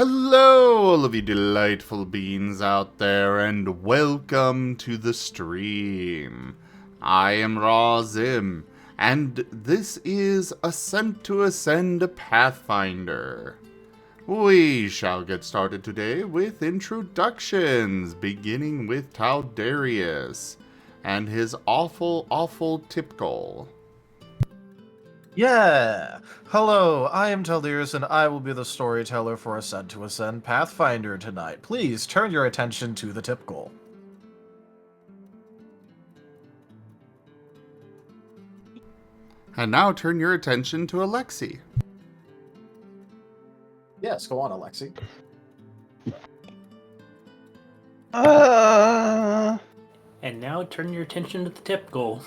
Hello, all of you delightful beings out there, and welcome to the stream. I am Razim, and this is Ascent to Ascend Pathfinder. We shall get started today with introductions, beginning with Taldarius and his awful tip goal. Yeah! Hello, I am Taldarius, and I will be the storyteller for Ascent to Ascend Pathfinder tonight. Please turn your attention to the tip goal. And now turn your attention to Alexi. Yes, go on, Alexi. And now turn your attention to the tip goal.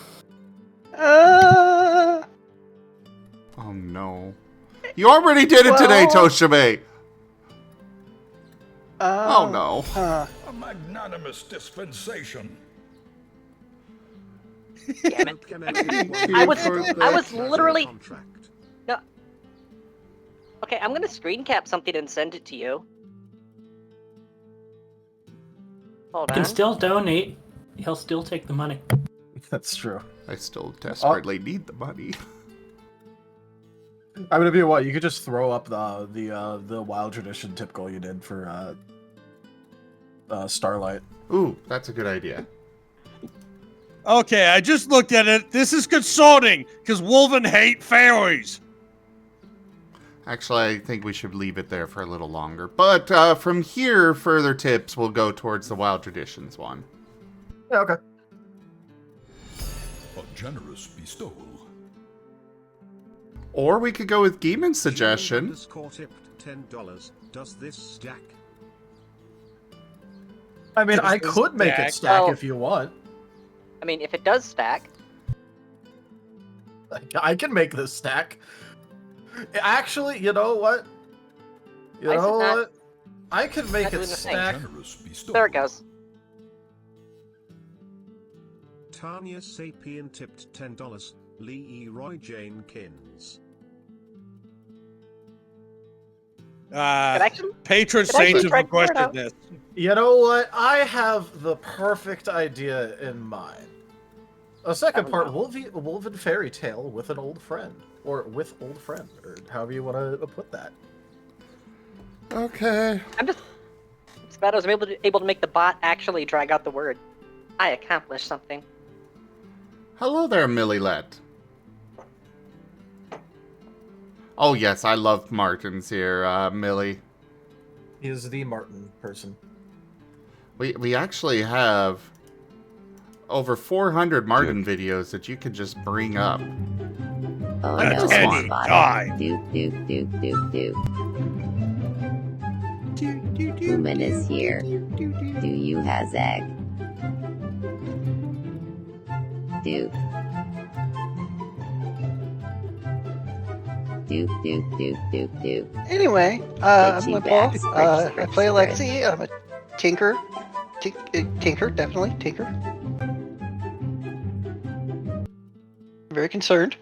Oh no. You already did it today, Tochemay! Oh no. A magnanimous dispensation. Damn it. I was literally... No. Okay, I'm gonna screen cap something and send it to you. Hold You on. can still donate. He'll still take the money. That's true. I still desperately need the money. I'm gonna be what? You could just throw up the wild tradition tip goal you did for Starlight. Ooh, that's a good idea. Okay, I just looked at it. This is consulting, because Wolven hate fairies. Actually, I think we should leave it there for a little longer. But from here, further tips will go towards the Wild Traditions one. Yeah, okay. A generous bestowal. Or we could go with Geeman's suggestion. Tipped $10. Does this stack? I mean, Does I this could make stack? it stack Well- if you want. I mean, if it does stack, I can make this stack. Actually, you know what? You Why is it know not- what? I can make not it doing the thing? stack. Generous bestowal. there it goes. Tanya Sapien tipped $10. Lee Roy Jane Kins. Connection? Patron Could I saints actually have try to figure it requested out? this. You know what? I have the perfect idea in mind. A second part, Wolven fairy tale with an old friend. Or with old friend, or however you want to put that. Okay. It's glad I was able to make the bot actually drag out the word. I accomplished something. Hello there, Millilette. Oh yes, I love Martens here, Millie. He is the Marten person. We actually have over 400 Marten videos that you could just bring up. Oh I no, just Eddie, want- die. Do. Human is here. Do you has egg? Do. Do. Anyway, I'm Itchy Paul. backs, I play Rich. Alexi. I'm a tinker. Tinker, definitely. Tinker. Very concerned.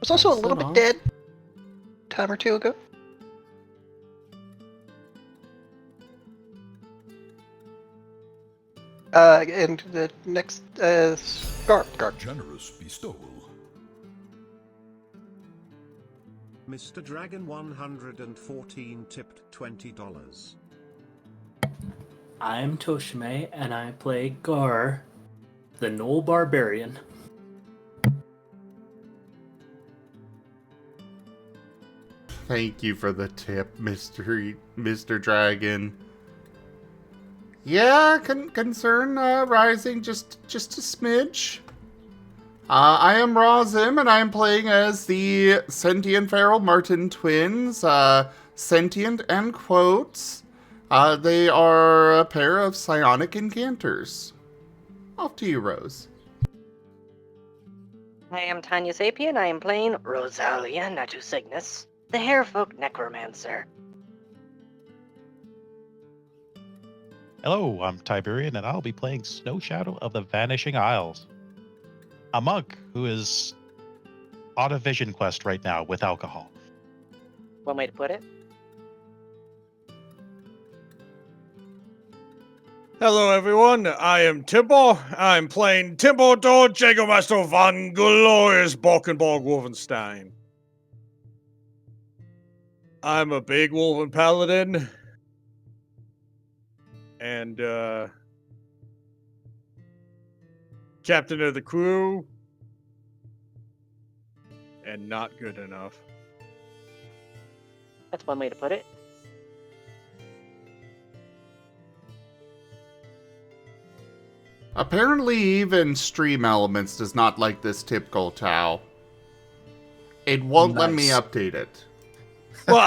Was also a little bit dead a time or two ago. And the next, Garp. Generous bestowal. Mr. Dragon 114 tipped $20. I'm Tochemay, and I play Gar, the Knoll Barbarian. Thank you for the tip, Mr. Dragon. Yeah, concern rising just a smidge. I am Razim, and I am playing as the sentient feral Marten twins. Sentient and quotes. They are a pair of psionic incanters. Off to you, Rose. I am Tanya Sapien. I am playing Rosalia Natu Cygnus, the Hairfolk Necromancer. Hello, I'm Tiberian, and I'll be playing Snow Shadow of the Vanishing Isles. A monk who is on a vision quest right now with alcohol. One way to put it. Hello, everyone. I am Timbo. I'm playing Timbo Dor Jägermeister von Glorious Balkenborg Wolfenstein. I'm a big Wolven Paladin. And, captain of the crew. And not good enough. That's one way to put it. Apparently, even Stream Elements does not like this typical Tau. It won't let me update it. Well,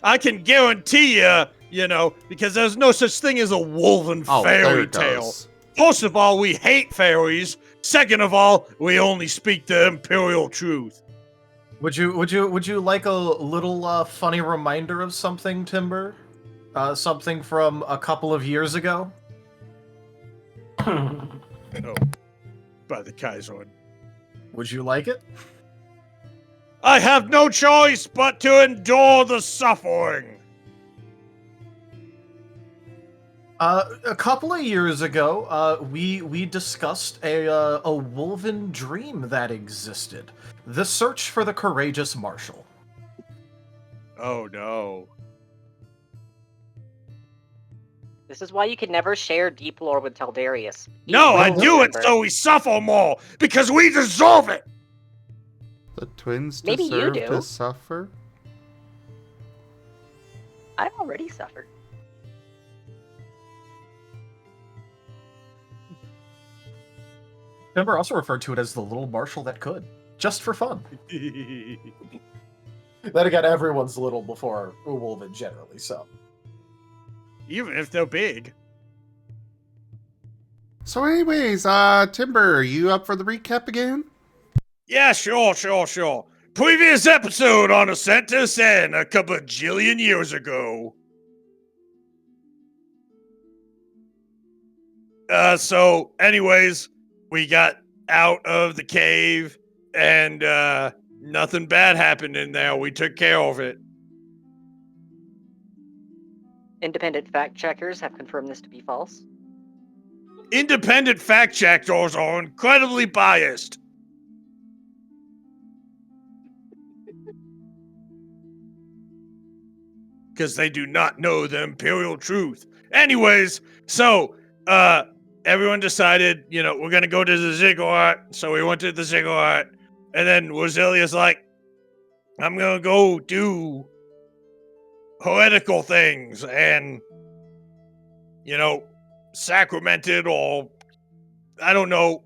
I can guarantee you, because there's no such thing as a Wolven fairy tale. First of all, we hate fairies. Second of all, we only speak the imperial truth. Would you like a little funny reminder of something, Timber? Something from a couple of years ago? Oh, by the Kaiser. Would you like it? I have no choice but to endure the suffering. A couple of years ago, we discussed a Wolven dream that existed. The search for the courageous marshal. Oh no. This is why you can never share deep lore with Teldarius. No, I do it so we suffer more, because we deserve it! The twins Maybe you deserve do. to suffer? I've already suffered. Timber also referred to it as the little marshal that could, just for fun. Then again, everyone's little before a Wolven generally, so. Even if they're big. So anyways, Timber, are you up for the recap again? Yeah, sure. Previous episode on Ascent to Ascent a couple of jillion years ago. So anyways, we got out of the cave and nothing bad happened in there. We took care of it. Independent fact checkers have confirmed this to be false. Independent fact checkers are incredibly biased. Because they do not know the imperial truth. Anyways, so, everyone decided, we're gonna go to the ziggurat, so we went to the ziggurat, and then Rosalia's like, I'm gonna go do heretical things, and, sacramented, or, I don't know.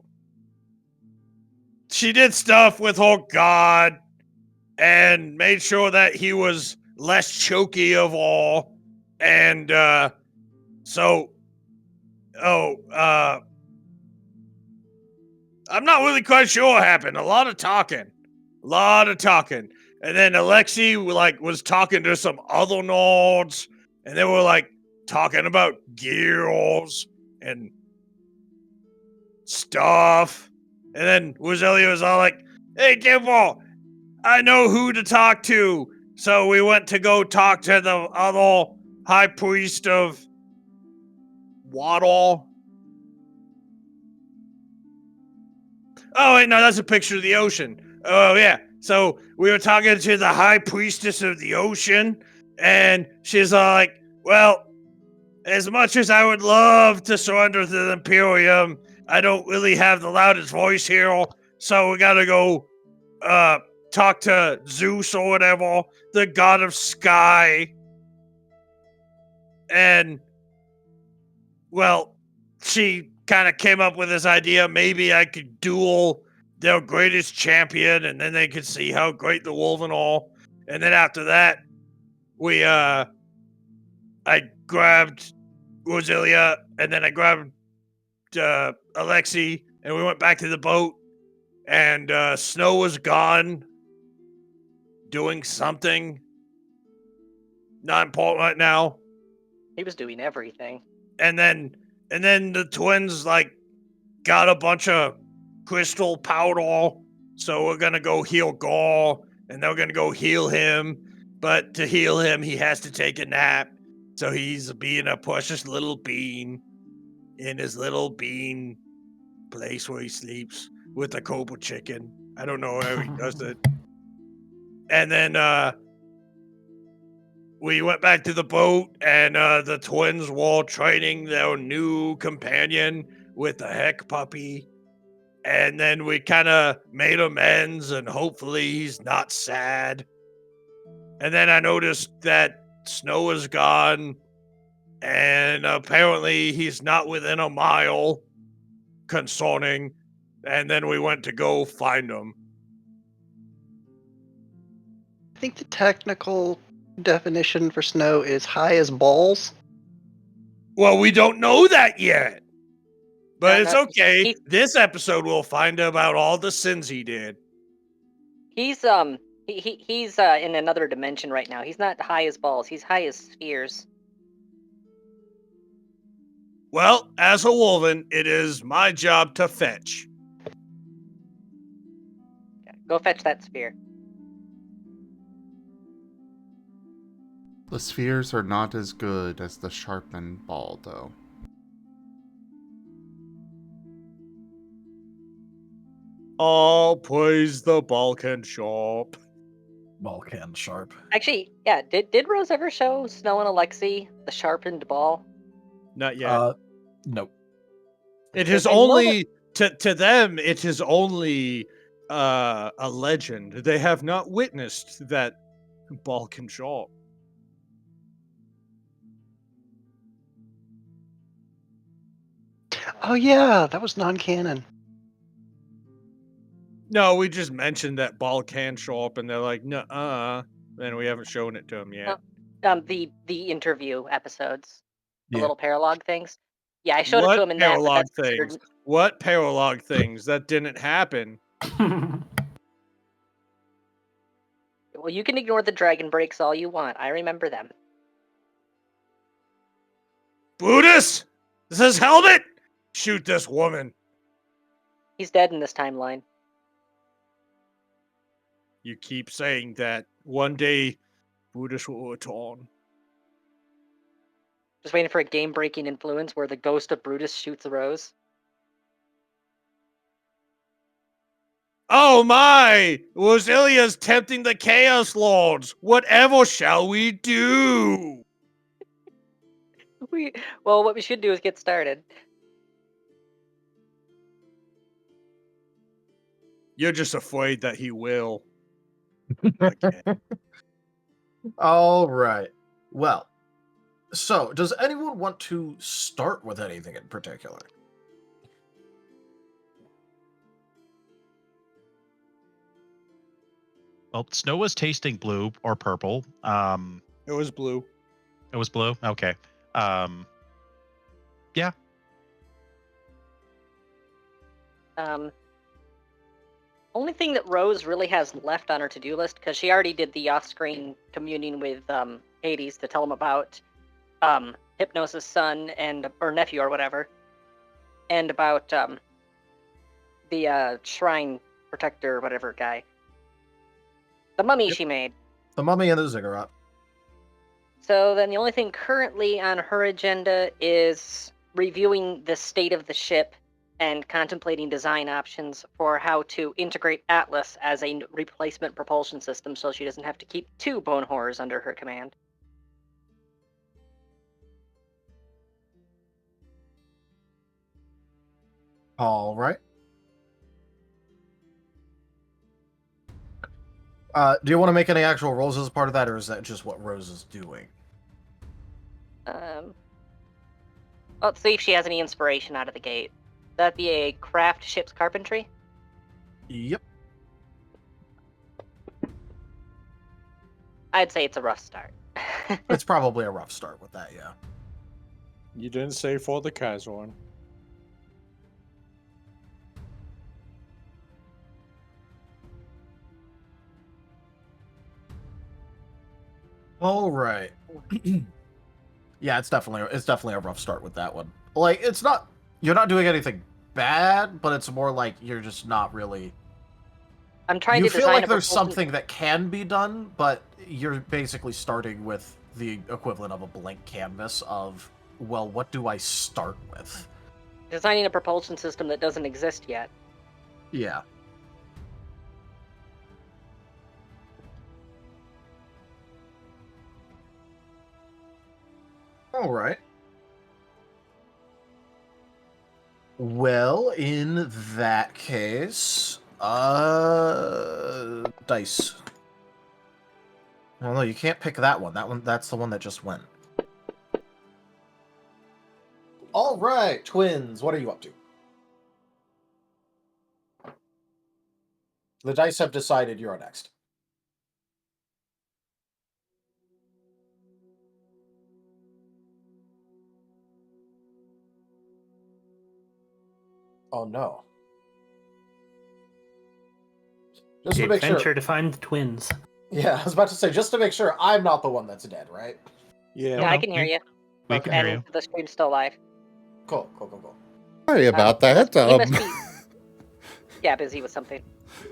She did stuff with her god, and made sure that he was less choky of all, and, I'm not really quite sure what happened. A lot of talking. And then Alexei, was talking to some other nerds, and they were, talking about gears and stuff. And then Rosalia was all like, hey, Kimbo, I know who to talk to. So we went to go talk to the other high priest of Waddle. Oh, wait, no, that's a picture of the ocean. Oh, yeah. So we were talking to the high priestess of the ocean, and she's like, well, as much as I would love to surrender to the Imperium, I don't really have the loudest voice here, so we gotta go, talk to Zeus or whatever, the god of sky. And, well, she kind of came up with this idea, maybe I could duel their greatest champion, and then they could see how great the Wolven are. And then after that, I grabbed Rosalia, and then I grabbed Alexei, and we went back to the boat, and Snow was gone, doing something. Not important right now. He was doing everything. and then the twins like got a bunch of crystal powder, so we're gonna go heal Gore, and they're gonna go heal him. But to heal him, he has to take a nap. So he's being a precious little bean in his little bean place where he sleeps with a cobra chicken. I don't know how he does it. And then we went back to the boat, and the twins were training their new companion with a heck puppy. And then we kind of made amends, and hopefully he's not sad. And then I noticed that Snow is gone, and apparently he's not within a mile concerning. And then we went to go find him. I think the technical definition for Snow is high as balls. Well, we don't know that yet. But No, it's no, okay. This episode we'll find about all the sins he did. He's in another dimension right now. He's not high as balls. He's high as spheres. Well, as a wolven, it is my job to fetch. Go fetch that sphere. The spheres are not as good as the sharpened ball, though. Oh, praise the Balkan Sharp. Balkan Sharp. Actually, yeah. Did Rose ever show Snow and Alexi the sharpened ball? Not yet. Nope. It is I know only to them. It is only a legend. They have not witnessed that Balkan Sharp. Oh yeah, that was non-canon. No, we just mentioned that Balkan Sharp, and they're like, "Nuh-uh," and we haven't shown it to them yet. The interview episodes, the little paralog things. Yeah, I showed it What to him in that. But paralog that's things? considered- What paralog things? That didn't happen. Well, you can ignore the dragon breaks all you want. I remember them. Brutus, this is helmet. Shoot this woman. He's dead in this timeline. You keep saying that. One day, Brutus will return. Just waiting for a game-breaking influence where the ghost of Brutus shoots Rose. Oh my! Rosalia's tempting the Chaos Lords. Whatever shall we do? Well, what we should do is get started. You're just afraid that he will. All right. Well, so does anyone want to start with anything in particular? Well, Snow was tasting blue or purple. It was blue. It was blue? Okay. Yeah. Only thing that Rose really has left on her to-do list, because she already did the off-screen communing with Hades to tell him about Hypnosis' son or nephew or whatever, and about the shrine protector or whatever guy. The mummy she made. The mummy and the ziggurat. So then the only thing currently on her agenda is reviewing the state of the ship and contemplating design options for how to integrate Atlas as a replacement propulsion system so she doesn't have to keep 2 bone horrors under her command. All right. Do you want to make any actual rolls as part of that, or is that just what Rose is doing? Let's see if she has any inspiration out of the gate. That'd be a craft ship's carpentry? Yep. I'd say it's a rough start. It's probably a rough start with that, yeah. You didn't say for the Kaiserwan. All right. Yeah, it's definitely a rough start with that one. Like, you're not doing anything bad, but it's more like you're just not really. I'm trying You to feel design like a there's propulsion- something that can be done, but you're basically starting with the equivalent of a blank canvas of, well, what do I start with? designing a propulsion system that doesn't exist yet. Yeah. All right. Well, in that case, dice. Well, no, you can't pick that one. That's the one that just went. All right, twins, what are you up to? The dice have decided you're next. Oh no. Just The to make sure. adventure to find the twins. Yeah, I was about to say, just to make sure I'm not the one that's dead, right? Yeah. Yeah, I can hear you. We can hear And you. the stream's still live. Cool. Sorry about He that. must be yeah, busy with something.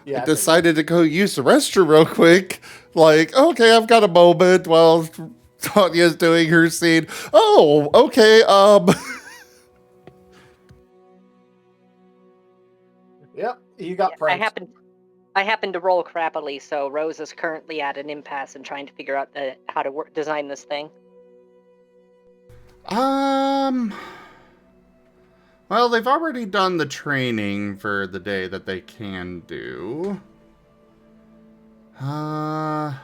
Yeah, I decided to go use the restroom real quick. Like, okay, I've got a moment while Tanya's doing her scene. Oh, okay, Yep, you got Yeah, pranked. I happened to roll crappily, so Rose is currently at an impasse and trying to figure out how to design this thing. Well, they've already done the training for the day that they can do. I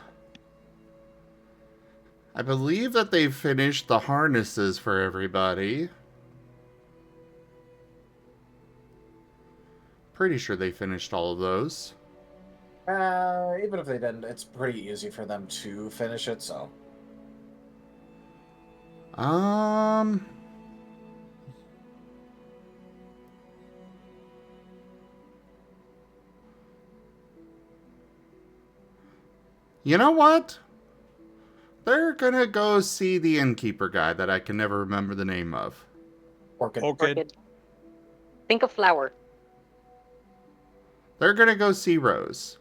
believe that they've finished the harnesses for everybody. Pretty sure they finished all of those. Even if they didn't, it's pretty easy for them to finish it, so. You know what? They're gonna go see the innkeeper guy that I can never remember the name of. Orchid. Think of flower. They're gonna go see Rose.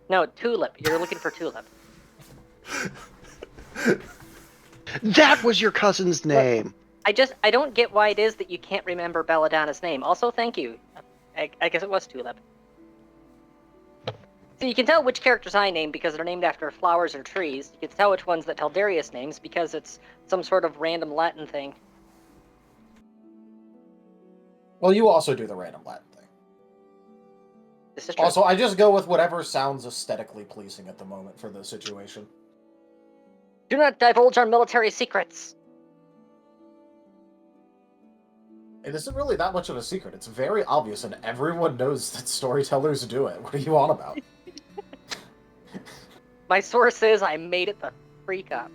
No, tulip. You're looking for tulip. That was your cousin's name. I don't get why it is that you can't remember Belladonna's name. Also, thank you. I guess it was tulip. So you can tell which characters I name because they're named after flowers or trees. You can tell which ones that tell Darius names because it's some sort of random Latin thing. Well, you also do the random Latin thing. This is true. Also, I just go with whatever sounds aesthetically pleasing at the moment for the situation. Do not divulge our military secrets. It isn't really that much of a secret. It's very obvious, and everyone knows that storytellers do it. What are you on about? My source is I made it the freak up.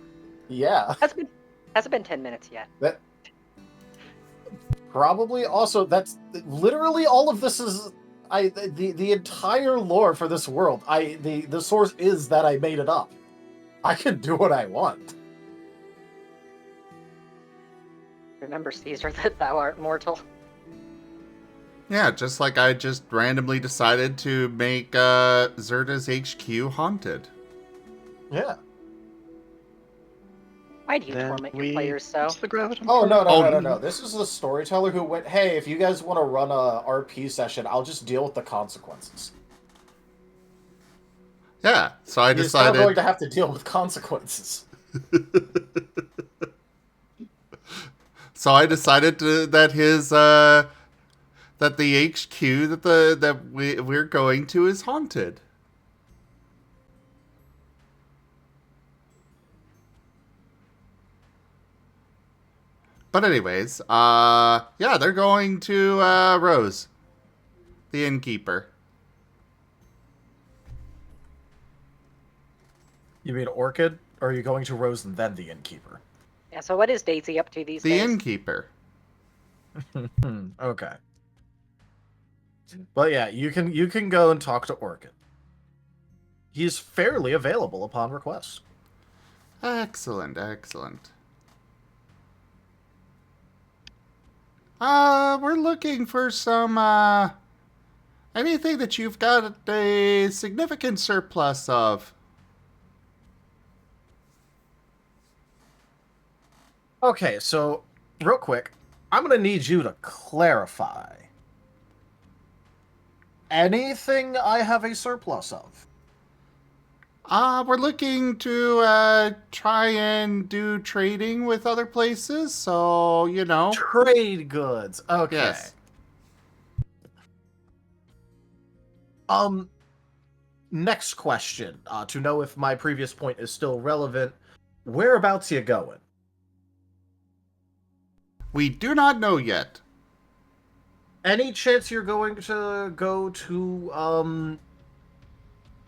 Yeah. Hasn't been 10 minutes yet. That probably also that's literally all of this is the entire lore for this world. The source is that I made it up. I can do what I want. Remember, Caesar, that thou art mortal. Yeah, just like I just randomly decided to make Zerta's HQ haunted. Yeah. Why do you torment your players so? Oh, no. This is the storyteller who went, hey, if you guys want to run a RP session, I'll just deal with the consequences. Yeah, so I He's decided... still going to have to deal with consequences. So I decided that his that the HQ that we're going to is haunted. But anyways, yeah, they're going to Rose, the innkeeper. You mean Orchid? Or are you going to Rose and then the innkeeper? Yeah, so what is Daisy up to these The days? innkeeper. Okay. But yeah, you can go and talk to Orchid. He's fairly available upon request. Excellent, excellent. We're looking for some, anything that you've got a significant surplus of. Okay, so real quick, I'm gonna need you to clarify. Anything I have a surplus of? We're looking to, try and do trading with other places, so, you know. Trade goods. Okay. Yes. Next question. To know if my previous point is still relevant, whereabouts you going? We do not know yet. Any chance you're going to go to,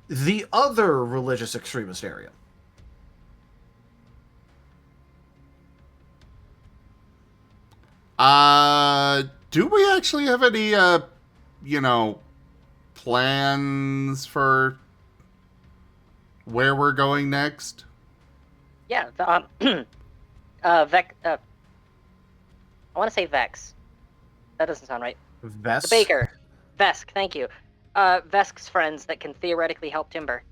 the other religious extremist area? Do we actually have any, you know, plans for where we're going next? Yeah, I want to say Vex. That doesn't sound right. Vesk? The baker. Vesk, thank you. Vesk's friends that can theoretically help Timber.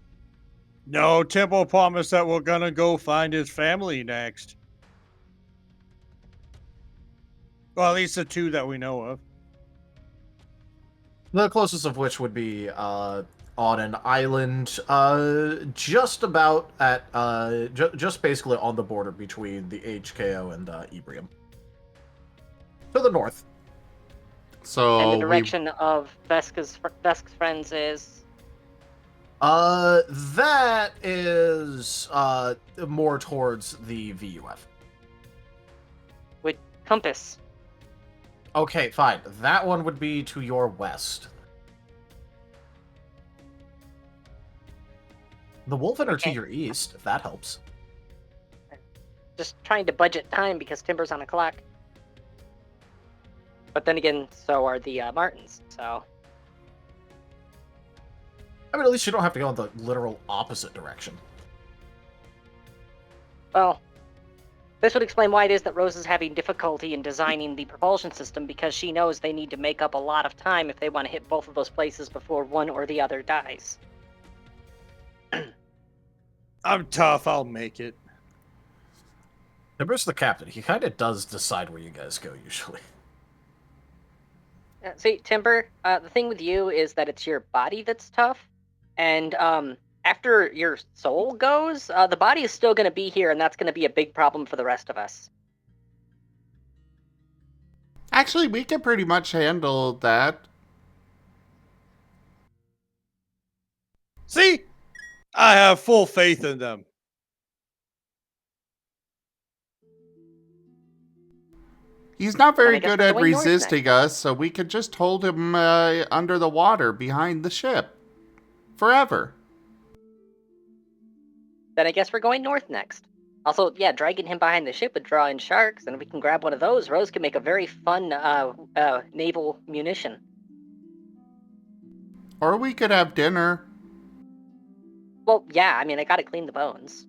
No, Temple promised that we're gonna go find his family next. Well, at least the two that we know of. The closest of which would be on an island, just about at just basically on the border between the HKO and Ebrium. To the north. So And the direction of Vesk's friends is that is more towards the VUF. with compass. Okay, fine. That one would be to your west. The Wolfen are to your east, if that helps. Just trying to budget time because Timber's on a clock. But then again, so are the Martens, so... I mean, at least you don't have to go in the literal opposite direction. Well, this would explain why it is that Rose is having difficulty in designing the propulsion system, because she knows they need to make up a lot of time if they want to hit both of those places before one or the other dies. I'm tough, I'll make it. Timber's the captain. He kind of does decide where you guys go, usually. See, Timber, the thing with you is that it's your body that's tough, and after your soul goes, the body is still going to be here, and that's going to be a big problem for the rest of us. actually, we can pretty much handle that. See? I have full faith in them. He's not very I guess good we're at going north resisting us, so we could just hold him under the water behind the ship. Forever. Then I guess we're going north next. Also, yeah, dragging him behind the ship would draw in sharks, and if we can grab one of those, Rose can make a very fun naval munition. Or we could have dinner. Well, yeah, I mean, I gotta clean the bones.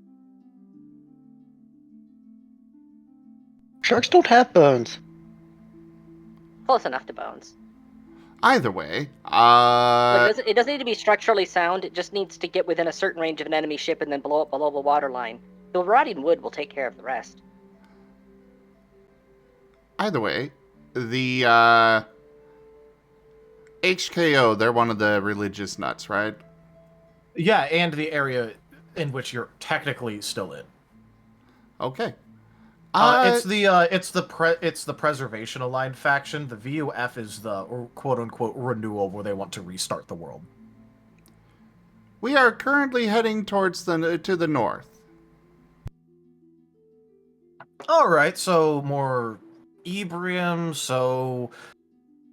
Sharks don't have bones. Close enough to bones. Either way, Look, it doesn't need to be structurally sound, it just needs to get within a certain range of an enemy ship and then blow up below the waterline. The rotting wood will take care of the rest. either way, the HKO, they're one of the religious nuts, right? Yeah, and the area in which you're technically still in. Okay. It's the preservation aligned faction. The VUF is the quote unquote renewal, where they want to restart the world. We are currently heading towards to the north. All right, so more Ebrium. So,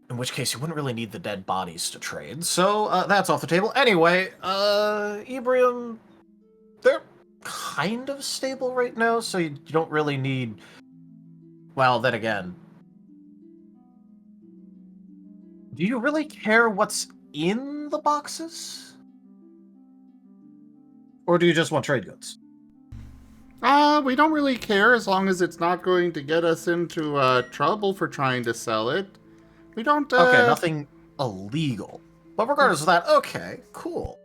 in which case you wouldn't really need the dead bodies to trade. So that's off the table. Anyway, Ebrium, they're kind of stable right now, so you don't really need. Well, then again, do you really care what's in the boxes? Or do you just want trade goods? We don't really care as long as it's not going to get us into trouble for trying to sell it. We don't. Okay, nothing illegal. But regardless of that, okay, cool.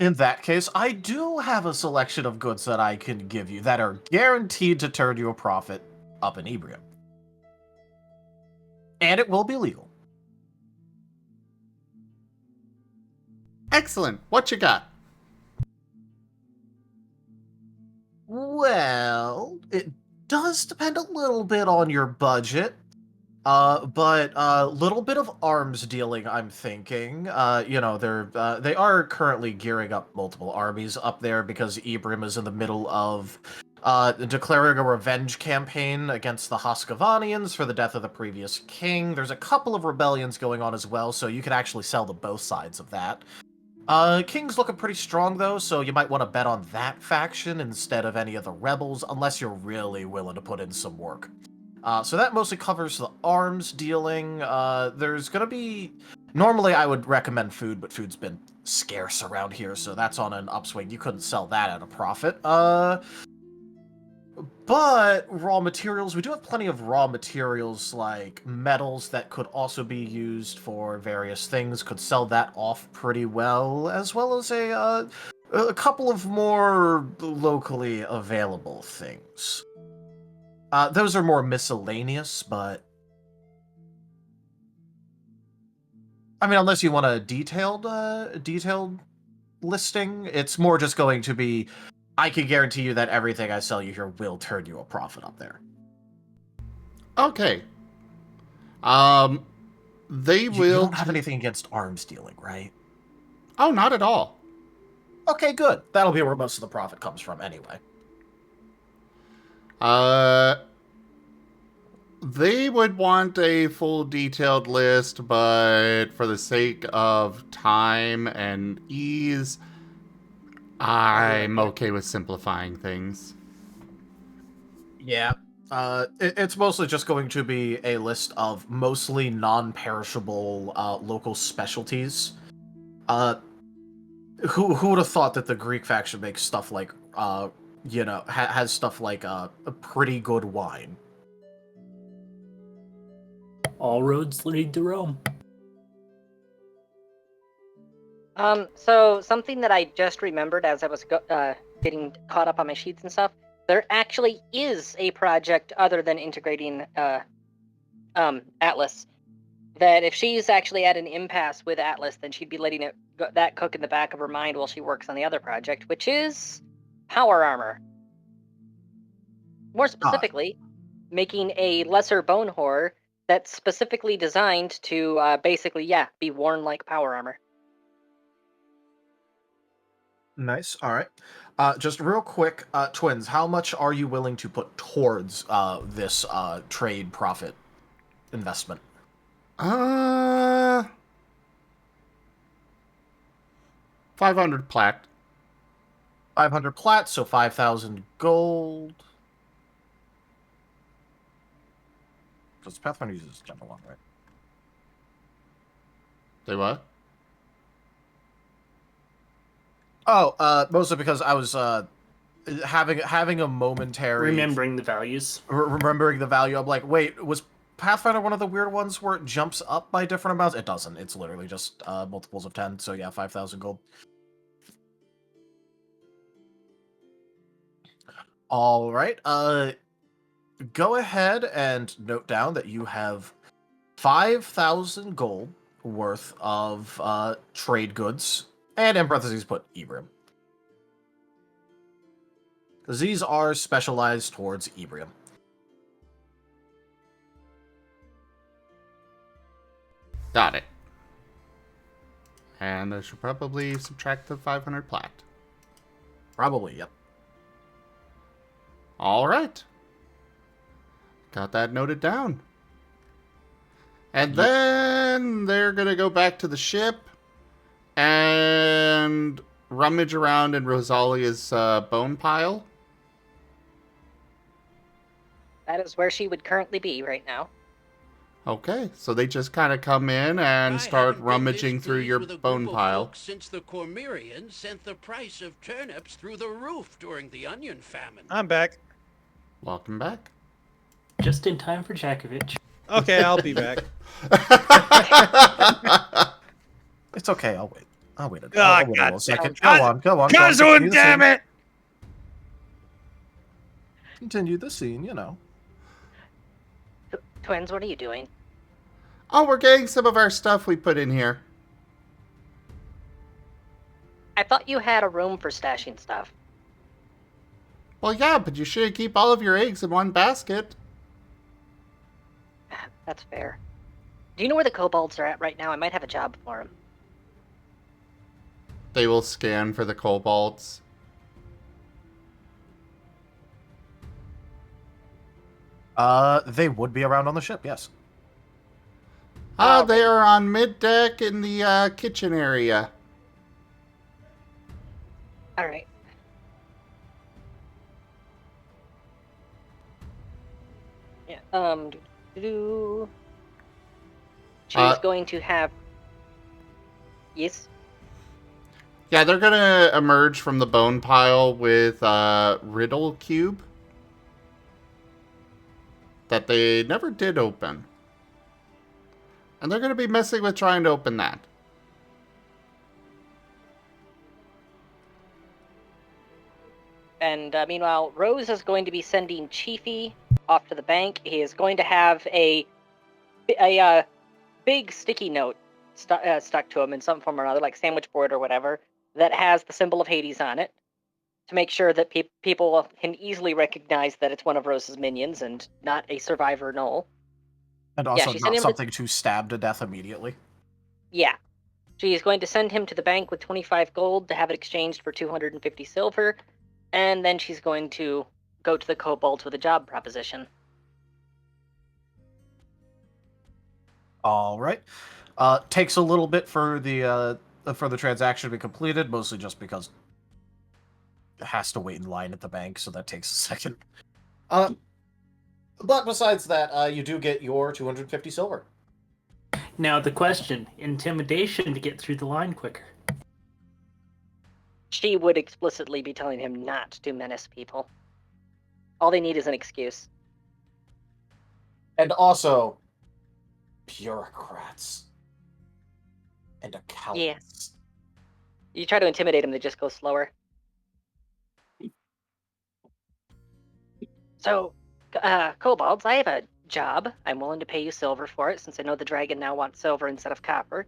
In that case, I do have a selection of goods that I can give you that are guaranteed to turn you a profit up in Ebrium. And it will be legal. Excellent. What you got? Well, it does depend a little bit on your budget. But a little bit of arms dealing, I'm thinking. They are currently gearing up multiple armies up there because Ibrim is in the middle of declaring a revenge campaign against the Hoscovanians for the death of the previous king. There's a couple of rebellions going on as well, so you could actually sell to both sides of that. King's looking pretty strong, though, so you might want to bet on that faction instead of any of the rebels, unless you're really willing to put in some work. So that mostly covers the arms dealing. There's gonna be... Normally I would recommend food, but food's been scarce around here, so that's on an upswing. You couldn't sell that at a profit. But raw materials, we do have plenty of raw materials like metals that could also be used for various things. Could sell that off pretty well, as well as a couple of more locally available things. Those are more miscellaneous, but... I mean, unless you want a detailed listing, it's more just going to be, I can guarantee you that everything I sell you here will turn you a profit up there. Okay. They will... You don't have anything against arms dealing, right? Oh, not at all. Okay, good. That'll be where most of the profit comes from anyway. They would want a full detailed list, but for the sake of time and ease, I'm okay with simplifying things. Yeah. It's mostly just going to be a list of mostly non-perishable local specialties. Who would have thought that the Greek faction makes stuff like, has stuff like a pretty good wine? All roads lead to Rome. So something that I just remembered as I was getting caught up on my sheets and stuff, there actually is a project other than integrating Atlas, that if she's actually at an impasse with Atlas, then she'd be letting that cook in the back of her mind while she works on the other project, which is power armor. More specifically, making a lesser bone horror that's specifically designed to be worn like power armor. Nice. All right. Just real quick, Twins, how much are you willing to put towards this trade profit investment? 500 plat. 500 plat, so 5,000 gold. Because Pathfinder uses general one, right? Say what? Oh, mostly because I was having a momentary Remembering the values. remembering the value. I'm like, wait, was Pathfinder one of the weird ones where it jumps up by different amounts? It doesn't. It's literally just multiples of 10. So yeah, 5,000 gold. All right. Go ahead and note down that you have 5,000 gold worth of trade goods, and in parentheses put Ebrium. Because these are specialized towards Ebrium. Got it. And I should probably subtract the 500 plat. Probably, yep. All right. Got that noted down. And then they're going to go back to the ship and rummage around in Rosalia's bone pile. That is where she would currently be right now. Okay, so they just kind of come in and start rummaging through your bone pile. Since the Cormyreans sent the price of turnips through the roof during the onion famine. I'm back. Welcome back. Just in time for Jakovich. Okay, I'll be back. It's okay. I'll wait. I'll wait a God little second. damn. Go on. Cousin, damn it! Continue the scene, Twins, what are you doing? Oh, we're getting some of our stuff we put in here. I thought you had a room for stashing stuff. Well, yeah, but you should keep all of your eggs in one basket. That's fair. Do you know where the kobolds are at right now? I might have a job for them. They will scan for the kobolds. They would be around on the ship, yes. They are on mid-deck in the kitchen area. All right. Yeah. She's going to have. Yes. Yeah, they're gonna emerge from the bone pile with riddle cube that they never did open. And they're gonna be messing with trying to open that. And meanwhile, Rose is going to be sending Chiefy off to the bank. He is going to have a big sticky note stuck to him in some form or another, like sandwich board or whatever, that has the symbol of Hades on it, to make sure that people can easily recognize that it's one of Rose's minions and not a survivor Knoll. And also not something to stab to death immediately. Yeah. She's going to send him to the bank with 25 gold to have it exchanged for 250 silver, and then she's going to go to the kobolds with a job proposition. All right. Takes a little bit for the transaction to be completed, mostly just because it has to wait in line at the bank, so that takes a second. But besides that, you do get your 250 silver. Now the question, intimidation to get through the line quicker. She would explicitly be telling him not to menace people. All they need is an excuse. And also, bureaucrats. And accountants. Yes. You try to intimidate them, they just go slower. So, kobolds, I have a job. I'm willing to pay you silver for it, since I know the dragon now wants silver instead of copper.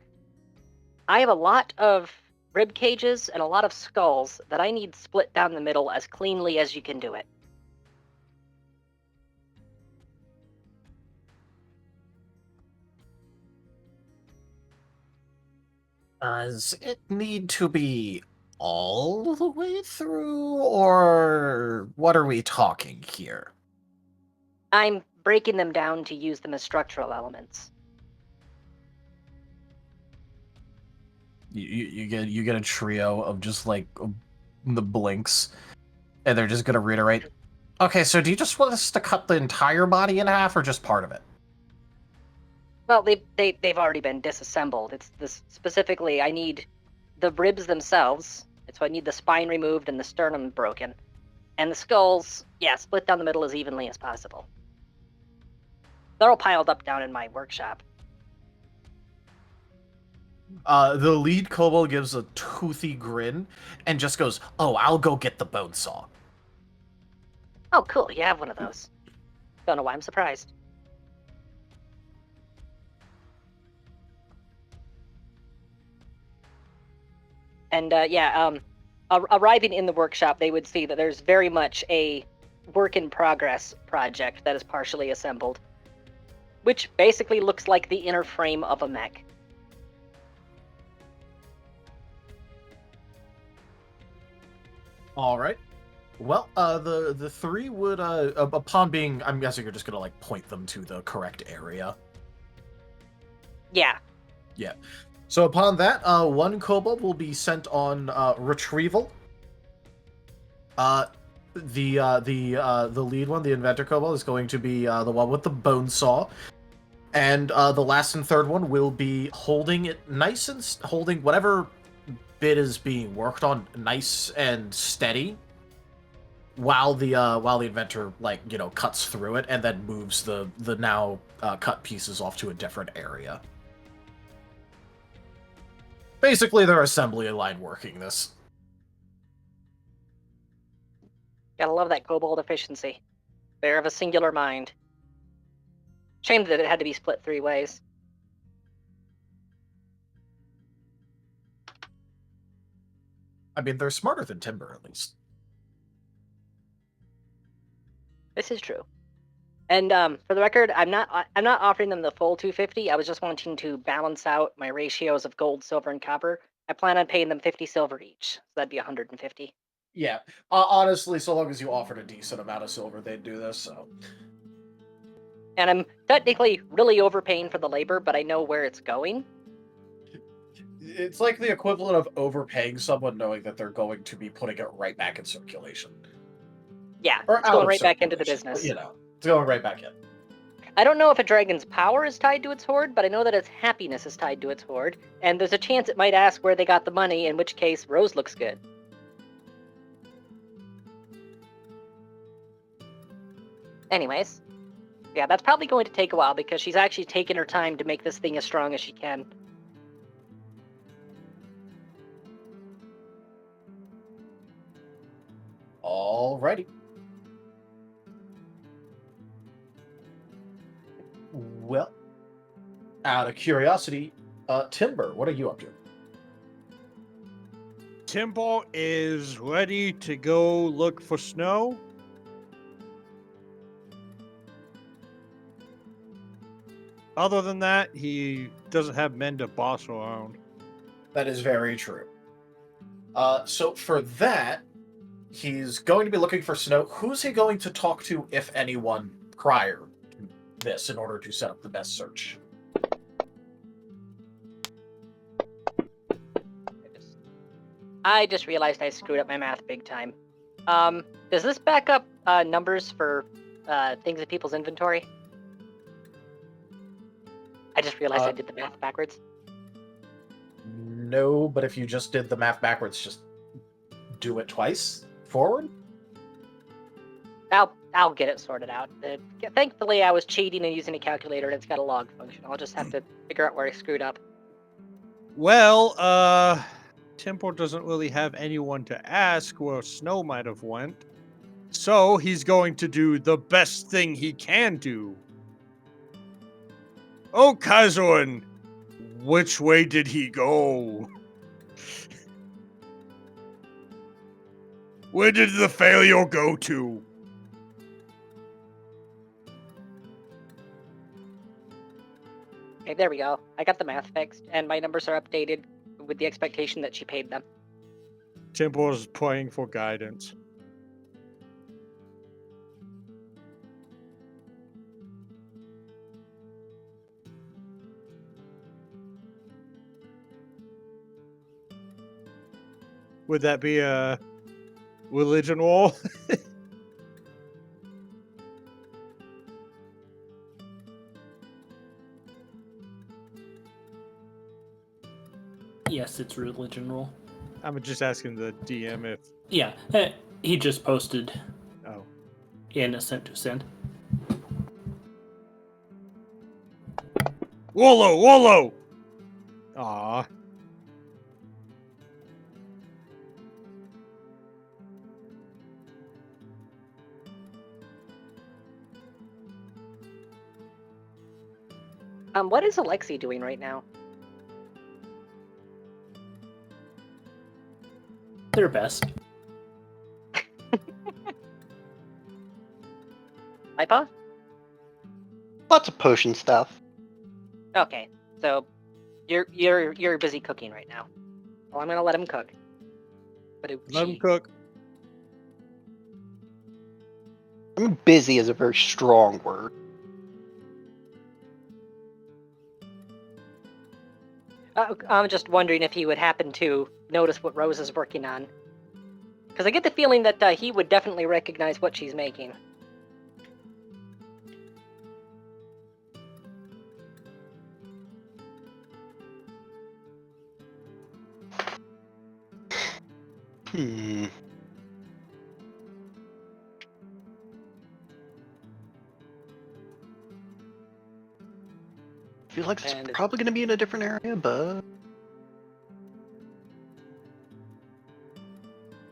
I have a lot of rib cages and a lot of skulls that I need split down the middle as cleanly as you can do it. Does it need to be all the way through, or what are we talking here? I'm breaking them down to use them as structural elements. You get a trio of just like the blinks, and they're just gonna reiterate. Okay, so do you just want us to cut the entire body in half, or just part of it? Well, they've already been disassembled. It's this specifically. I need the ribs themselves. So I need the spine removed and the sternum broken, and the skulls. Yeah, split down the middle as evenly as possible. They're all piled up down in my workshop. The lead kobold gives a toothy grin and just goes, "Oh, I'll go get the bone saw." Oh, cool. You have one of those. Don't know why I'm surprised. And arriving in the workshop, they would see that there's very much a work-in-progress project that is partially assembled, which basically looks like the inner frame of a mech. All right. Well, the three would, upon being, I'm guessing you're just gonna like point them to the correct area. Yeah. Yeah. So upon that, one kobold will be sent on retrieval. The lead one, the inventor kobold, is going to be the one with the bone saw. And the last and third one will be holding it nice and holding whatever bit is being worked on nice and steady, while the inventor cuts through it and then moves the now cut pieces off to a different area. Basically, their assembly line working this. Gotta love that kobold efficiency. They're of a singular mind. Shame that it had to be split 3 ways. I mean, they're smarter than Timber, at least. This is true. And for the record, I'm not offering them the full 250. I was just wanting to balance out my ratios of gold, silver, and copper. I plan on paying them 50 silver each, so that'd be 150. Yeah, honestly, so long as you offered a decent amount of silver, they'd do this. So. And I'm technically really overpaying for the labor, but I know where it's going. It's like the equivalent of overpaying someone knowing that they're going to be putting it right back in circulation. Yeah, or it's going right back into the business. It's going right back in. I don't know if a dragon's power is tied to its hoard, but I know that its happiness is tied to its hoard, and there's a chance it might ask where they got the money, in which case Rose looks good. Anyways, yeah, that's probably going to take a while because she's actually taken her time to make this thing as strong as she can. Alrighty. Well, out of curiosity, Timber, what are you up to? Timber is ready to go look for snow. Other than that, he doesn't have men to boss around. That is very true. So for that, he's going to be looking for Snow. Who's he going to talk to, if anyone, prior to this in order to set up the best search? I just realized I screwed up my math big time. Does this back up numbers for things in people's inventory? I just realized I did the math backwards. No, but if you just did the math backwards, just do it twice forward. I'll get it sorted out. Thankfully, I was cheating and using a calculator, and it's got a log function. I'll just have to figure out where I screwed up. Well, Temple doesn't really have anyone to ask where Snow might have went, so he's going to do the best thing he can do. Oh, Kaizoin, which way did he go? Where did the failure go to? Okay, there we go. I got the math fixed, and my numbers are updated with the expectation that she paid them. Temple is praying for guidance. Would that be a religion roll? Yes, it's religion roll. I'm just asking the DM if... Yeah, he just posted in Ascent to Ascend. Wollo! Aww. What is Alexi doing right now? Their best. Ipa? Lots of potion stuff. Okay, so you're busy cooking right now. Well, I'm gonna let him cook. Let him cook. I'm busy is a very strong word. I'm just wondering if he would happen to notice what Rose is working on. Because I get the feeling that he would definitely recognize what she's making. Hmm. I feel like it's And probably going to be in a different area, but...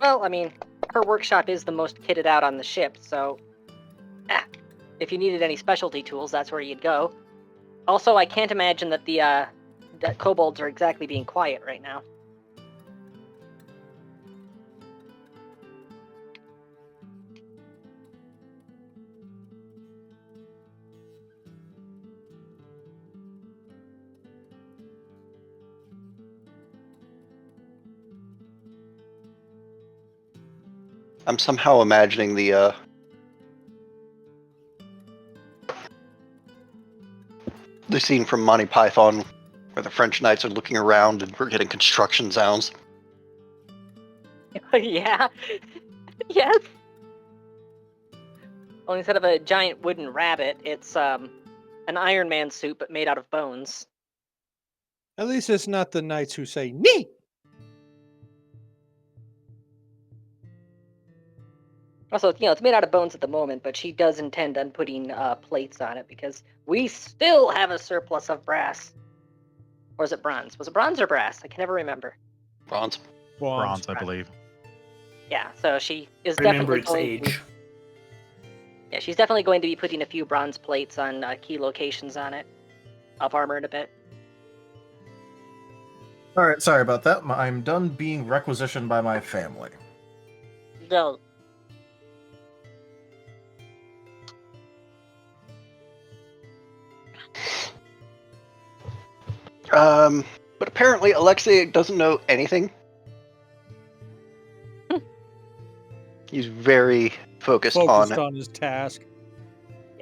well, I mean, her workshop is the most kitted out on the ship, so if you needed any specialty tools, that's where you'd go. Also, I can't imagine that the that kobolds are exactly being quiet right now. I'm somehow imagining the scene from Monty Python where the French knights are looking around and we're getting construction sounds. Yeah. Yes. Well, instead of a giant wooden rabbit, it's an Iron Man suit but made out of bones. At least it's not the knights who say "nee." Also, it's made out of bones at the moment, but she does intend on putting plates on it because we still have a surplus of brass. Or is it bronze? Was it bronze or brass? I can never remember. Bronze. Bronze, I believe. Yeah, so she is Remember definitely its going age. Yeah, she's definitely going to be putting a few bronze plates on key locations on it. Up armored a bit. Alright, sorry about that. I'm done being requisitioned by my family. No. But apparently Alexei doesn't know anything. He's very focused on his task.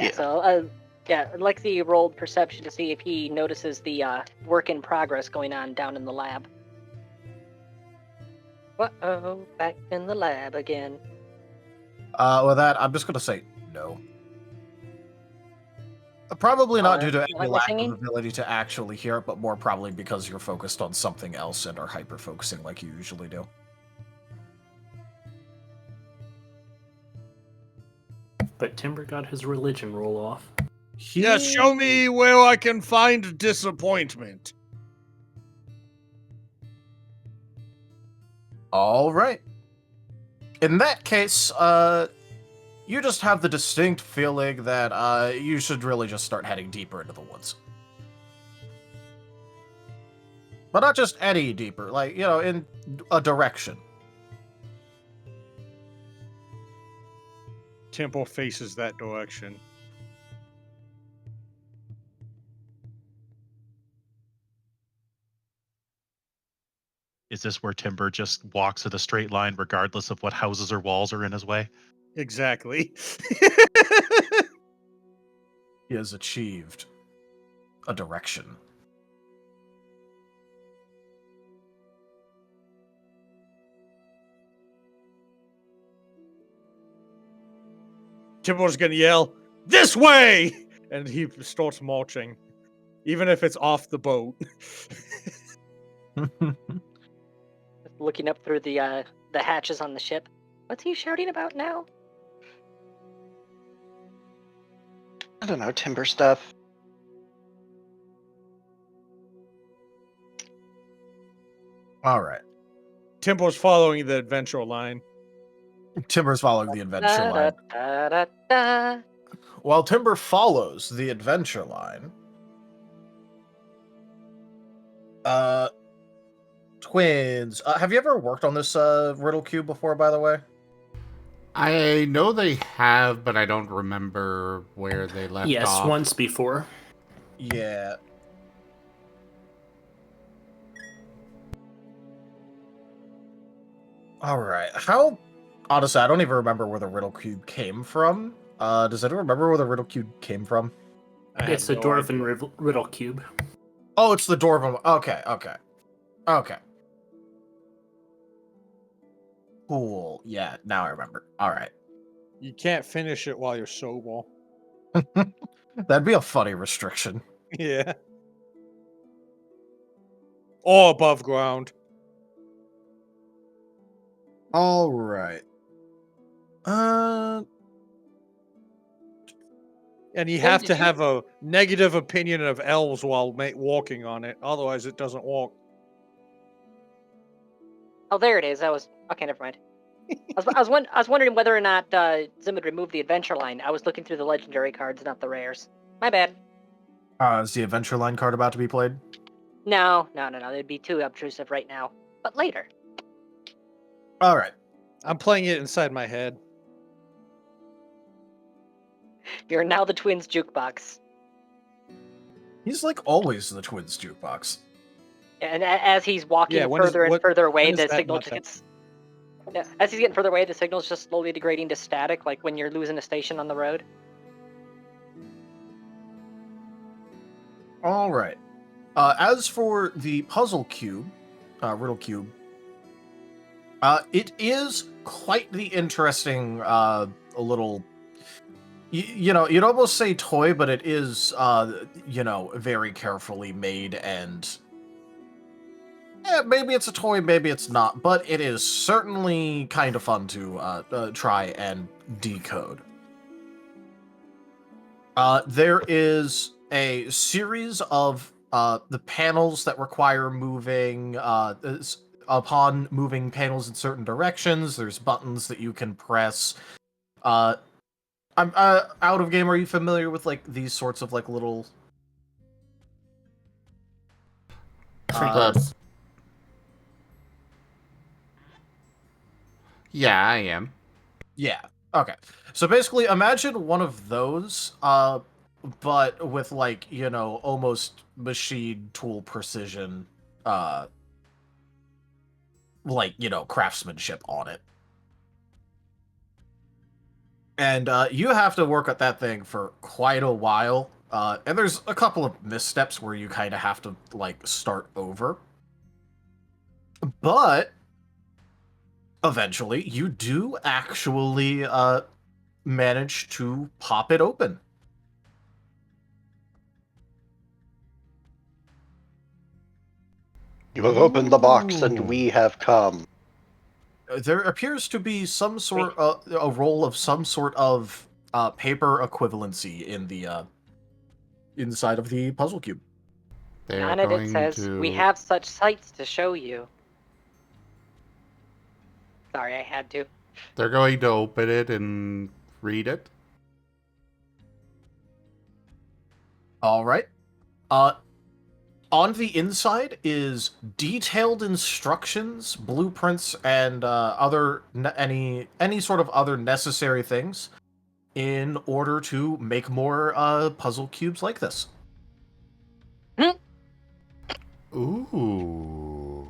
Yeah, so, Lexi rolled perception to see if he notices the work in progress going on down in the lab. Uh-oh, back in the lab again. With that, I'm just gonna say no. Probably not due to like any my lack singing? of ability to actually hear it, but more probably because you're focused on something else and are hyper-focusing like you usually do. But Timber got his religion roll off. Yeah, show me where I can find disappointment. All right. In that case, you just have the distinct feeling that you should really just start heading deeper into the woods. But not just any deeper, like, in a direction. Temple faces that direction. Is this where Timber just walks in a straight line regardless of what houses or walls are in his way? Exactly. He has achieved a direction. Timble's gonna yell, "This way!" And he starts marching. Even if it's off the boat. Looking up through the hatches on the ship. What's he shouting about now? I don't know, timber stuff. All right. Timble's following the adventure line. Timber's following the adventure line. While Timber follows the adventure line, twins, have you ever worked on this riddle cube before, by the way? I know they have, but I don't remember where they left off. Yes, once before. Yeah. All right. Honestly, I don't even remember where the riddle cube came from. Does anyone remember where the riddle cube came from? It's the Dwarven riddle cube. Oh, it's the Dwarven. Okay. Cool. Yeah, now I remember. All right. You can't finish it while you're sober. That'd be a funny restriction. Yeah. Or above ground. All right. And you Well, have did to you- have a negative opinion of elves while walking on it. Otherwise, it doesn't walk. Oh, there it is. Okay. Never mind. I was wondering whether or not Zim had removed the adventure line. I was looking through the legendary cards, not the rares. My bad. Is the adventure line card about to be played? No. It'd be too obtrusive right now. But later. All right. I'm playing it inside my head. You're now the twins' jukebox. He's like always the twins jukebox. And as he's walking Yeah, further and further away, when is the that signal not just that? gets. Yeah, as he's getting further away, the signal's just slowly degrading to static, like when you're losing a station on the road. All right. As for the puzzle cube, riddle cube, it is quite the interesting little. You know, you'd almost say toy, but it is, very carefully made and. Maybe it's a toy, maybe it's not, but it is certainly kind of fun to try and decode. There is a series of the panels that require moving. Upon moving panels in certain directions, there's buttons that you can press. I'm out of game. Are you familiar with like these sorts of like little? Yeah, I am. Yeah. Okay. So basically, imagine one of those, but with like almost machine tool precision, craftsmanship on it. And you have to work at that thing for quite a while. And there's a couple of missteps where you kind of have to like start over. But eventually, you do actually manage to pop it open. You have opened the box and we have come. There appears to be some sort a roll of some sort of paper equivalency in the inside of the puzzle cube. On it says, "We have such sights to show you." Sorry, I had to. They're going to open it and read it. All right. On the inside is detailed instructions, blueprints, and any sort of other necessary things in order to make more puzzle cubes like this. Ooh.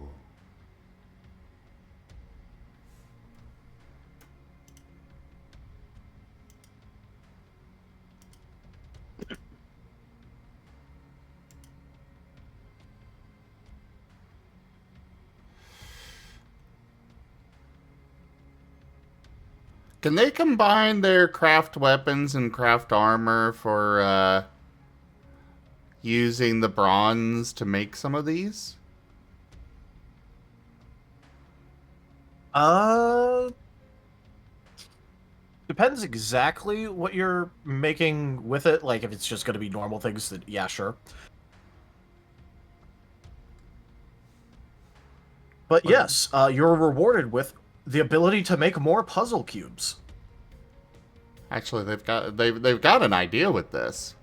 Can they combine their craft weapons and craft armor for using the bronze to make some of these? Depends exactly what you're making with it. Like, if it's just going to be normal things, then yeah, sure. But yes, you're rewarded with the ability to make more puzzle cubes. Actually, they've got an idea with this.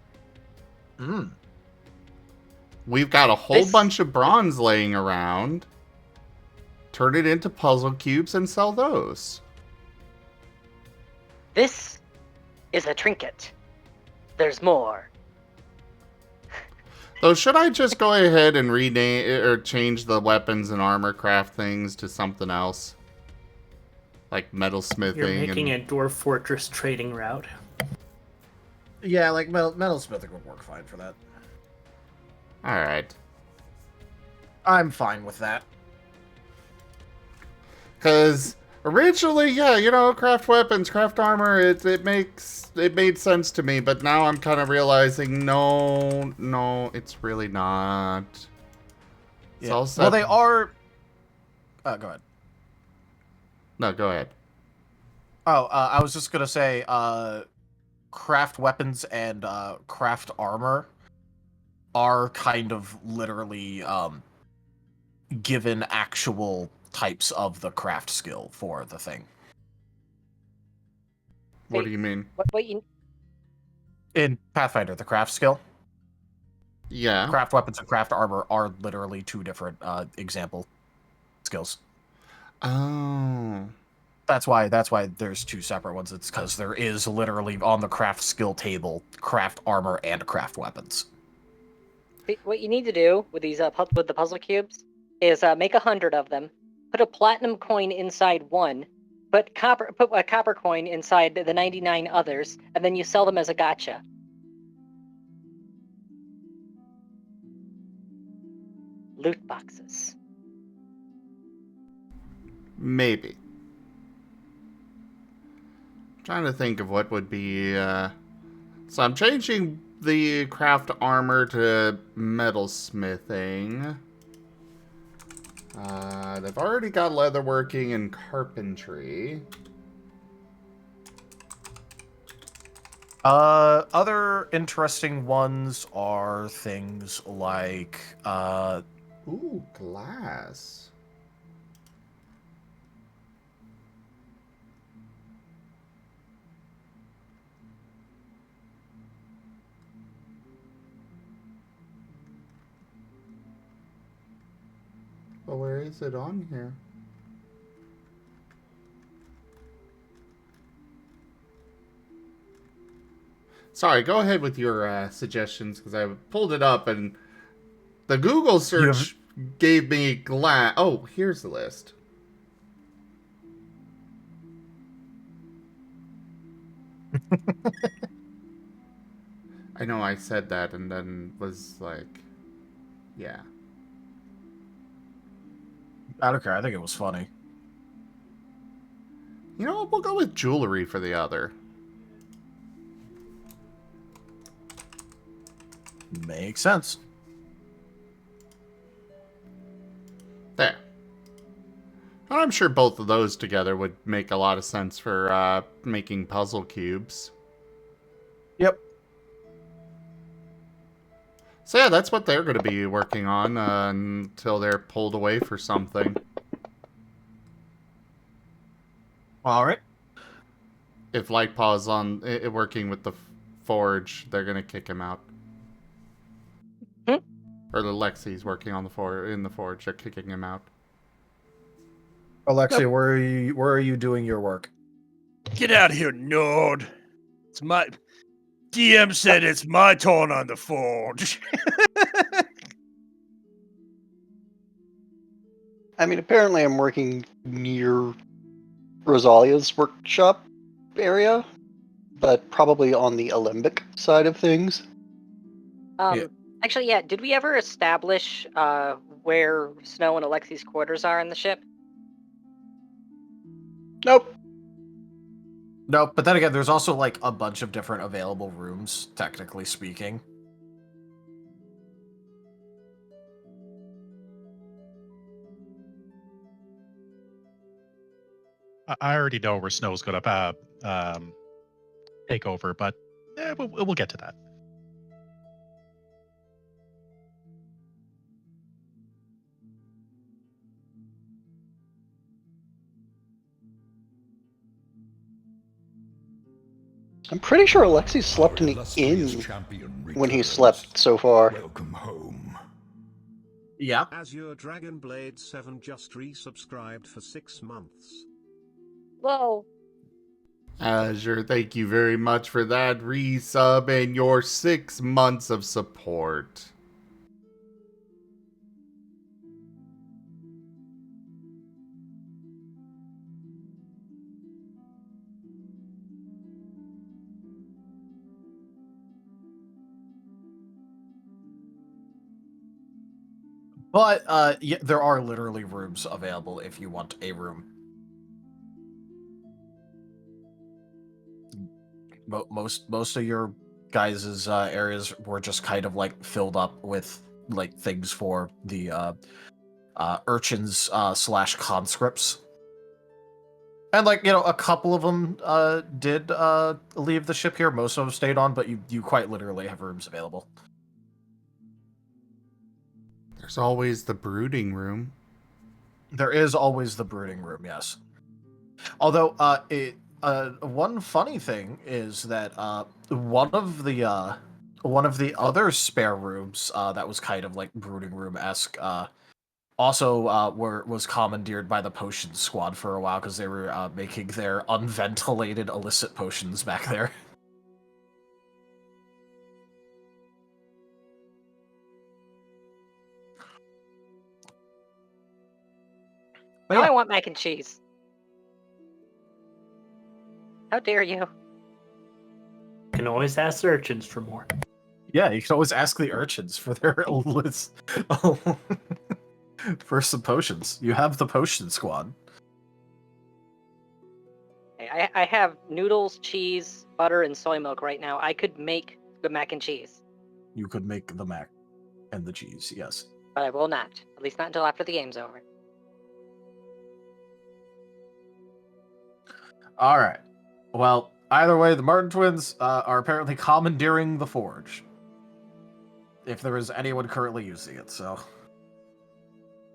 We've got a whole bunch of bronze laying around. Turn it into puzzle cubes and sell those. This is a trinket. There's more. So should I just go ahead and rename or change the weapons and armor craft things to something else? Like metalsmithing. You're making a dwarf fortress trading route. Yeah, like metalsmithing would work fine for that. Alright. I'm fine with that. Because originally, yeah, craft weapons, craft armor, it made sense to me, but now I'm kind of realizing, no, it's really not. It's Yeah. also... Well, they are... go ahead. No, go ahead. Oh, I was just gonna say, craft weapons and craft armor are kind of literally given actual types of the craft skill for the thing. What do you mean? What you In Pathfinder, the craft skill, Yeah. craft weapons and craft armor are literally two different example skills. Oh. That's why there's two separate ones. It's because there is literally on the craft skill table craft armor and craft weapons. what you need to do with these with the puzzle cubes is make 100 of them, put a platinum coin inside one, put a copper coin inside the 99 others, and then you sell them as a gotcha. Loot boxes. Maybe. Trying to think of what would be. So I'm changing the craft armor to metalsmithing. They've already got leatherworking and carpentry. Other interesting ones are things like Ooh, glass. Well, where is it on here? Sorry, go ahead with your suggestions, because I pulled it up and the Google search gave me glass. Oh, here's the list. I know I said that and then was like, yeah. I don't care. I think it was funny. You know what? We'll go with jewelry for the other. Makes sense. There. And I'm sure both of those together would make a lot of sense for making puzzle cubes. Yep. So yeah, that's what they're going to be working on until they're pulled away for something. All right. If Lightpaw's on working with the forge, they're going to kick him out. Or the Lexi's working on in the forge, they're kicking him out. Alexia, where are you doing your work? Get out of here, nerd. It's my DM said it's my turn on the forge. I mean, apparently I'm working near Rosalia's workshop area, but probably on the Alembic side of things. Actually, yeah. Did we ever establish where Snow and Alexi's quarters are in the ship? Nope. Nope. But then again, there's also like a bunch of different available rooms, technically speaking. I already know where Snow's going to take over, but we'll get to that. I'm pretty sure Alexi slept in the inn when he slept so far. Welcome home. Yeah. Azure Dragonblade 7 just resubscribed for 6 months. Whoa. Azure, thank you very much for that resub and your 6 months of support. But yeah, there are literally rooms available if you want a room. Most of your guys' areas were just kind of like filled up with like things for the urchins slash conscripts. And like, a couple of them did leave the ship here. Most of them stayed on, but you quite literally have rooms available. There's always the brooding room. There is always the brooding room, yes. Although, one funny thing is that one of the other spare rooms that was kind of like brooding room-esque also was commandeered by the potions squad for a while because they were making their unventilated illicit potions back there. Now I want mac and cheese. How dare you? You can always ask the urchins for more. Yeah, you can always ask the urchins for their list for some potions. You have the potion squad. I have noodles, cheese, butter, and soy milk right now. I could make the mac and cheese. You could make the mac and the cheese, yes. But I will not. At least not until after the game's over. Alright. Well, either way, the Marten twins are apparently commandeering the forge. If there is anyone currently using it, so...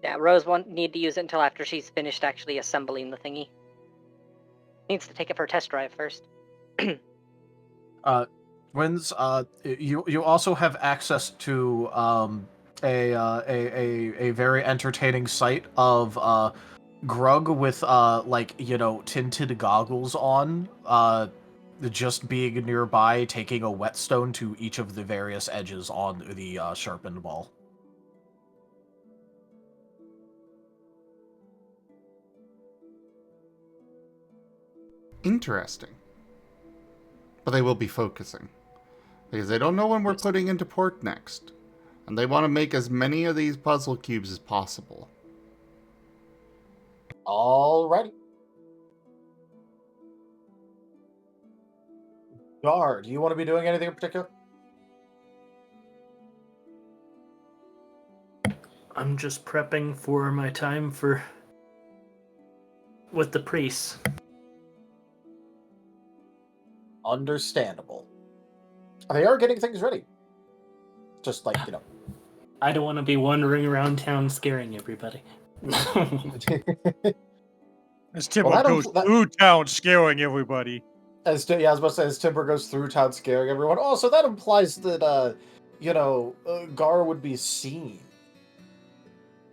Yeah, Rose won't need to use it until after she's finished actually assembling the thingy. Needs to take it for a test drive first. Twins, you also have access to a very entertaining sight of Grug with tinted goggles on, just being nearby, taking a whetstone to each of the various edges on the sharpened ball. Interesting. But they will be focusing. Because they don't know when we're putting into port next. And they want to make as many of these puzzle cubes as possible. Alrighty. Gar, do you want to be doing anything in particular? I'm just prepping for my time with the priests. Understandable. They are getting things ready. Just like, I don't want to be wandering around town scaring everybody. As Timber goes through town scaring everybody. I was about to say, as Timber goes through town scaring everyone. Oh, so that implies that, Gar would be seen.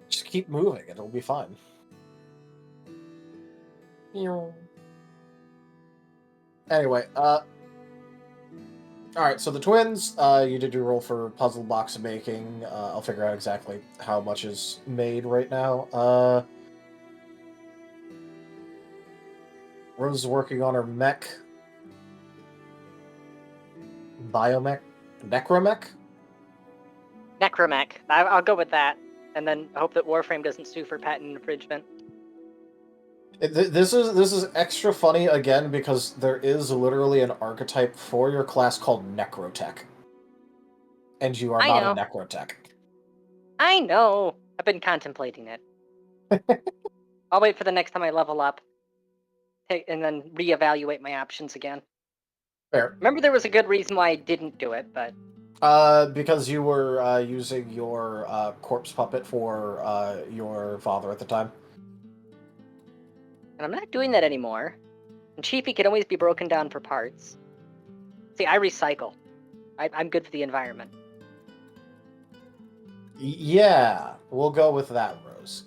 Just keep moving, it'll be fine. Anyway, alright, so the twins, you did your roll for puzzle box making. I'll figure out exactly how much is made right now. Rose is working on her mech. Biomech? Necromech? Necromech. I'll go with that. And then hope that Warframe doesn't sue for patent infringement. This is extra funny, again, because there is literally an archetype for your class called Necrotech. And you are not a Necrotech. I know. I've been contemplating it. I'll wait for the next time I level up. And then reevaluate my options again. Fair. Remember, there was a good reason why I didn't do it, but... because you were using your corpse puppet for your father at the time. And I'm not doing that anymore. And Chiefy can always be broken down for parts. See, I recycle. I'm good for the environment. Yeah, we'll go with that, Rose.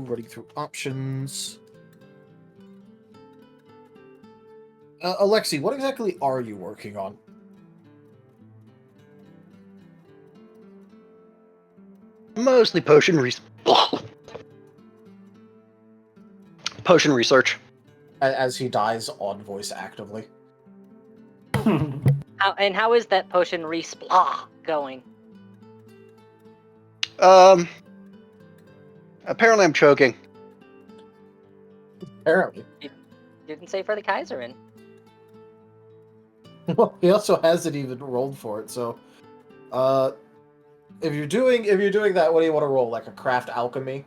Running through options. Alexi, what exactly are you working on? Mostly potion potion research. As he dies on voice actively. How is that potion resplah going? Apparently I'm choking. Apparently. You didn't say for the Kaiserin. Well, he also hasn't even rolled for it, so... If you're doing that, what do you want to roll? Like a craft alchemy?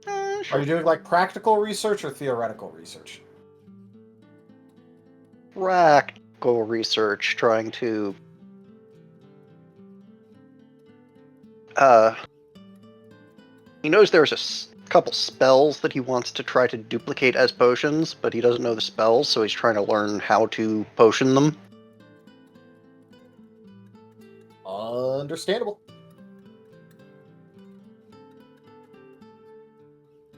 Sure. Are you doing like practical research or theoretical research? Practical research, trying to he knows there's a couple spells that he wants to try to duplicate as potions, but he doesn't know the spells, so he's trying to learn how to potion them. Understandable.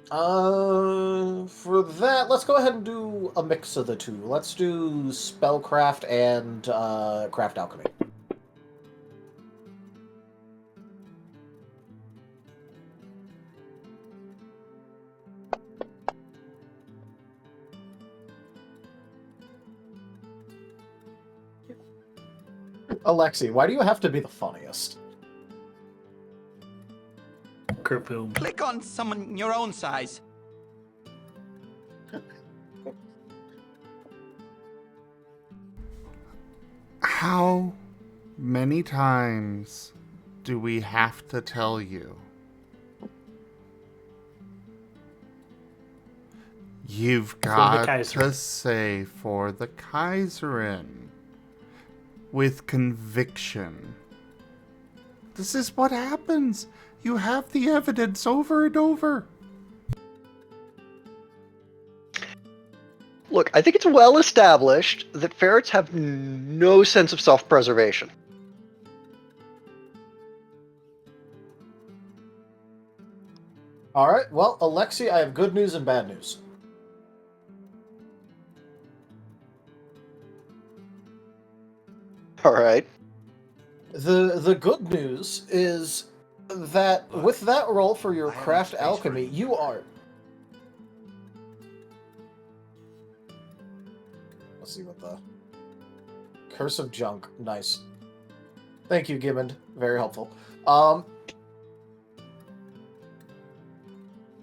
For that, let's go ahead and do a mix of the two. Let's do spellcraft and craft alchemy. Alexi, why do you have to be the funniest? Kerboom. Click on someone your own size. How many times do we have to tell you? You've got to say for the Kaiserin with conviction. This is what happens. You have the evidence over and over. Look, I think it's well established that ferrets have no sense of self-preservation. All right, well, Alexi, I have good news and bad news. All right. The good news is that with that roll for your craft alchemy, you are... Let's see what the... Curse of Junk. Nice. Thank you, Gimmond. Very helpful.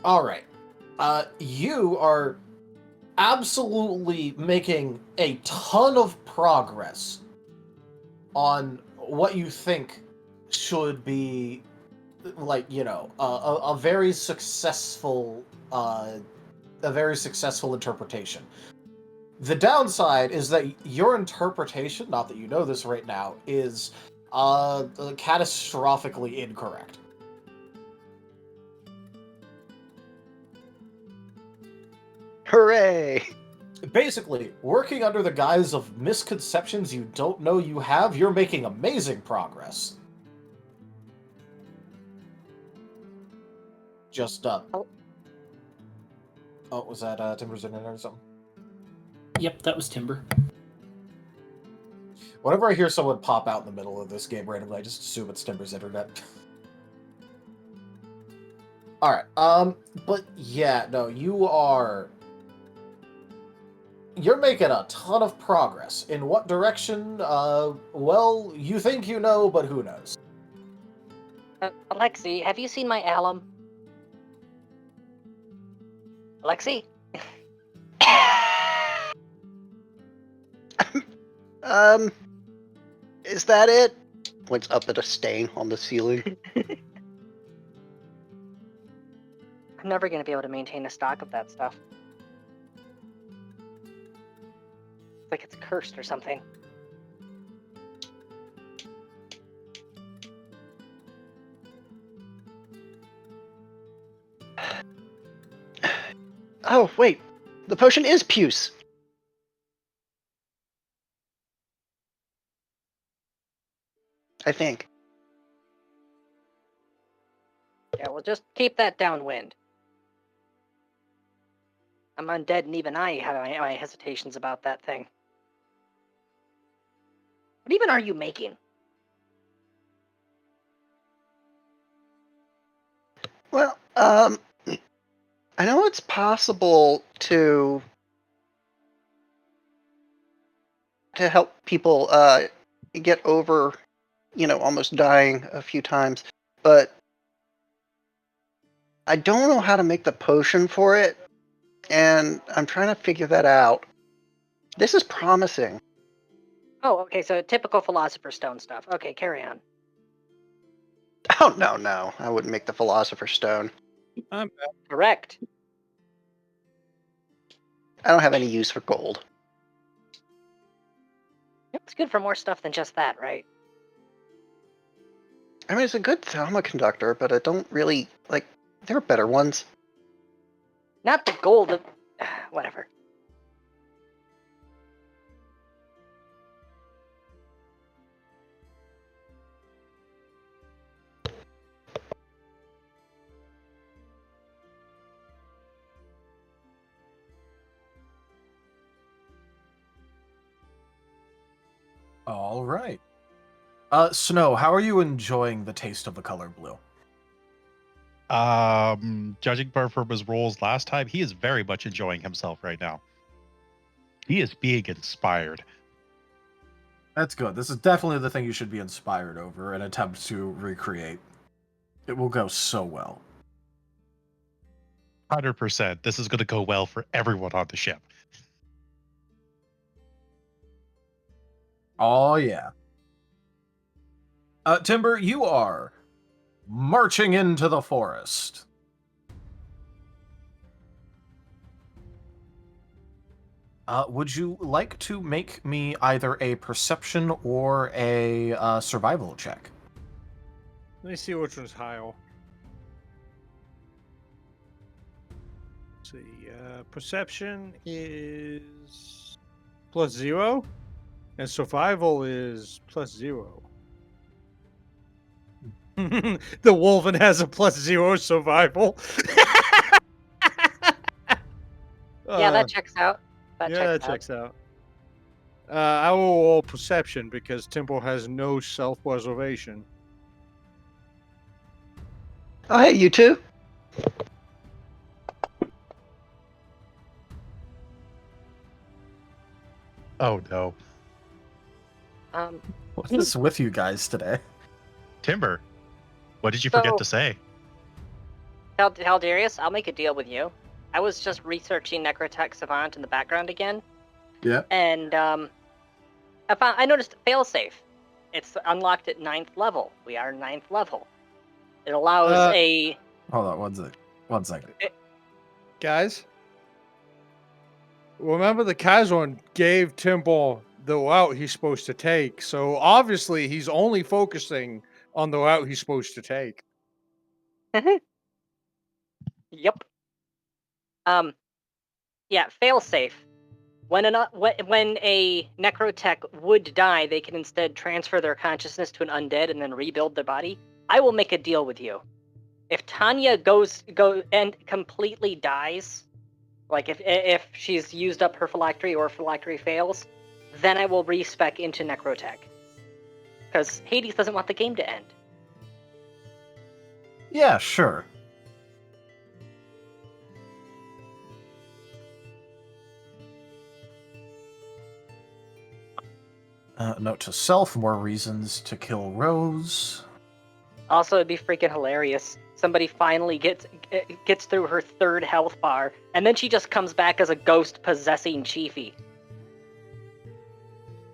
Alright. You are absolutely making a ton of progress on what you think should be, like, you know, a very successful interpretation. The downside is that your interpretation, not that you know this right now, is catastrophically incorrect. Hooray! Basically, working under the guise of misconceptions you don't know you have, you're making amazing progress. Just, Oh, was that, Timber's in or something? Yep, that was Timber. Whenever I hear someone pop out in the middle of this game randomly, I just assume it's Timber's internet. Alright, but yeah, no, you're making a ton of progress. In what direction? Well, you think you know, but who knows? Alexi, have you seen my alum? Alexi? Is that it? Points up at a stain on the ceiling. I'm never going to be able to maintain a stock of that stuff. It's like it's cursed or something. Oh, wait. The potion is puce. I think. Yeah, well, just keep that downwind. I'm undead, and even I have my hesitations about that thing. What even are you making? Well, I know it's possible to help people get over, almost dying a few times, but I don't know how to make the potion for it, and I'm trying to figure that out. This is promising. Oh, okay, so typical Philosopher's Stone stuff. Okay, carry on. Oh, no. I wouldn't make the Philosopher's Stone. Correct. I don't have any use for gold. It's good for more stuff than just that, right? I mean, it's a good Thelma conductor, but I don't really, like, there are better ones. Not the gold. Whatever. All right. Snow, how are you enjoying the taste of the color blue? Judging from his roles last time, he is very much enjoying himself right now. He is being inspired. That's good. This is definitely the thing you should be inspired over and attempt to recreate. It will go so well. 100%. This is going to go well for everyone on the ship. Oh, yeah. Timber, you are marching into the forest. Would you like to make me either a perception or a survival check? Let me see which one's higher. Let's see. Perception is +0, and survival is +0. The Wolven has a +0 survival. Yeah, that checks out. That checks out. I will roll perception because Temple has no self-preservation. Oh, hey, you two. Oh, no. What is with you guys today? Timber, what did you forget to say? Haldarius, I'll make a deal with you. I was just researching Necrotech Savant in the background again. Yeah. And I noticed failsafe. It's unlocked at 9th level. We are 9th level. It allows a... Hold on, 1 second. Guys, remember the Kazon gave Timble the route he's supposed to take, so obviously he's only focusing on the route he's supposed to take. Yep. Yeah, failsafe. When a necrotech would die, they can instead transfer their consciousness to an undead and then rebuild their body. I will make a deal with you. If Tanya goes and completely dies, like if she's used up her phylactery or phylactery fails, then I will respec into necrotech. Because Hades doesn't want the game to end. Yeah, sure. Note to self, more reasons to kill Rose. Also, it'd be freaking hilarious. Somebody finally gets through her 3rd health bar, and then she just comes back as a ghost possessing Chiefy.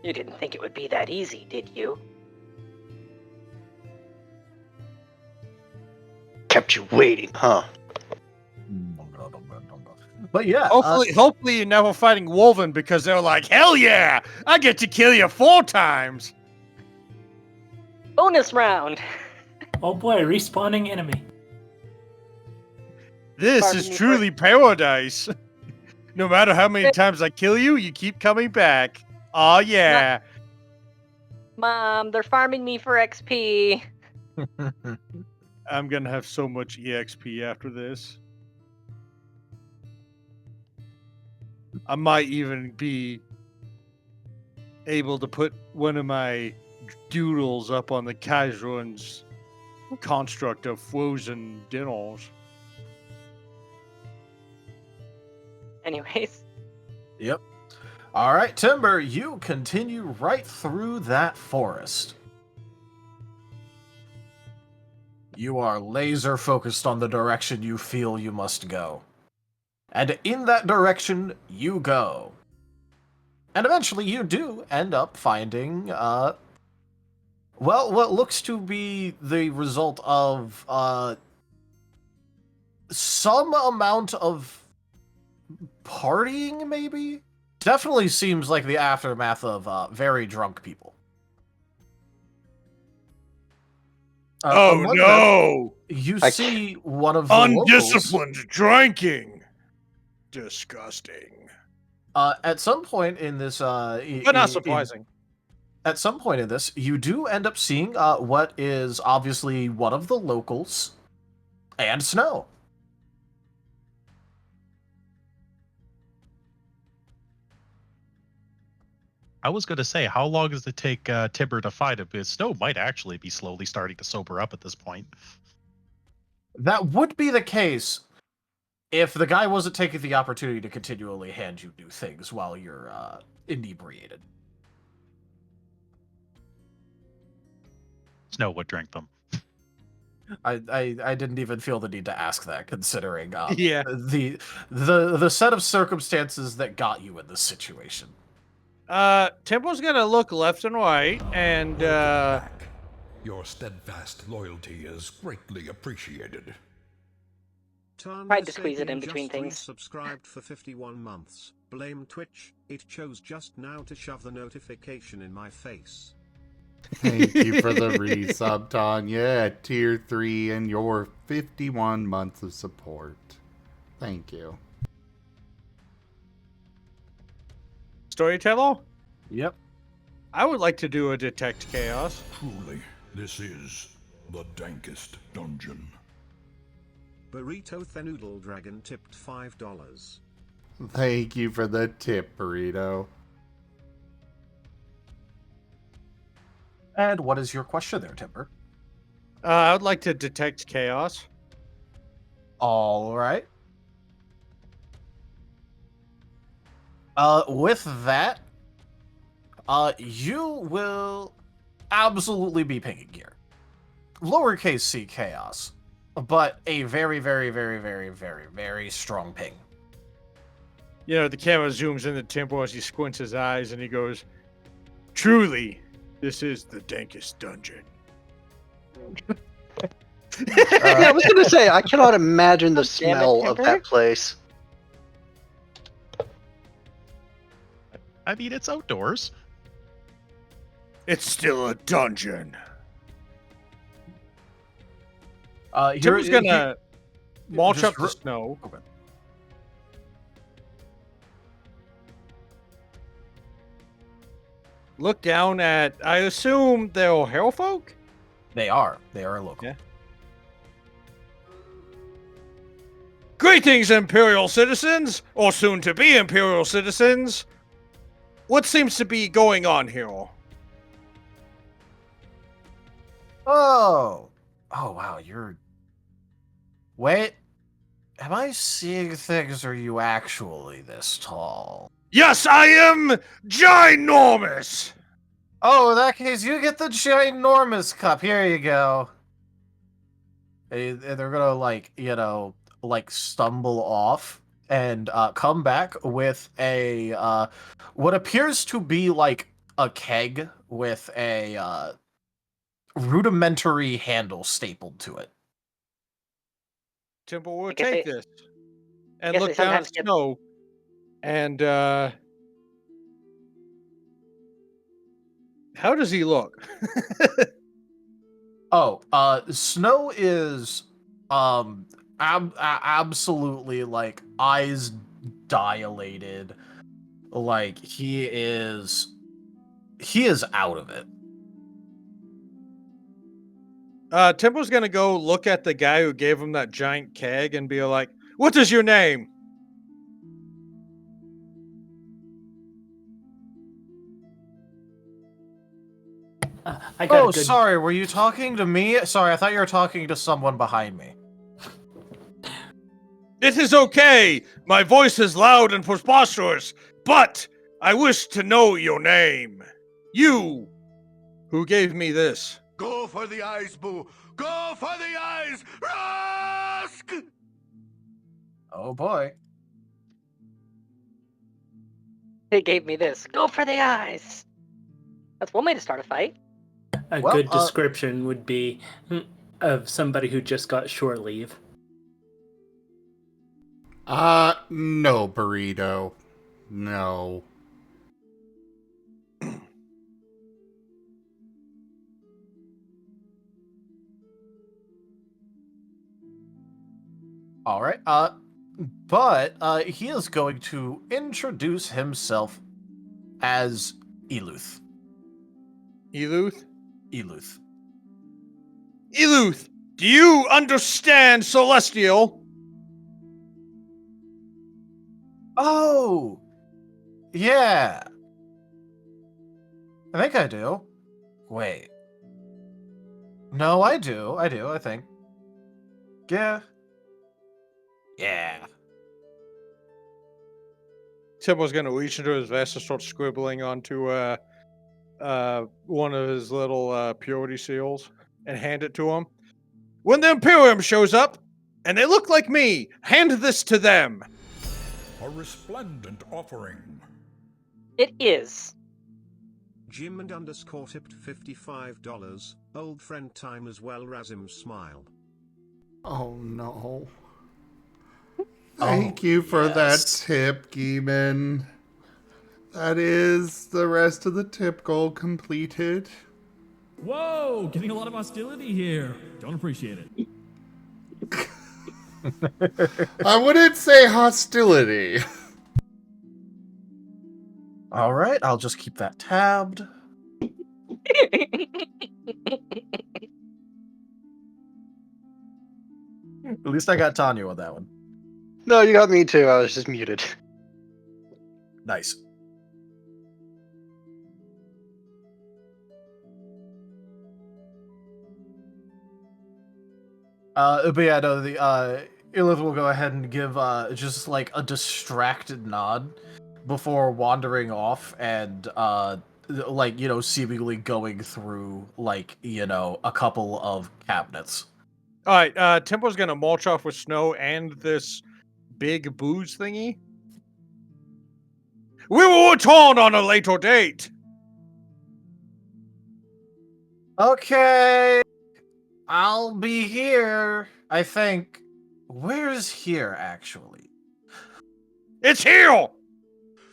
You didn't think it would be that easy, did you? Kept you waiting, huh? But yeah. Hopefully you're never fighting Wolven because they're like, hell yeah! I get to kill you 4 times! Bonus round! Oh boy, respawning enemy. This is truly paradise. No matter how many times I kill you, you keep coming back. Aw, yeah. Mom, they're farming me for XP. I'm gonna have so much EXP after this. I might even be able to put one of my doodles up on the Kazron's construct of frozen dinners. Anyways. Yep. All right, Timber, you continue right through that forest. You are laser focused on the direction you feel you must go. And in that direction, you go. And eventually you do end up finding, Well, what looks to be the result of some amount of partying, maybe? Definitely seems like the aftermath of very drunk people. Oh among no! them, you see one of the Undisciplined drinking. Disgusting. At some point in this, But not surprising. At some point in this, you do end up seeing what is obviously one of the locals, and Snow. I was going to say, how long does it take Timber to find him? Because Snow might actually be slowly starting to sober up at this point. That would be the case if the guy wasn't taking the opportunity to continually hand you new things while you're inebriated. Snow would drink them. I didn't even feel the need to ask that, considering Yeah. the set of circumstances that got you in this situation. Tempo's gonna look left and right, and Your steadfast loyalty is greatly appreciated. Tried to squeeze it in between things. Subscribed for 51 months. Blame Twitch. It chose just now to shove the notification in my face. Thank you for the resub, Tanya, at tier 3 and your 51 months of support. Thank you. Storyteller? Yep. I would like to do a Detect Chaos. Truly, this is the dankest dungeon. Burrito Thenoodle Dragon tipped $5. Thank you for the tip, Burrito. And what is your question there, Timber? I would like to Detect Chaos. All right. With that, you will absolutely be pinging here. Lowercase c chaos, but a very, very, very, very, very, very strong ping. You know, the camera zooms into Tempo as he squints his eyes and he goes, "Truly, this is the dankest dungeon." Yeah, I was gonna say, I cannot imagine the Damn it, smell of Timber. that place. I mean, it's outdoors. It's still a dungeon. You're Tim's gonna march just up the snow. Okay. Look down at, I assume they're Hell folk? They are local. Yeah. Greetings, Imperial citizens, or soon-to-be Imperial citizens. What seems to be going on here? Oh, wow, you're... Wait, am I seeing things, or are you actually this tall? Yes, I am ginormous! Oh, in that case, you get the ginormous cup. Here you go. And they're gonna, like, stumble off and come back with a, what appears to be, like, a keg with a, rudimentary handle stapled to it. Temple will guess take they- this. And guess look they down at sometimes get- Snow. And, how does he look? Snow is, absolutely, like, eyes dilated. Like, he is out of it. Temple's gonna go look at the guy who gave him that giant keg and be like, "What is your name?" I got a good... Sorry, were you talking to me? Sorry, I thought you were talking to someone behind me. It is okay. My voice is loud and preposterous, but I wish to know your name. You, who gave me this. Go for the eyes, Boo! Go for the eyes! Rusk! Oh boy. They gave me this. Go for the eyes. That's one way to start a fight. A Well, good description would be of somebody who just got shore leave. No, burrito. No. All right. But he is going to introduce himself as Eluth. Eluth? Eluth. Eluth, do you understand Celestial? Oh, yeah. I think I do. Wait. No, I do. I think. Yeah. Yeah. Timbo's gonna reach into his vest and start scribbling onto one of his little purity seals and hand it to him. When the Imperium shows up, and they look like me, hand this to them. A resplendent offering. It is. Jim and underscore tipped $55. Old friend time as well. Razim smile. Oh no. Thank you for that tip, Geeman. That is the rest of the tip goal completed. Whoa, getting a lot of hostility here. Don't appreciate it. I wouldn't say hostility. All right, I'll just keep that tabbed. At least I got Tanya on that one. No, you got me too. I was just muted. Nice. But yeah, no, the Ilith will go ahead and give just like a distracted nod before wandering off and like, you know, seemingly going through like, you know, a couple of cabinets. All right, Tempo's gonna march off with Snow and this big booze thingy. We will return on a later date. Okay, I'll be here. I think. Where's here actually? It's here.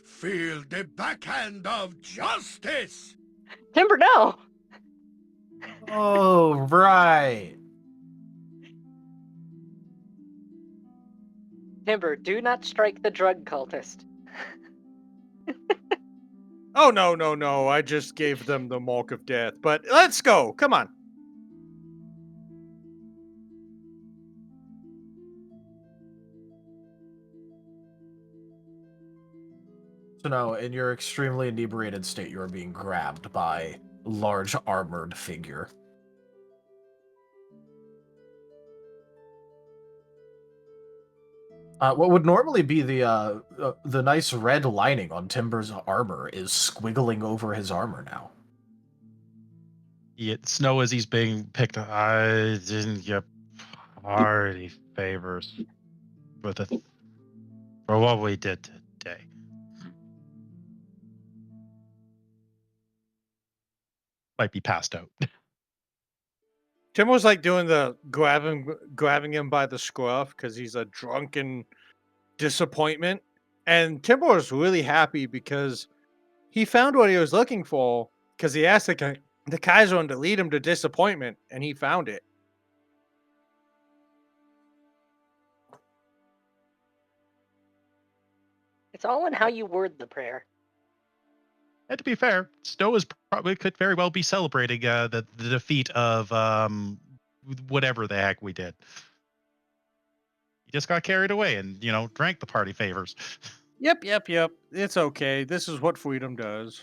Feel the backhand of justice. Timber, no. Oh, right. Timber, do not strike the drug cultist. Oh, no. I just gave them the mark of death. But let's go. Come on. So no, in your extremely inebriated state, you are being grabbed by a large armored figure. What would normally be the nice red lining on Timber's armor is squiggling over his armor now. Snow as he's being picked. I didn't get party favors for what we did today. Might be passed out. Tim was like doing the grabbing him by the scruff because he's a drunken disappointment. And Timbo was really happy because he found what he was looking for because he asked the Kaiser to lead him to disappointment, and he found it. It's all in how you word the prayer. And to be fair, Snow could very well be celebrating the defeat of whatever the heck we did. He just got carried away and, drank the party favors. Yep. It's okay. This is what freedom does.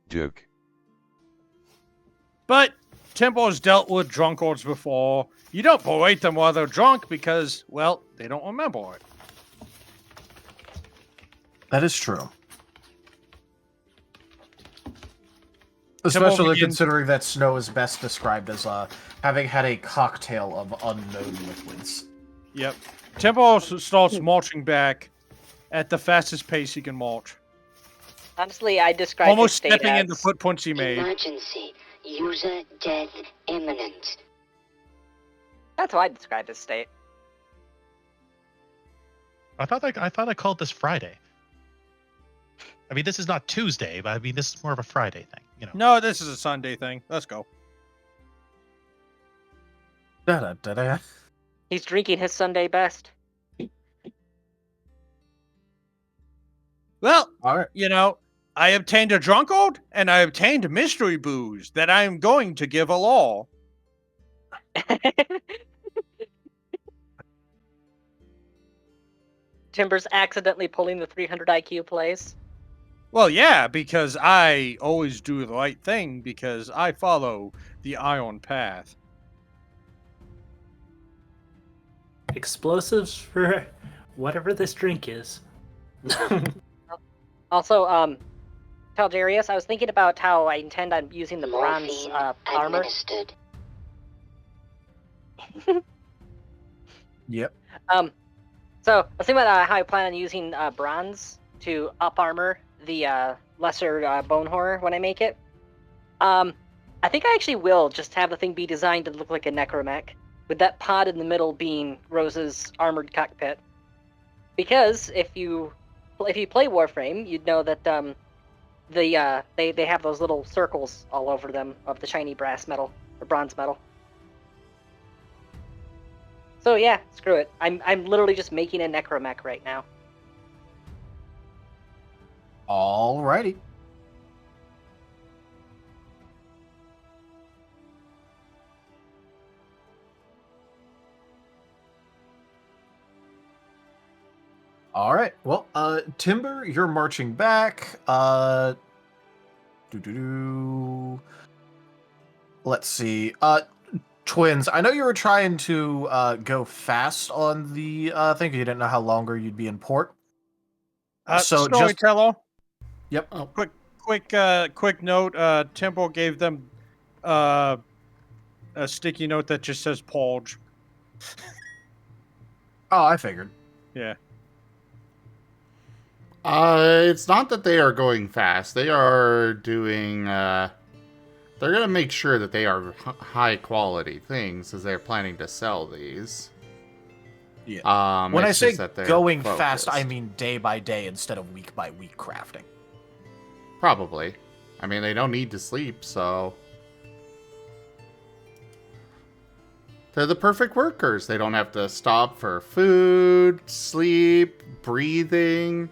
Duke. But Tempo's dealt with drunkards before. You don't berate them while they're drunk because, well, they don't remember it. That is true. Especially considering that Snow is best described as having had a cocktail of unknown liquids. Yep. Temple starts marching back at the fastest pace he can march. Honestly, I describe Almost his state stepping as into footprints he made. Emergency. User death imminent. That's how I describe his state. I thought I called this Friday. I mean, this is not Tuesday, but I mean, this is more of a Friday thing, you know. No, this is a Sunday thing. Let's go. Da-da-da-da. He's drinking his Sunday best. Well, all right. You know, I obtained a drunkard, and I obtained mystery booze that I am going to give a law. Timber's accidentally pulling the 300 IQ plays. Well, yeah, because I always do the right thing because I follow the iron path. Explosives for whatever this drink is. Also, Taldarius, I was thinking about how I intend on using the bronze armor. Yep. So I was thinking about how I plan on using bronze to up armor the lesser bone horror when I make it. I think I actually will just have the thing be designed to look like a necromech, with that pod in the middle being Rose's armored cockpit. Because if you play Warframe, you'd know that they have those little circles all over them of the shiny brass metal or bronze metal. So yeah, screw it. I'm literally just making a necromech right now. Alrighty. All right. Well, Timber, you're marching back. Let's see. Twins, I know you were trying to go fast on the thing. You didn't know how longer you'd be in port. So Storyteller. Yep. Oh. Quick note. Temple gave them a sticky note that just says Porge. Oh, I figured. Yeah. It's not that they are going fast. They are doing, they're going to make sure that they are high quality things as they're planning to sell these. Yeah. When I say going focused. fast, I mean day by day instead of week by week crafting. Probably. I mean, they don't need to sleep, so... They're the perfect workers. They don't have to stop for food, sleep, breathing.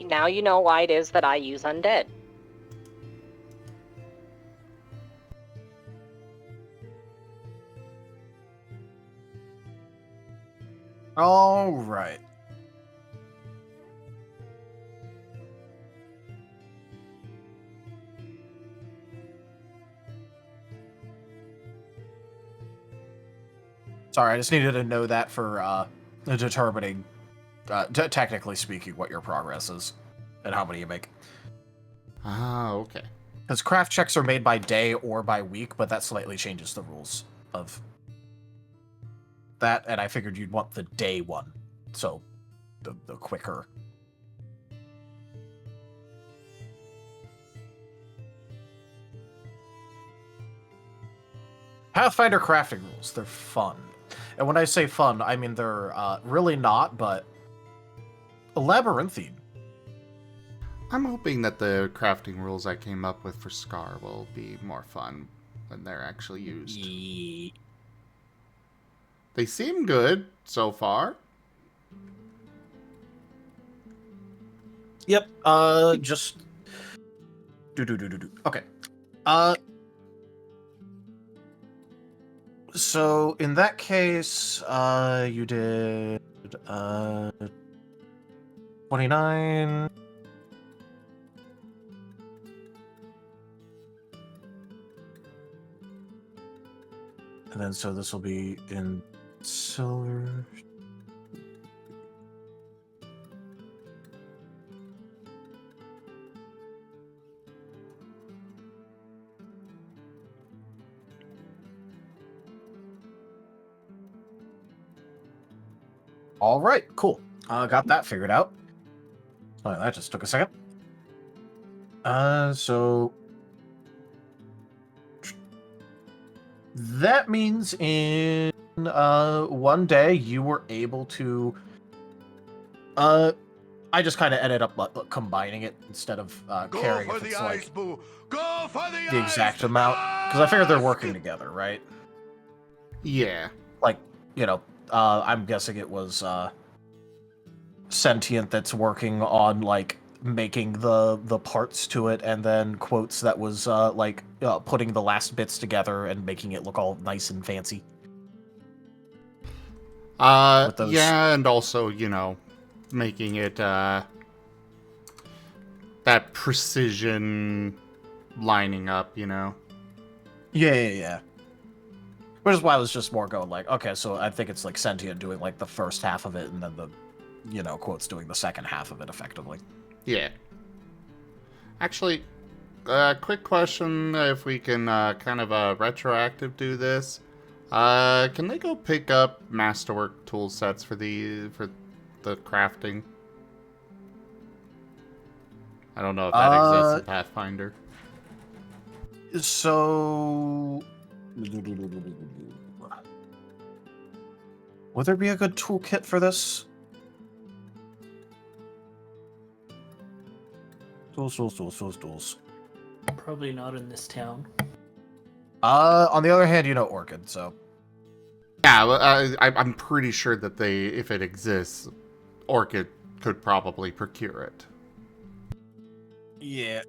Now you know why it is that I use undead. All right. Sorry, I just needed to know that for determining, technically speaking, what your progress is and how many you make. Ah, okay. Because craft checks are made by day or by week, but that slightly changes the rules of that, and I figured you'd want the day one, so the quicker. Pathfinder crafting rules, they're fun. And when I say fun, I mean they're really not, but labyrinthine. I'm hoping that the crafting rules I came up with for Scar will be more fun when they're actually used. They seem good so far. Yep, just... Okay. So, in that case, you did, 29... And then, so this will be in silver. All right, cool. Got that figured out. Oh, that just took a second. So that means in one day you were able to. I just kind of ended up combining it instead of caring if it's like the exact amount, because I figured they're working together, right? Yeah. Like, you know, I'm guessing it was Sentient that's working on like making the parts to it, and then Quotes that was putting the last bits together and making it look all nice and fancy. Yeah, and also, you know, making it that precision lining up, you know. Yeah. Which is why I was just more going like, okay, so I think it's like Sentient doing like the first half of it, and then the, you know, Quotes doing the second half of it effectively. Yeah. Actually, quick question, if we can kind of retroactive do this. Can they go pick up Masterwork tool sets for the crafting? I don't know if that exists in Pathfinder. So, would there be a good toolkit for this? Tools. Probably not in this town. On the other hand, you know Orchid, so. Yeah, well, I'm pretty sure that if it exists, Orchid could probably procure it. Yeah.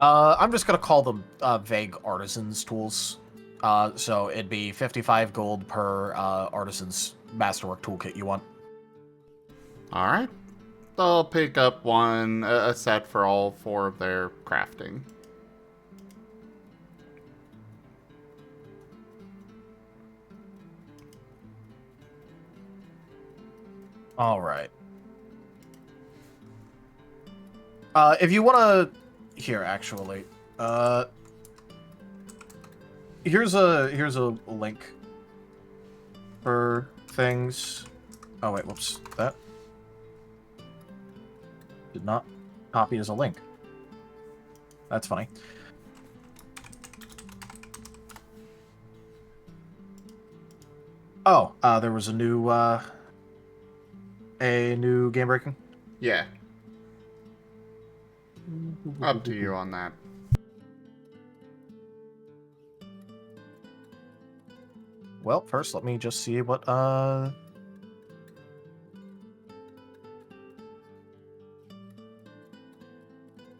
I'm just gonna call them vague artisans tools. So it'd be 55 gold per artisan's masterwork toolkit you want. All right, they'll pick up a set for all 4 of their crafting. All right. If you want to, here actually, here's a link for things. Oh wait, whoops, that did not copy as a link. That's funny. Oh, there was a new game breaking. Yeah. Up to you on that. Well, first let me just see what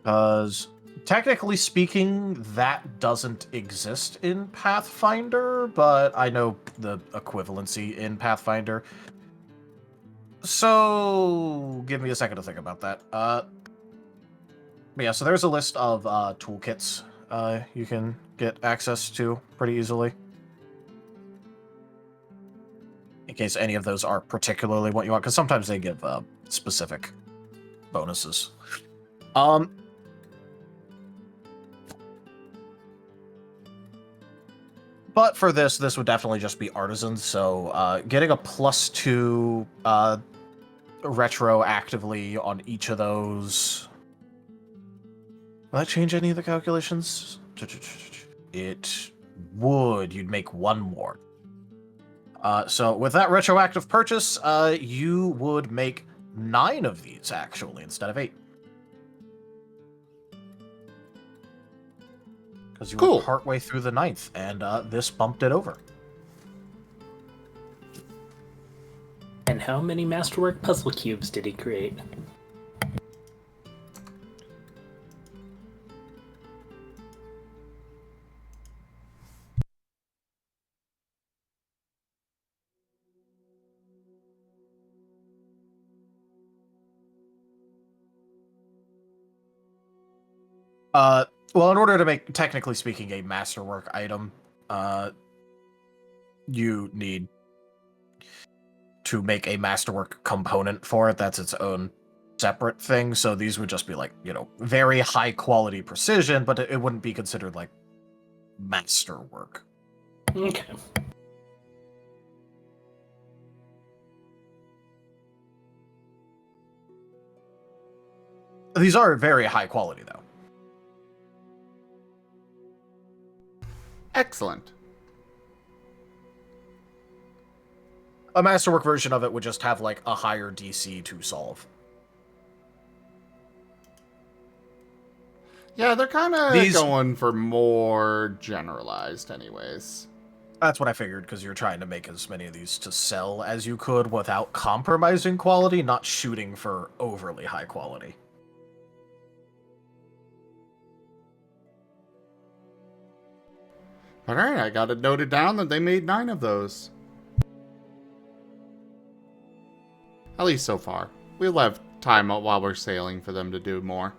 because technically speaking, that doesn't exist in Pathfinder, but I know the equivalency in Pathfinder. So give me a second to think about that. But yeah, so there's a list of toolkits you can get access to pretty easily. In case any of those are particularly what you want, because sometimes they give specific bonuses. But for this would definitely just be artisans, so getting a +2 retroactively on each of those. Will that change any of the calculations? It would. You'd make 1 more. So with that retroactive purchase, you would make 9 of these, actually, instead of 8. Because you were partway through the 9th, and this bumped it over. And how many Masterwork puzzle cubes did he create? Well, in order to make, technically speaking, a masterwork item, you need to make a masterwork component for it. That's its own separate thing, so these would just be like, very high quality precision, but it wouldn't be considered like masterwork. Okay. These are very high quality, though. Excellent. A masterwork version of it would just have like a higher DC to solve. Yeah, they're kind of going for more generalized anyways. That's what I figured, because you're trying to make as many of these to sell as you could without compromising quality, not shooting for overly high quality. Alright, I got it noted down that they made 9 of those. At least so far. We'll have time while we're sailing for them to do more.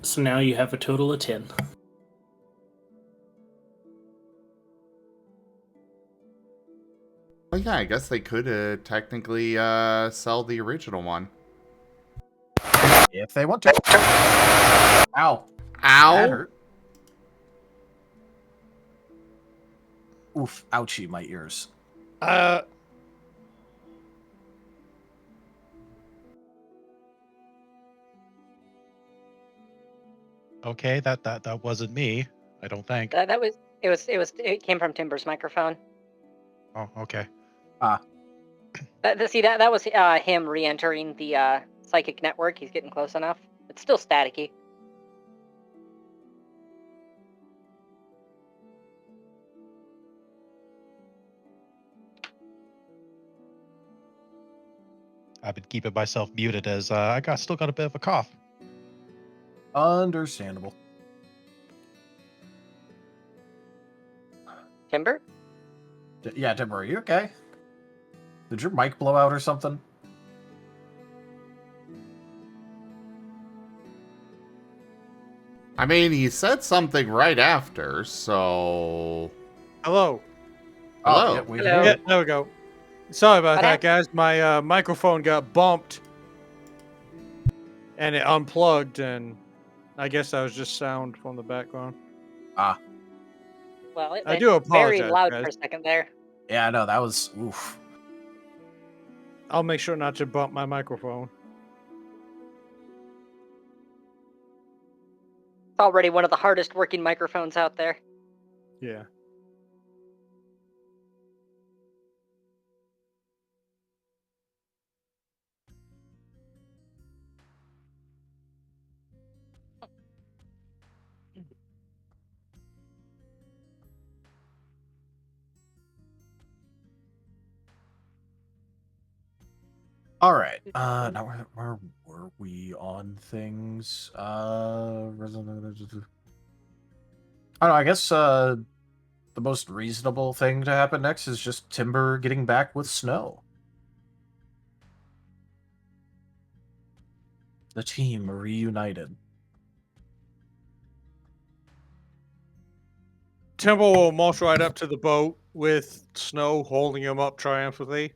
So now you have a total of 10. Well, yeah, I guess they could technically sell the original one. If they want to. Ow. Ow! That hurt. Oof. Ouchie, my ears. Okay, that wasn't me. I don't think. It came from Timber's microphone. Oh, okay. That was him re-entering the psychic network. He's getting close enough. It's still staticky. I've been keeping myself muted as still got a bit of a cough. Understandable. Timber? Yeah, Timber, are you okay? Did your mic blow out or something? I mean, he said something right after, so... Hello. Hello. Hello. Yeah, there we go. Sorry about that, guys. My microphone got bumped. And it unplugged, and I guess that was just sound from the background. Well, I do apologize, very loud guys. for a second there. Yeah, no, that was... Oof. I'll make sure not to bump my microphone. It's already one of the hardest working microphones out there. Yeah. All right. Now where were we on things? I don't know. I guess the most reasonable thing to happen next is just Timber getting back with Snow. The team reunited. Timber will march right up to the boat with Snow holding him up triumphantly.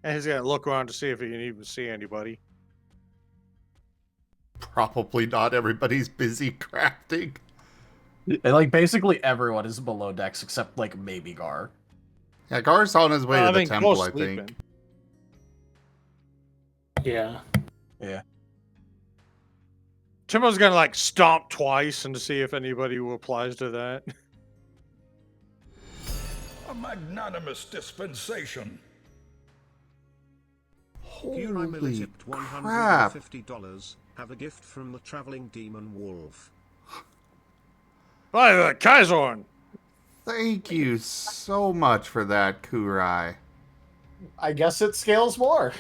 And he's gonna look around to see if he can even see anybody. Probably not. Everybody's busy crafting. And, like, basically everyone is below decks except, like, maybe Gar. Yeah, Gar's on his way to the temple, I think. Yeah. Yeah. Timber's gonna, like, stomp twice and to see if anybody replies to that. A magnanimous dispensation. Holy tipped crap. $150. Have a gift from the traveling demon wolf. By the Kaizorn! Thank you so much for that, Kurai. I guess it scales more.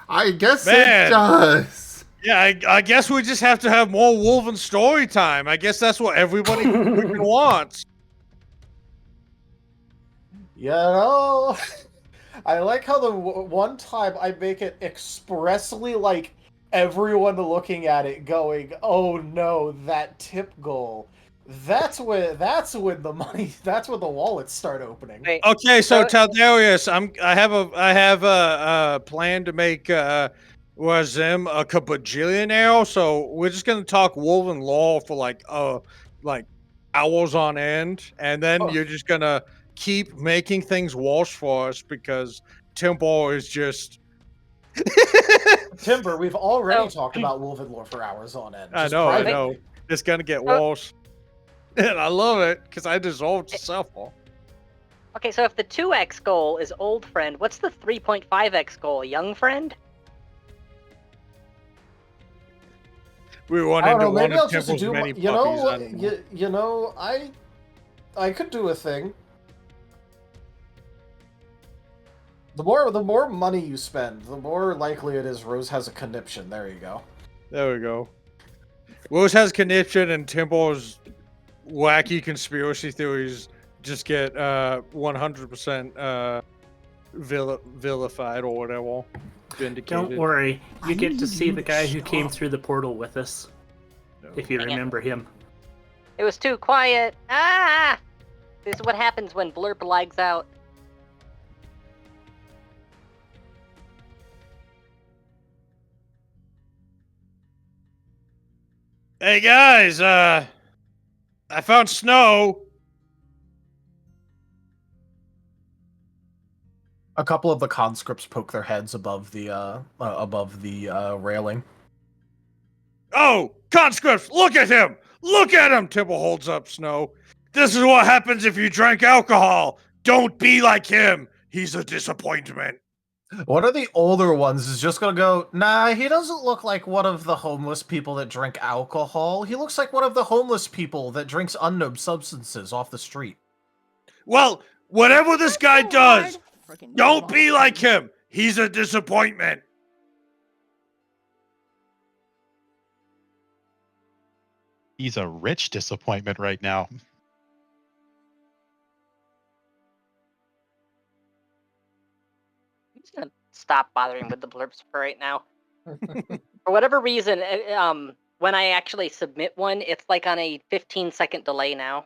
I guess Man. it does. Yeah, I guess we just have to have more Wolven story time. I guess that's what everybody freaking wants. You know, I like how the one time I make it expressly, like, everyone looking at it going, "Oh no, that tip goal." That's when the money. That's when the wallets start opening. Wait, Okay, so Taldarius, I have a plan to make Wazim a kabajillionaire. So we're just gonna talk Woven Law for like hours on end, and then you're just gonna keep making things worse for us because Timber is just. Timber, we've already talked about Wolven lore for hours on end. I know. It's gonna get worse, and I love it because I deserve to suffer. Okay, so if the 2x goal is old friend, what's the 3.5x goal? Young friend? We want I don't into know. Maybe one I'll of just Temple's do. many You puppies. I know, don't know. you know, I could do a thing. The more money you spend, the more likely it is Rose has a conniption. There you go. There we go. Rose has conniption, and Timble's wacky conspiracy theories just get 100% vilified or whatever. Vindicated. Don't worry, you get to see the guy who came through the portal with us. If you remember him. It was too quiet. Ah! This is what happens when Blurp lags out. Hey guys, I found snow. A couple of the conscripts poke their heads above the railing. Oh, conscripts, look at him! Look at him! Timble holds up Snow. This is what happens if you drink alcohol. Don't be like him. He's a disappointment. One of the older ones is just gonna go, nah, he doesn't look like one of the homeless people that drink alcohol. He looks like one of the homeless people that drinks unknown substances off the street. Well, whatever this guy does, don't be like him. He's a disappointment. He's a rich disappointment right now. I'm just gonna stop bothering with the blurps for right now. For whatever reason, when I actually submit one, it's like on a 15-second delay now.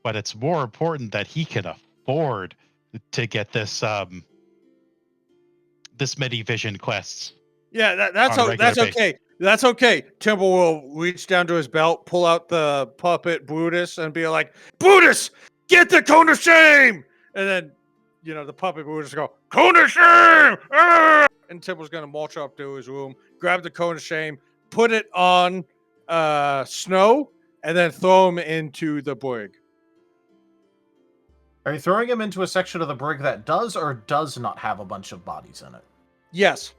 But it's more important that he can afford to get this this many vision quests. Yeah, that's okay. That's okay. Timble will reach down to his belt, pull out the puppet Brutus, and be like, "Brutus, get the cone of shame!" And then, the puppet Brutus go, "Cone of shame!" Ah! And Timble's gonna march up to his room, grab the cone of shame, put it on Snow, and then throw him into the brig. Are you throwing him into a section of the brig that does or does not have a bunch of bodies in it? Yes.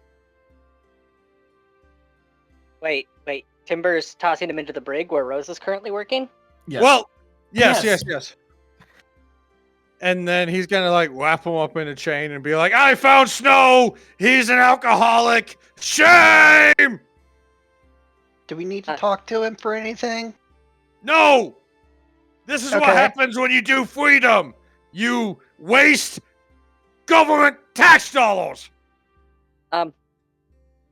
Wait. Timber's tossing him into the brig where Rose is currently working? Yes. Well, yes. And then he's gonna wrap him up in a chain and be like, "I found Snow. He's an alcoholic. Shame." Do we need to talk to him for anything? No. This is what happens when you do freedom. You waste government tax dollars.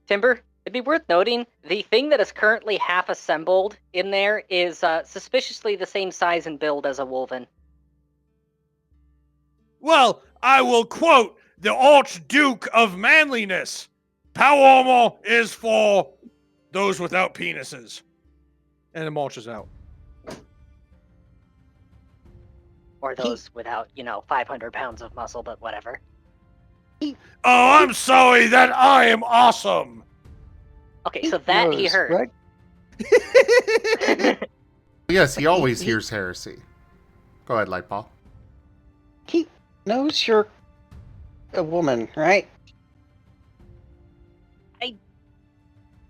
Timber, it'd be worth noting, the thing that is currently half assembled in there is suspiciously the same size and build as a Wolven. Well, I will quote the Archduke of Manliness. Power armor is for those without penises. And it marches out. Or those without, 500 pounds of muscle, but whatever. Oh, I'm sorry that I am awesome. Okay, so that he heard. Right? Yes, he always hears heresy. Go ahead, Lightball. He knows you're a woman, right?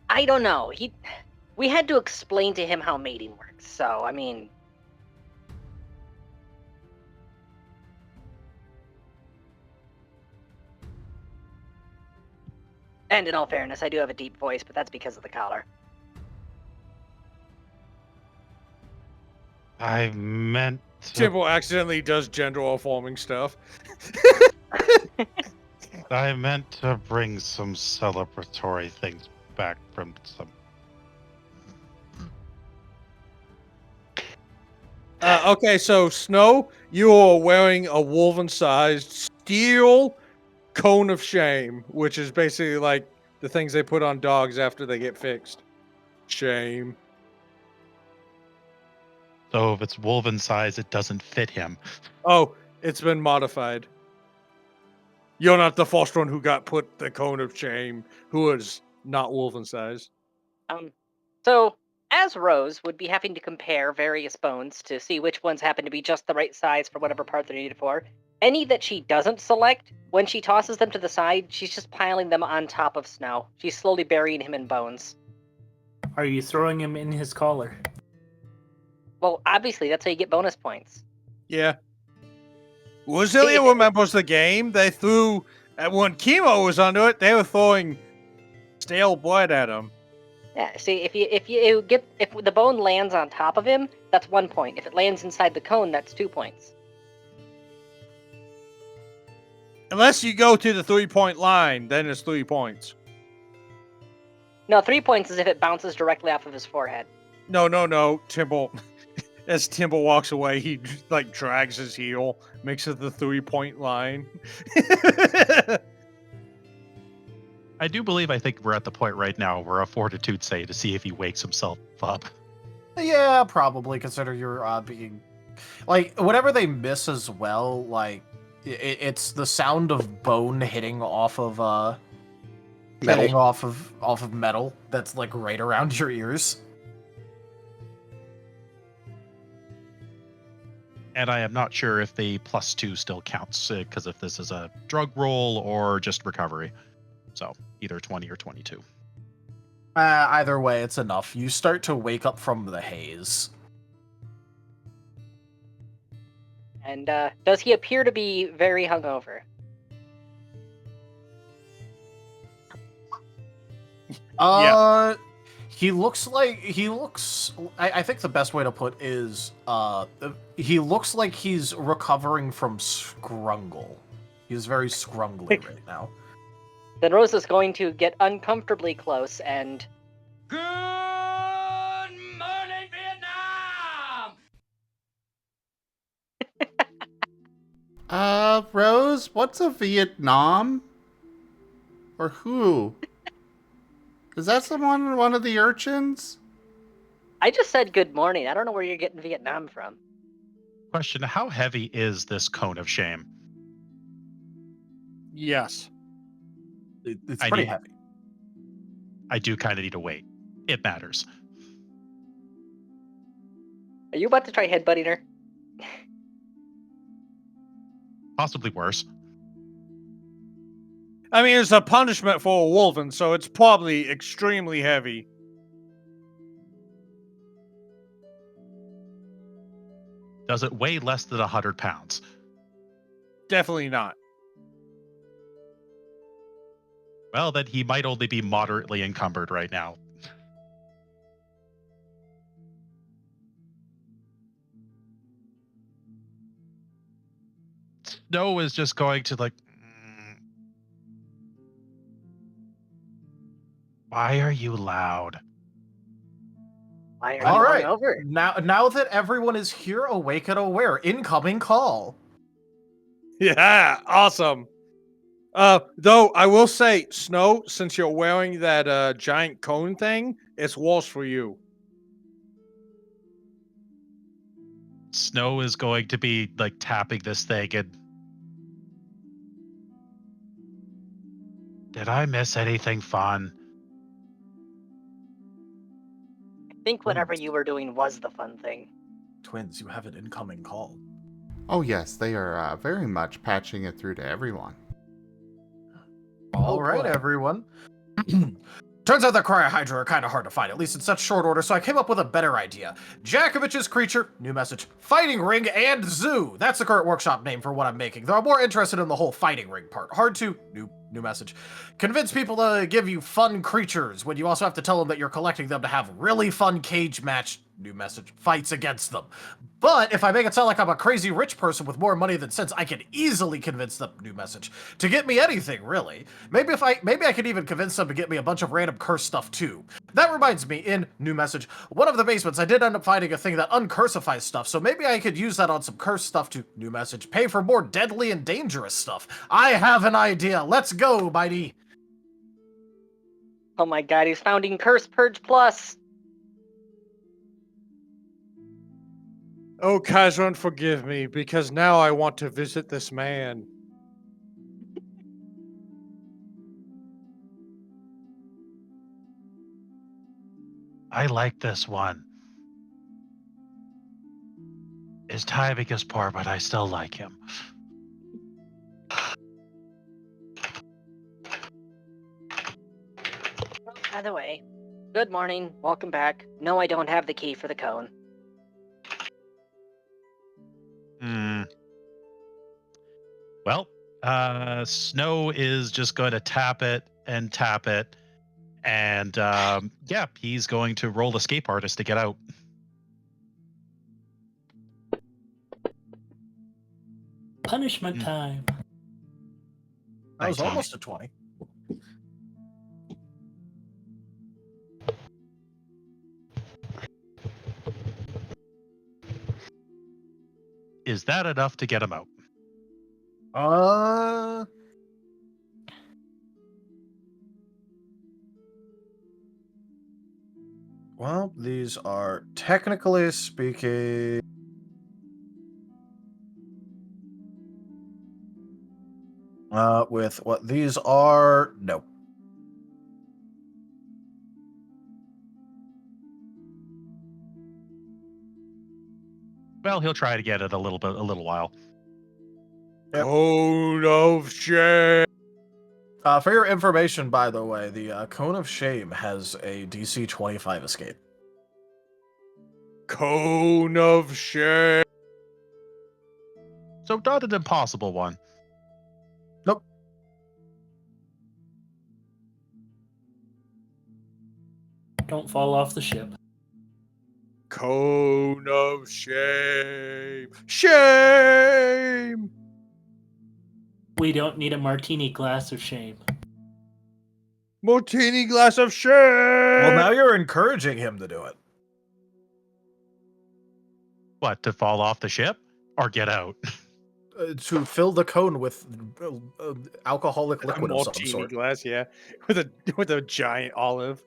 I don't know. We had to explain to him how mating works, so, I mean... And in all fairness, I do have a deep voice, but that's because of the collar. I meant to... Timble accidentally does gender-affirming stuff. I meant to bring some celebratory things back from some. Okay, so Snow, you are wearing a woven-sized steel cone of shame, which is basically like the things they put on dogs after they get fixed. Shame. So if it's woven size, it doesn't fit him. Oh, it's been modified. You're not the first one who got put the cone of shame, who is not woven size. So, as Rose would be having to compare various bones to see which ones happen to be just the right size for whatever part they're needed for, any that she doesn't select, when she tosses them to the side, she's just piling them on top of Snow. She's slowly burying him in bones. Are you throwing him in his collar? Well, obviously, that's how you get bonus points. Yeah. Rosalia remembers the game. They threw, when Chemo was under it, they were throwing stale blood at him. Yeah, see, if the bone lands on top of him, that's 1 point. If it lands inside the cone, that's 2 points. Unless you go to the 3-point line, then it's 3 points. No, 3 points is if it bounces directly off of his forehead. No, Timble. As Timble walks away, he like drags his heel, makes it the 3-point line. I think we're at the point right now where a fortitude save to see if he wakes himself up. Yeah, probably, consider you're being... Like, whatever they miss as well, like, it's the sound of bone hitting off of, Metal. hitting off of metal that's, like, right around your ears. And I am not sure if the +2 still counts, because if this is a drug roll or just recovery. So, either 20 or 22. Either way, it's enough. You start to wake up from the haze. And does he appear to be very hungover? Yeah. He looks I think the best way to put is he looks like he's recovering from scrungle. He's very scrungly right now. Then Rose is going to get uncomfortably close and... Good morning, Vietnam! Rose, what's a Vietnam? Or who? Is that one of the urchins? I just said good morning. I don't know where you're getting Vietnam from. Question, how heavy is this cone of shame? Yes. It's pretty heavy. I do kind of need a weight. It matters. Are you about to try headbutting her? Possibly worse. I mean, it's a punishment for a wolven, so it's probably extremely heavy. Does it weigh less than 100 pounds? Definitely not. Well, then he might only be moderately encumbered right now. Snow is just going to like... Why are you loud? Why are All you right. hungover? Now that everyone is here, awake and aware, incoming call. Yeah, awesome. Though I will say, Snow, since you're wearing that giant cone thing, it's worse for you. Snow is going to be like tapping this thing and... Did I miss anything fun? I think whatever you were doing was the fun thing. Twins, you have an incoming call. Oh yes, they are very much patching it through to everyone. All right, everyone. Turns out that Cryohydra are kind of hard to find, at least in such short order, so I came up with a better idea. Jakovich's creature, new message, fighting ring, and zoo. That's the current workshop name for what I'm making, though I'm more interested in the whole fighting ring part. Hard to, new message, convince people to give you fun creatures when you also have to tell them that you're collecting them to have really fun cage match new message, fights against them. But if I make it sound like I'm a crazy rich person with more money than sense, I can easily convince them, new message, to get me anything, really. Maybe I could even convince them to get me a bunch of random curse stuff too. That reminds me, in new message, one of the basements, I did end up finding a thing that uncursifies stuff, so maybe I could use that on some curse stuff to, new message, pay for more deadly and dangerous stuff. I have an idea. Let's go, Mighty. Oh my god, he's founding Curse Purge Plus. Oh, Kazran, forgive me, because now I want to visit this man. I like this one. His timing is poor, but I still like him. By the way, good morning, welcome back. No, I don't have the key for the cone. Well, Snow is just going to tap it, and yeah, he's going to roll escape artist to get out. Punishment time. That was almost a 20. Is that enough to get him out? Well, these are technically speaking. With what these are, no. Well, he'll try to get it a little while. Yep. Cone of Shame. For your information, by the way, the Cone of Shame has a DC 25 escape. Cone of Shame. So not an impossible one. Nope. Don't fall off the ship. Cone of Shame. Shame! We don't need a martini glass of shame. Martini glass of shame! Well, now you're encouraging him to do it. What, to fall off the ship? Or get out? To fill the cone with alcoholic liquid of some Martini sort. glass, yeah. With a giant olive.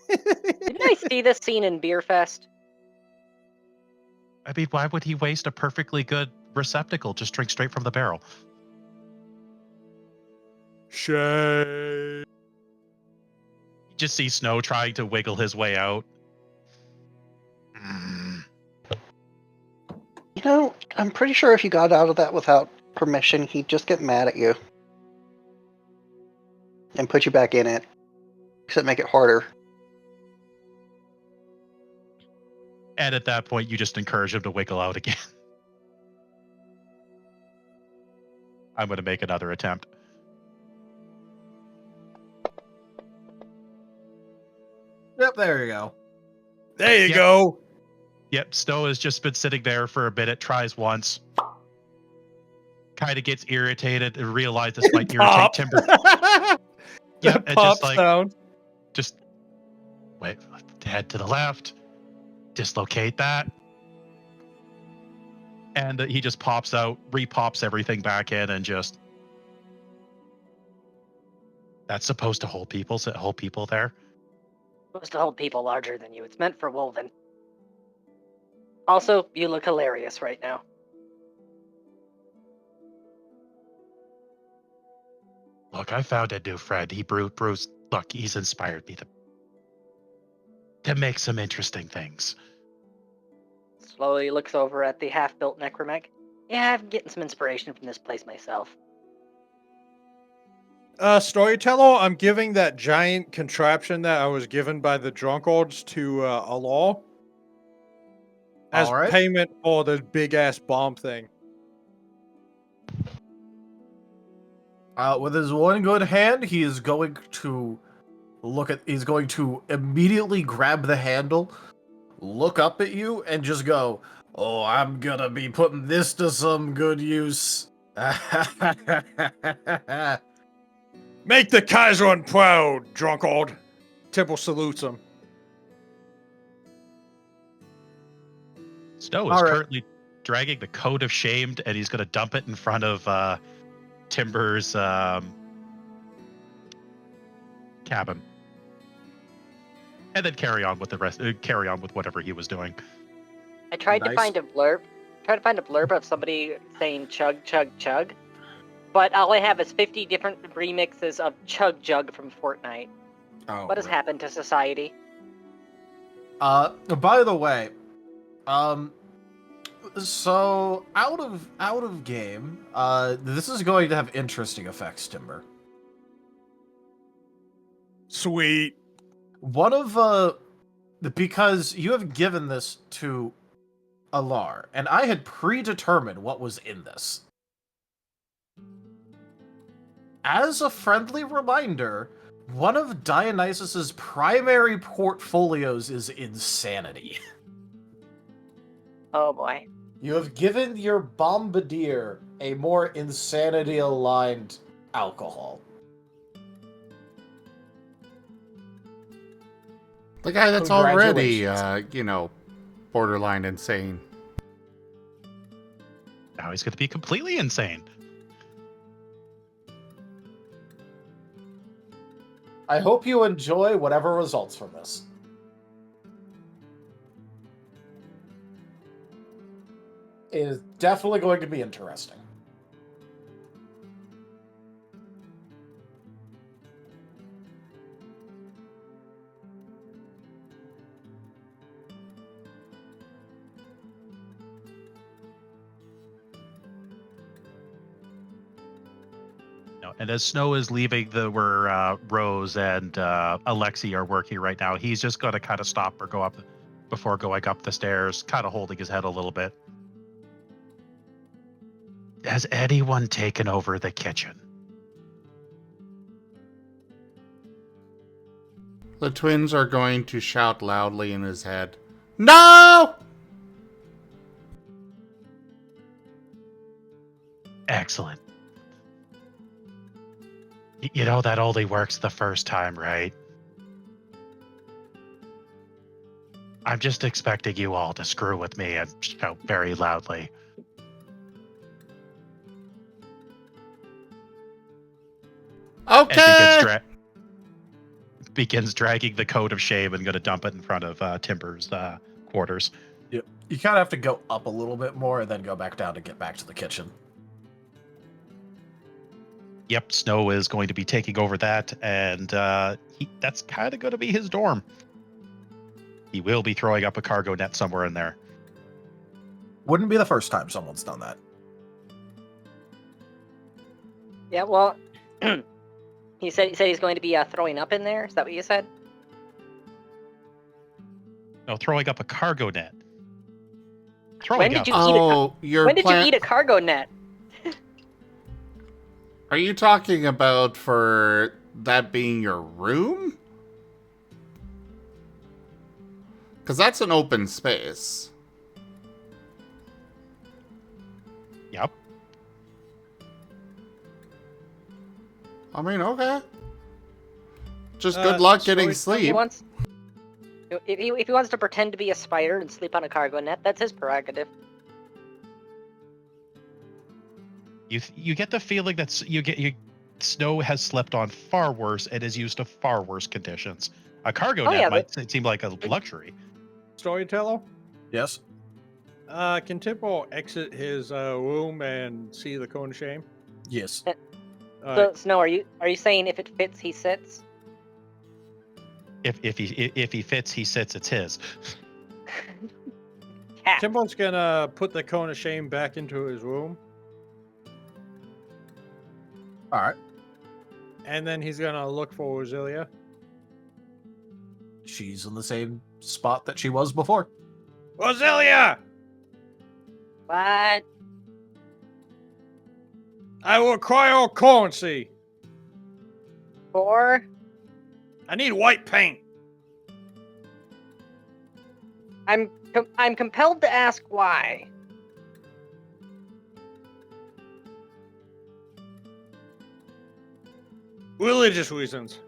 Didn't I see this scene in Beer Fest? I mean, why would he waste a perfectly good receptacle? Just drink straight from the barrel. Shame. You just see Snow trying to wiggle his way out. You know, I'm pretty sure if you got out of that without permission, he'd just get mad at you. And put you back in it. Except make it harder. And at that point, you just encourage him to wiggle out again. I'm going to make another attempt. Yep, there you go. There you go. Yep, Snow has just been sitting there for a minute, tries once. Kind of gets irritated and realizes this might irritate Timber. Yeah, and pop just like sound. Just wait, head to the left, dislocate that, and he just pops out, repops everything back in, and just that's supposed to hold people. So hold people there. Supposed to hold people larger than you. It's meant for Wolven. Also, you look hilarious right now. Look, I found a new friend. Bruce. Look, he's inspired me to make some interesting things. Slowly looks over at the half-built necromech. Yeah, I'm getting some inspiration from this place myself. Storyteller, I'm giving that giant contraption that I was given by the drunkards to Alor as payment for the big-ass bomb thing. With his one good hand, he is going to he's going to immediately grab the handle, look up at you and just go, "Oh, I'm gonna be putting this to some good use." Make the Kaiser proud, drunkard. Temple salutes him. Snow is currently dragging the coat of shame, and he's going to dump it in front of Timber's cabin, and then carry on with the rest. Carry on with whatever he was doing. I tried to find a blurb. Of somebody saying "chug, chug, chug," but all I have is 50 different remixes of "Chug Jug" from Fortnite. Oh, what has happened to society? By the way, so out of game, this is going to have interesting effects, Timber. Sweet. One of because you have given this to Alar, and I had predetermined what was in this. As a friendly reminder, one of Dionysus's primary portfolios is insanity. Oh boy. You have given your bombardier a more insanity-aligned alcohol. The guy that's already, borderline insane. Now he's going to be completely insane. I hope you enjoy whatever results from this. It is definitely going to be interesting. And as Snow is leaving, where Rose and Alexi are working right now, he's just going to kind of stop or go up before going up the stairs, kind of holding his head a little bit. Has anyone taken over the kitchen? The twins are going to shout loudly in his head, "No!" Excellent. You know that only works the first time, right? I'm just expecting you all to screw with me and shout very loudly. Okay. And begins dragging the coat of shame and going to dump it in front of Timber's quarters. Yep. You kind of have to go up a little bit more and then go back down to get back to the kitchen. Yep, Snow is going to be taking over that, and that's kind of going to be his dorm. He will be throwing up a cargo net somewhere in there. Wouldn't be the first time someone's done that. Yeah, well, he said he's going to be throwing up in there. Is that what you said? No, throwing up a cargo net. When did you eat a cargo net? Are you talking about for that being your room? Because that's an open space. Yep. I mean, okay. Just good luck getting sleep. If he wants to pretend to be a spider and sleep on a cargo net, that's his prerogative. You get the feeling that Snow has slept on far worse and is used to far worse conditions. A cargo net might seem like a luxury. Storyteller? Yes? Can Tipple exit his room and see the cone of shame? Yes. So, Snow, are you saying if it fits, he sits? If he fits, he sits. It's his. Timble's gonna put the cone of shame back into his room. All right. And then he's gonna look for Rosalia. She's in the same spot that she was before. Rosalia! What? I will require currency. For? I need white paint. I'm compelled to ask why. Religious reasons.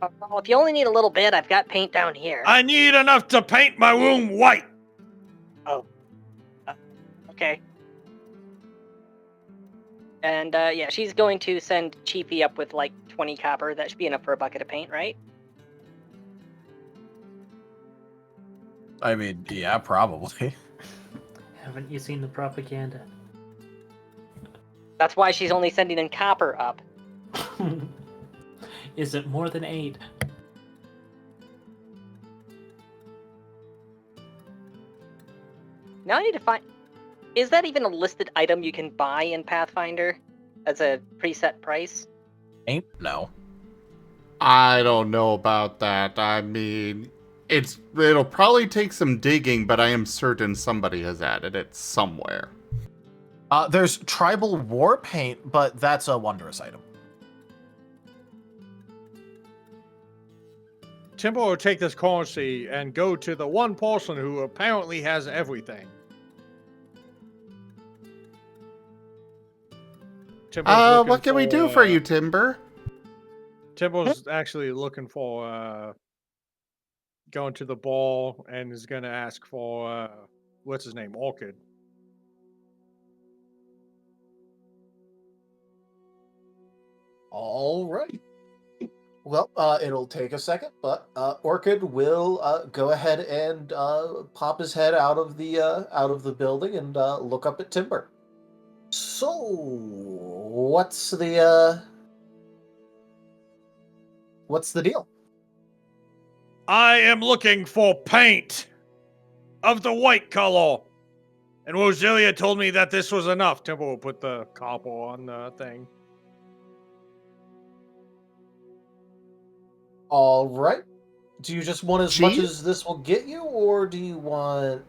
Well, if you only need a little bit, I've got paint down here. I need enough to paint my room white. Oh. Okay. And yeah, she's going to send Chiefy up with like 20 copper. That should be enough for a bucket of paint, right? I mean, yeah, probably. Haven't you seen the propaganda? That's why she's only sending in copper up. Is it more than 8? Now I need to find... Is that even a listed item you can buy in Pathfinder as a preset price? Ain't no. I don't know about that. I mean, it'll probably take some digging, but I am certain somebody has added it somewhere. There's tribal war paint, but that's a wondrous item. Timbo will take this currency and go to the one person who apparently has everything. What can we do for you, Timber? Timbo's actually looking for going to the ball and is going to ask for what's his name, Orchid. All right. Well, it'll take a second, but Orchid will go ahead and pop his head out of the building and look up at Timber. So, what's the deal? I am looking for paint of the white color. And Rosalia told me that this was enough. Timbo will put the copper on the thing. All right. Do you just want as much as this will get you, or do you want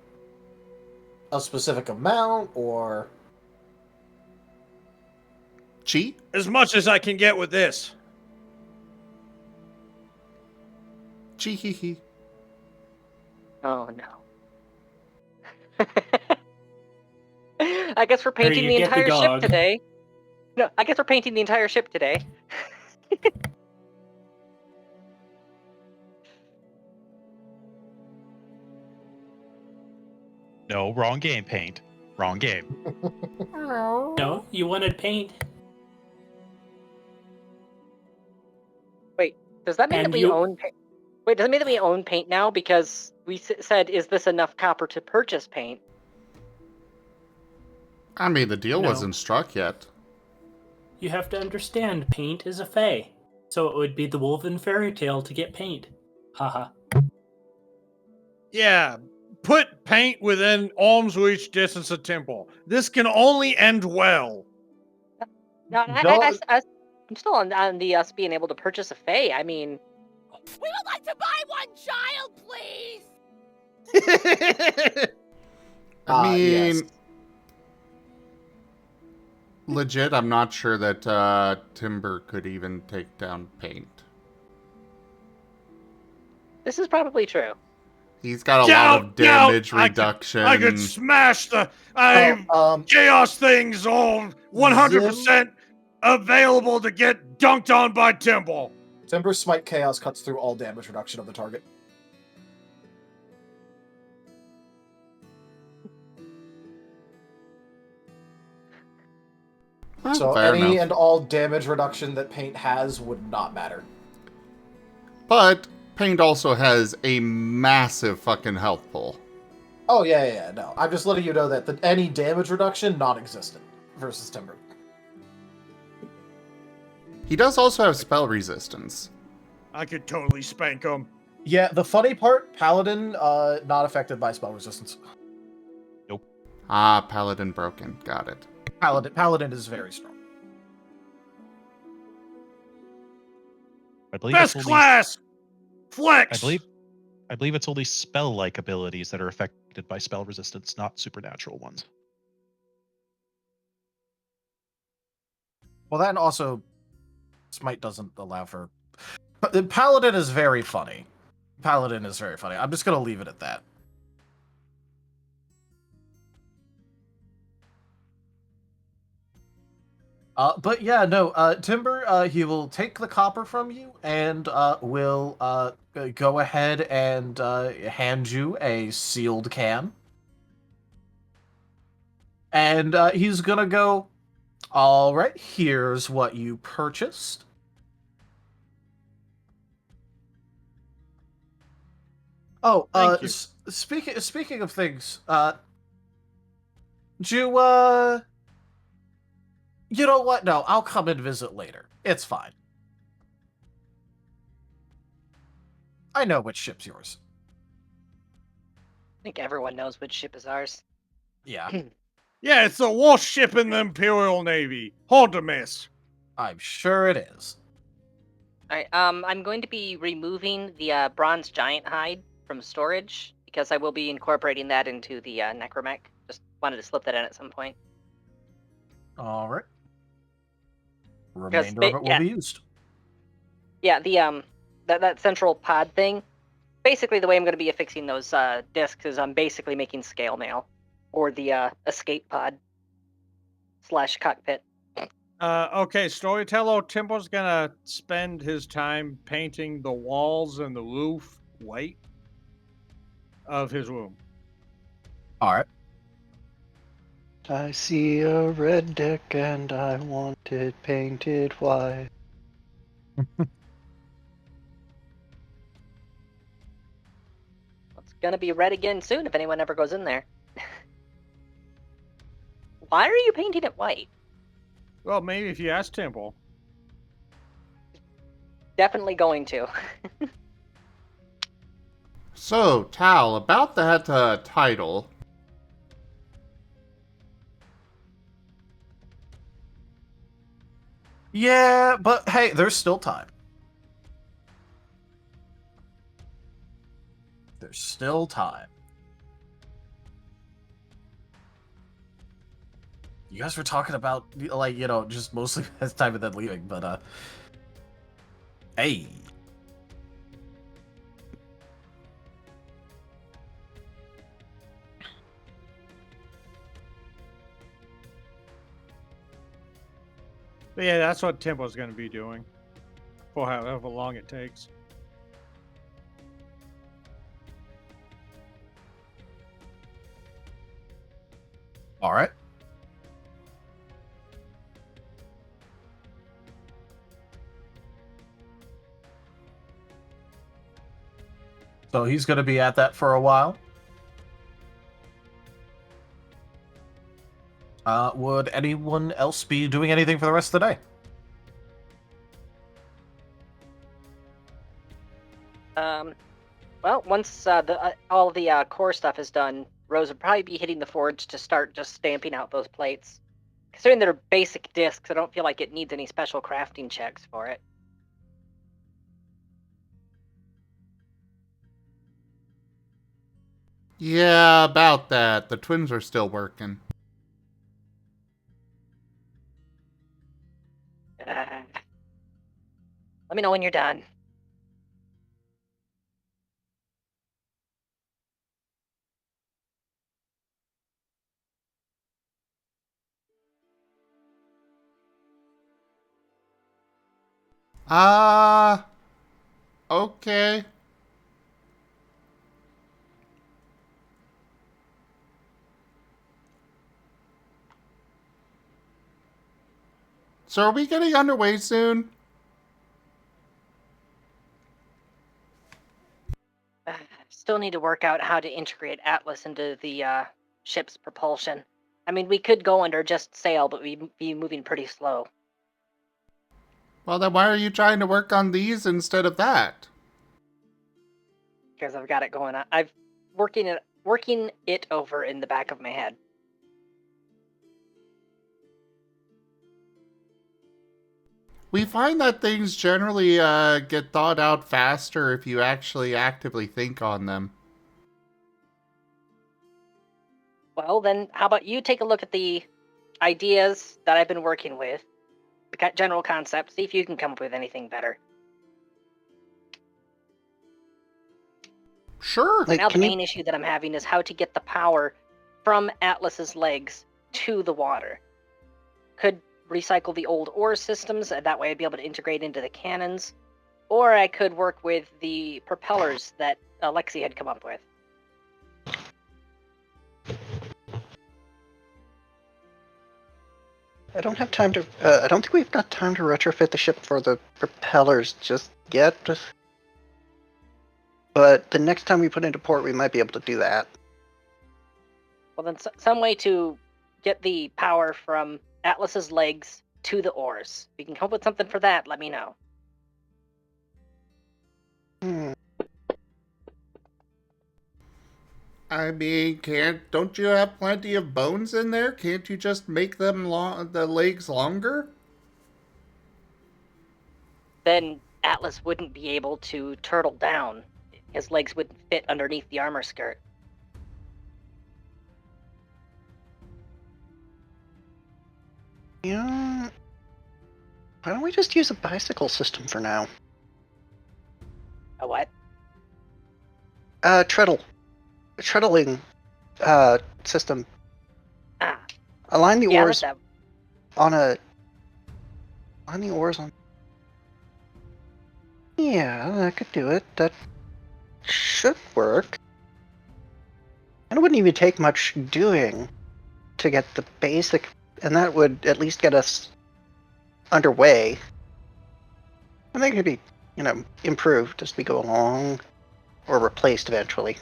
a specific amount, or... Cheat? As much as I can get with this. Chee-hee-hee. Oh, no. I guess we're painting the entire ship today. No, I guess we're painting the entire ship today. No, wrong game, Paint. Wrong game. No, you wanted paint. Wait, does that mean that we own paint? Wait, does it mean that we own paint now? Because we said, is this enough copper to purchase paint? I mean, the deal wasn't struck yet. You have to understand, paint is a fae. So it would be the woven fairy tale to get paint. Haha. Yeah, put paint within arm's reach distance of Temple. This can only end well. No, I'm still on the us being able to purchase a fae. I mean... We would like to buy one child, please! I mean... Yes. Legit, I'm not sure that Timber could even take down paint. This is probably true. He's got a lot of damage reduction. I could smash the chaos things all 100% available to get dunked on by Timber. Timber's Smite Chaos cuts through all damage reduction of the target. So any and all damage reduction that paint has would not matter. But paint also has a massive fucking health pool. Oh, yeah, no. I'm just letting you know that any damage reduction, non-existent versus Timber. He does also have spell resistance. I could totally spank him. Yeah, the funny part, Paladin, not affected by spell resistance. Nope. Ah, Paladin broken. Got it. Paladin is very strong. I believe Best class! Flex! I believe it's only spell-like abilities that are affected by spell resistance, not supernatural ones. Well, that also... Smite doesn't allow for... The Paladin is very funny. Paladin is very funny. I'm just gonna leave it at that. But yeah, no, Timber, he will take the copper from you and will go ahead and hand you a sealed can. And he's gonna go, all right, here's what you purchased. Oh, Thank you. Speaking of things, do you know what? No, I'll come and visit later. It's fine. I know which ship's yours. I think everyone knows which ship is ours. Yeah. Yeah, it's a warship in the Imperial Navy. Hard to miss. I'm sure it is. Alright, I'm going to be removing the bronze giant hide from storage, because I will be incorporating that into the necromech. Just wanted to slip that in at some point. All right. Remainder of it will be used. Yeah, the that central pod thing. Basically, the way I'm going to be affixing those discs is I'm basically making scale mail, or the escape pod / cockpit. Okay, storyteller Timber's gonna spend his time painting the walls and the roof white of his room. All right. I see a red deck and I want it painted white. It's going to be red again soon if anyone ever goes in there. Why are you painting it white? Well, maybe if you ask Timber. Definitely going to. So, Tal, about that title. Yeah, but hey, there's still time. There's still time. You guys were talking about, like, just mostly this time and then leaving, but, hey. But yeah, that's what Timber's gonna be doing. For however long it takes. All right. So he's going to be at that for a while. Would anyone else be doing anything for the rest of the day? Well, once all the core stuff is done, Rose would probably be hitting the forge to start just stamping out those plates. Considering they're basic discs, I don't feel like it needs any special crafting checks for it. Yeah, about that. The twins are still working. Let me know when you're done. Okay. So are we getting underway soon? Still need to work out how to integrate Atlas into the ship's propulsion. I mean, we could go under just sail, but we'd be moving pretty slow. Well, then why are you trying to work on these instead of that? Because I've got it going on. I've working it over in the back of my head. We find that things generally get thought out faster if you actually actively think on them. Well, then, how about you take a look at the ideas that I've been working with, the general concept, see if you can come up with anything better. Sure. Like, Now the can you- main issue that I'm having is how to get the power from Atlas's legs to the water. Could recycle the old ore systems, and that way I'd be able to integrate into the cannons. Or I could work with the propellers that Alexi had come up with. I don't have time to. I don't think we've got time to retrofit the ship for the propellers just yet. But the next time we put into port, we might be able to do that. Well, then some way to get the power from Atlas's legs to the oars. If you can come up with something for that, let me know. I mean, don't you have plenty of bones in there? Can't you just make them the legs longer? Then Atlas wouldn't be able to turtle down. His legs wouldn't fit underneath the armor skirt. Yeah. Why don't we just use a bicycle system for now? A what? Treadling system. Ah. Align the Yeah, oars on a. Align the oars on. Yeah, I could do it. That should work. And it wouldn't even take much doing to get the basic, and that would at least get us underway. And they could be, improved as we go along, or replaced eventually.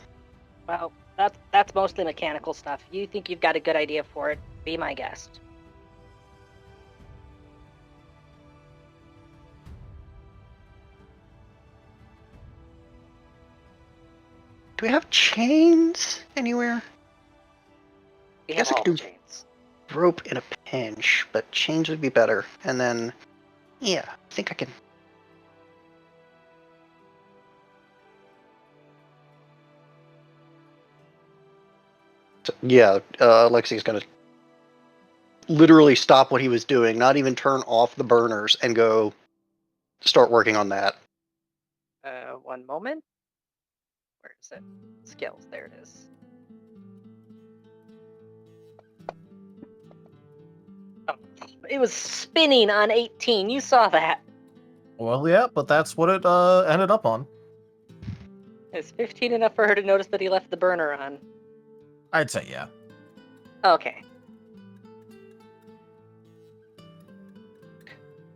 Well, that's mostly mechanical stuff. You think you've got a good idea for it, be my guest. Do we have chains anywhere? We I have guess I all could the do chains. rope in a pinch, but chains would be better. And then, yeah, I think I can. So, yeah, Alexi's gonna literally stop what he was doing, not even turn off the burners, and go start working on that. One moment. Where is it? Skills, there it is. Oh, it was spinning on 18, you saw that. Well, yeah, but that's what it ended up on. Is 15 enough for her to notice that he left the burner on? I'd say yeah. Okay.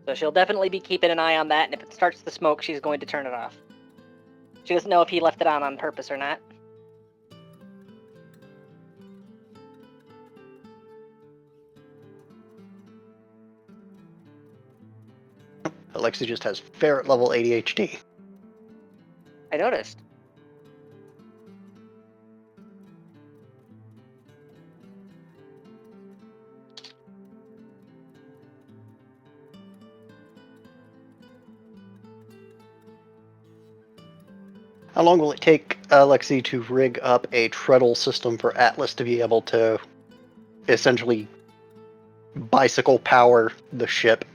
So she'll definitely be keeping an eye on that, and if it starts to smoke, she's going to turn it off. She doesn't know if he left it on purpose or not. Alexi just has ferret level ADHD. I noticed. How long will it take Alexi to rig up a treadle system for Atlas to be able to essentially bicycle power the ship?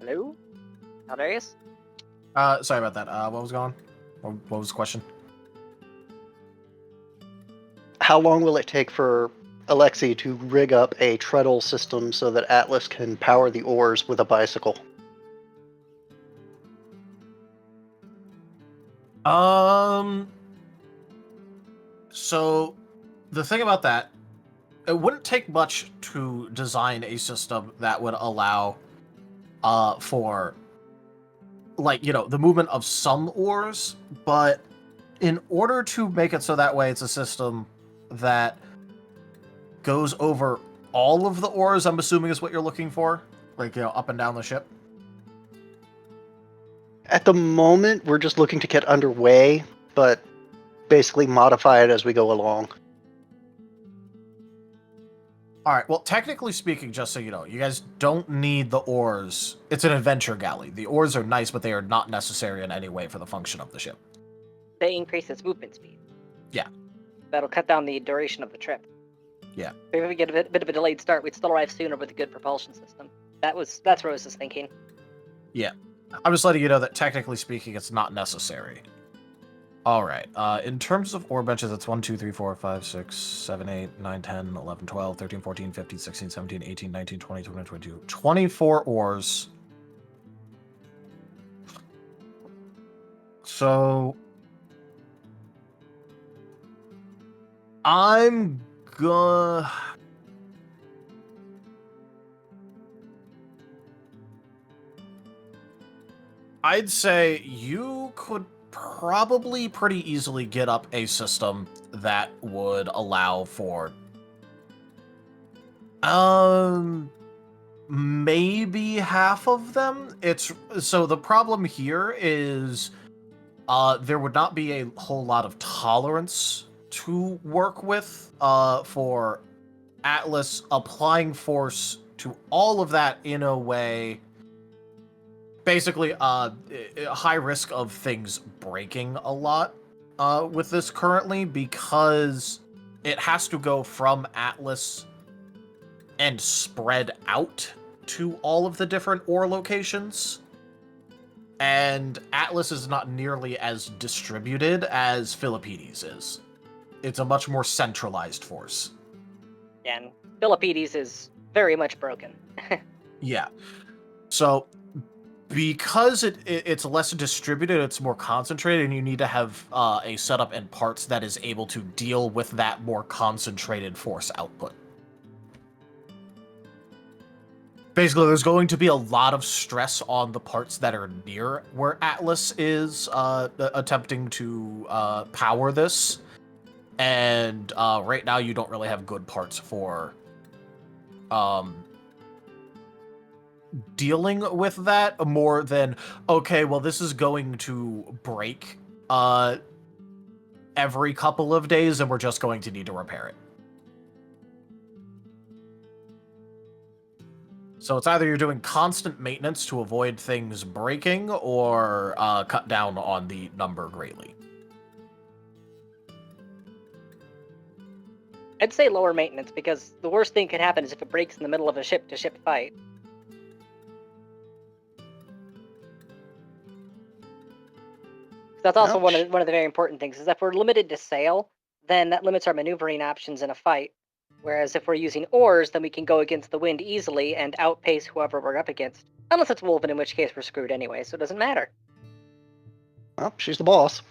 Hello? Aldarius? Sorry about that. What was going on? What was the question? How long will it take for Alexi to rig up a treadle system so that Atlas can power the oars with a bicycle? So the thing about that, it wouldn't take much to design a system that would allow for the movement of some oars, but in order to make it so that way it's a system that goes over all of the oars, I'm assuming is what you're looking for, up and down the ship. At the moment, we're just looking to get underway, but basically modify it as we go along. All right. Well, technically speaking, just so you know, you guys don't need the oars. It's an adventure galley. The oars are nice, but they are not necessary in any way for the function of the ship. They increase its movement speed. Yeah. That'll cut down the duration of the trip. Yeah. If we get a bit of a delayed start, we'd still arrive sooner with a good propulsion system. That's Rose's thinking. Yeah. I'm just letting you know that technically speaking, it's not necessary. All right. In terms of ore benches, it's 1, 2, 3, 4, 5, 6, 7, 8, 9, 10, 11, 12, 13, 14, 15, 16, 17, 18, 19, 20, 21, 22. 24 ores. So I'm gonna... I'd say you could probably pretty easily get up a system that would allow for maybe half of them. It's so the problem here is there would not be a whole lot of tolerance to work with for Atlas applying force to all of that in a way. Basically, a high risk of things breaking a lot with this currently, because it has to go from Atlas and spread out to all of the different ore locations. And Atlas is not nearly as distributed as Philippides is. It's a much more centralized force. And Philippides is very much broken. Yeah. So because it's less distributed, it's more concentrated, and you need to have a setup and parts that is able to deal with that more concentrated force output. Basically, there's going to be a lot of stress on the parts that are near where Atlas is attempting to power this. And right now, you don't really have good parts for dealing with that, more than, okay, well, this is going to break every couple of days, and we're just going to need to repair it. So it's either you're doing constant maintenance to avoid things breaking, or cut down on the number greatly. I'd say lower maintenance, because the worst thing could happen is if it breaks in the middle of a ship-to-ship fight. That's also one of the very important things, is if we're limited to sail, then that limits our maneuvering options in a fight. Whereas if we're using oars, then we can go against the wind easily and outpace whoever we're up against. Unless it's Wolven, in which case we're screwed anyway, so it doesn't matter. Well, she's the boss.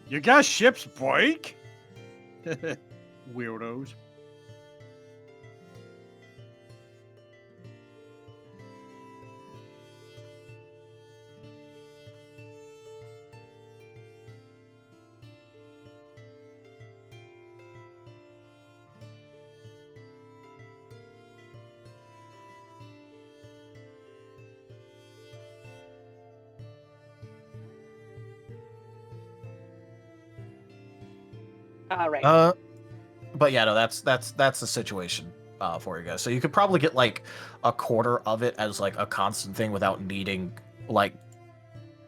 You got ships break? Weirdos. All right. But yeah, no, that's the situation for you guys. So you could probably get like a quarter of it as like a constant thing without needing like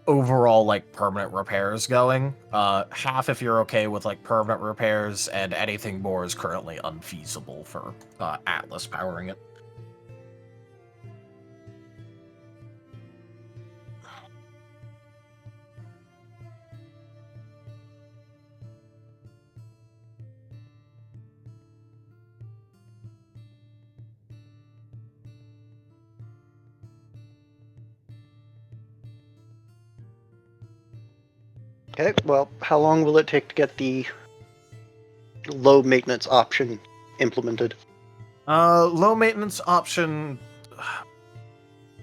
overall like permanent repairs going. Half if you're okay with like permanent repairs, and anything more is currently unfeasible for Atlas powering it. Okay, well, how long will it take to get the low maintenance option implemented? Low maintenance option,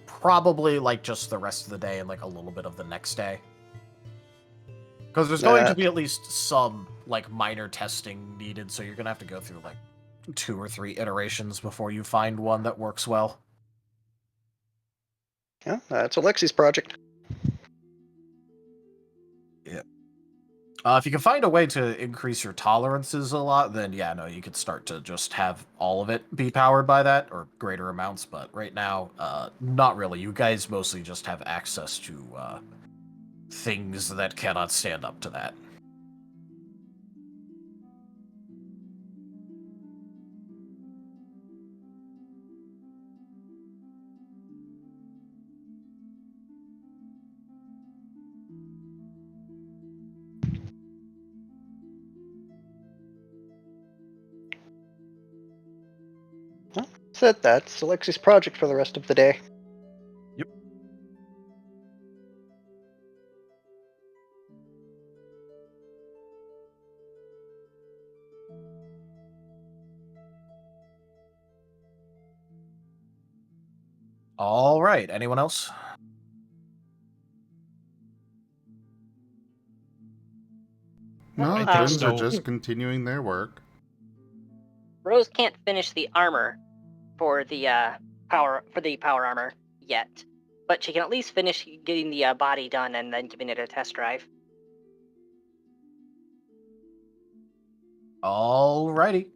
probably like just the rest of the day and like a little bit of the next day. Because there's going to be at least some like minor testing needed, so you're gonna have to go through like 2 or 3 iterations before you find one that works well. Yeah, that's Alexi's project. If you can find a way to increase your tolerances a lot, then yeah, no, you could start to just have all of it be powered by that, or greater amounts, but right now, not really. You guys mostly just have access to, things that cannot stand up to that. Said that's Alexi's project for the rest of the day. Yep. All right. Anyone else? No, I think friends are so. just continuing their work. Rose can't finish the armor for the power armor yet, but she can at least finish getting the body done and then giving it a test drive. Alrighty.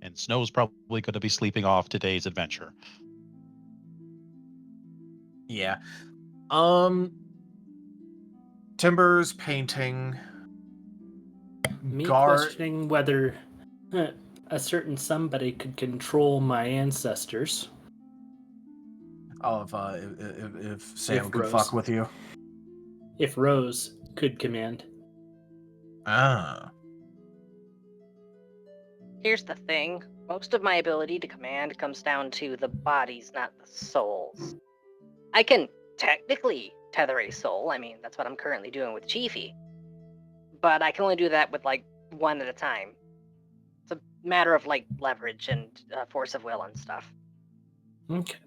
And Snow's probably going to be sleeping off today's adventure. Yeah. Timbers, painting. Me questioning whether a certain somebody could control my ancestors. Oh, if Sam If could Rose. fuck with you. If Rose could command. Ah. Here's the thing. Most of my ability to command comes down to the bodies, not the souls. I can technically tether a soul. I mean, that's what I'm currently doing with Chiefy. But I can only do that with, like, one at a time. It's a matter of, like, leverage and force of will and stuff. Okay.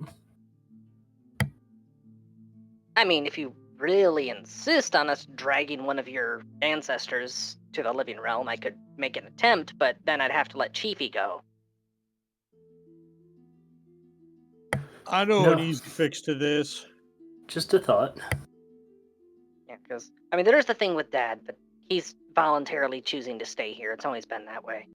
I mean, if you really insist on us dragging one of your ancestors to the living realm, I could make an attempt, but then I'd have to let Chiefy go. I know No. an easy fix to this. Just a thought. Yeah, because, I mean, there's the thing with Dad, but he's voluntarily choosing to stay here. It's always been that way.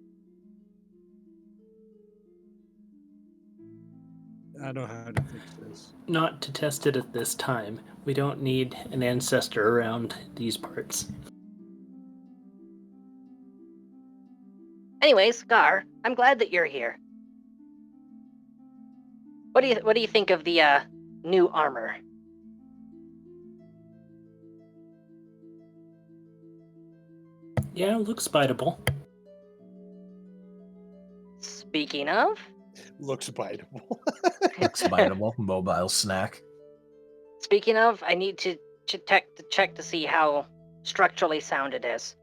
I know how to fix this. Not to test it at this time. We don't need an ancestor around these parts. Anyways, Gar, I'm glad that you're here. What do you think of the new armor? Yeah, it looks biteable. Speaking of, Looks biteable. Looks biteable. Mobile snack. Speaking of, I need to check to see how structurally sound it is.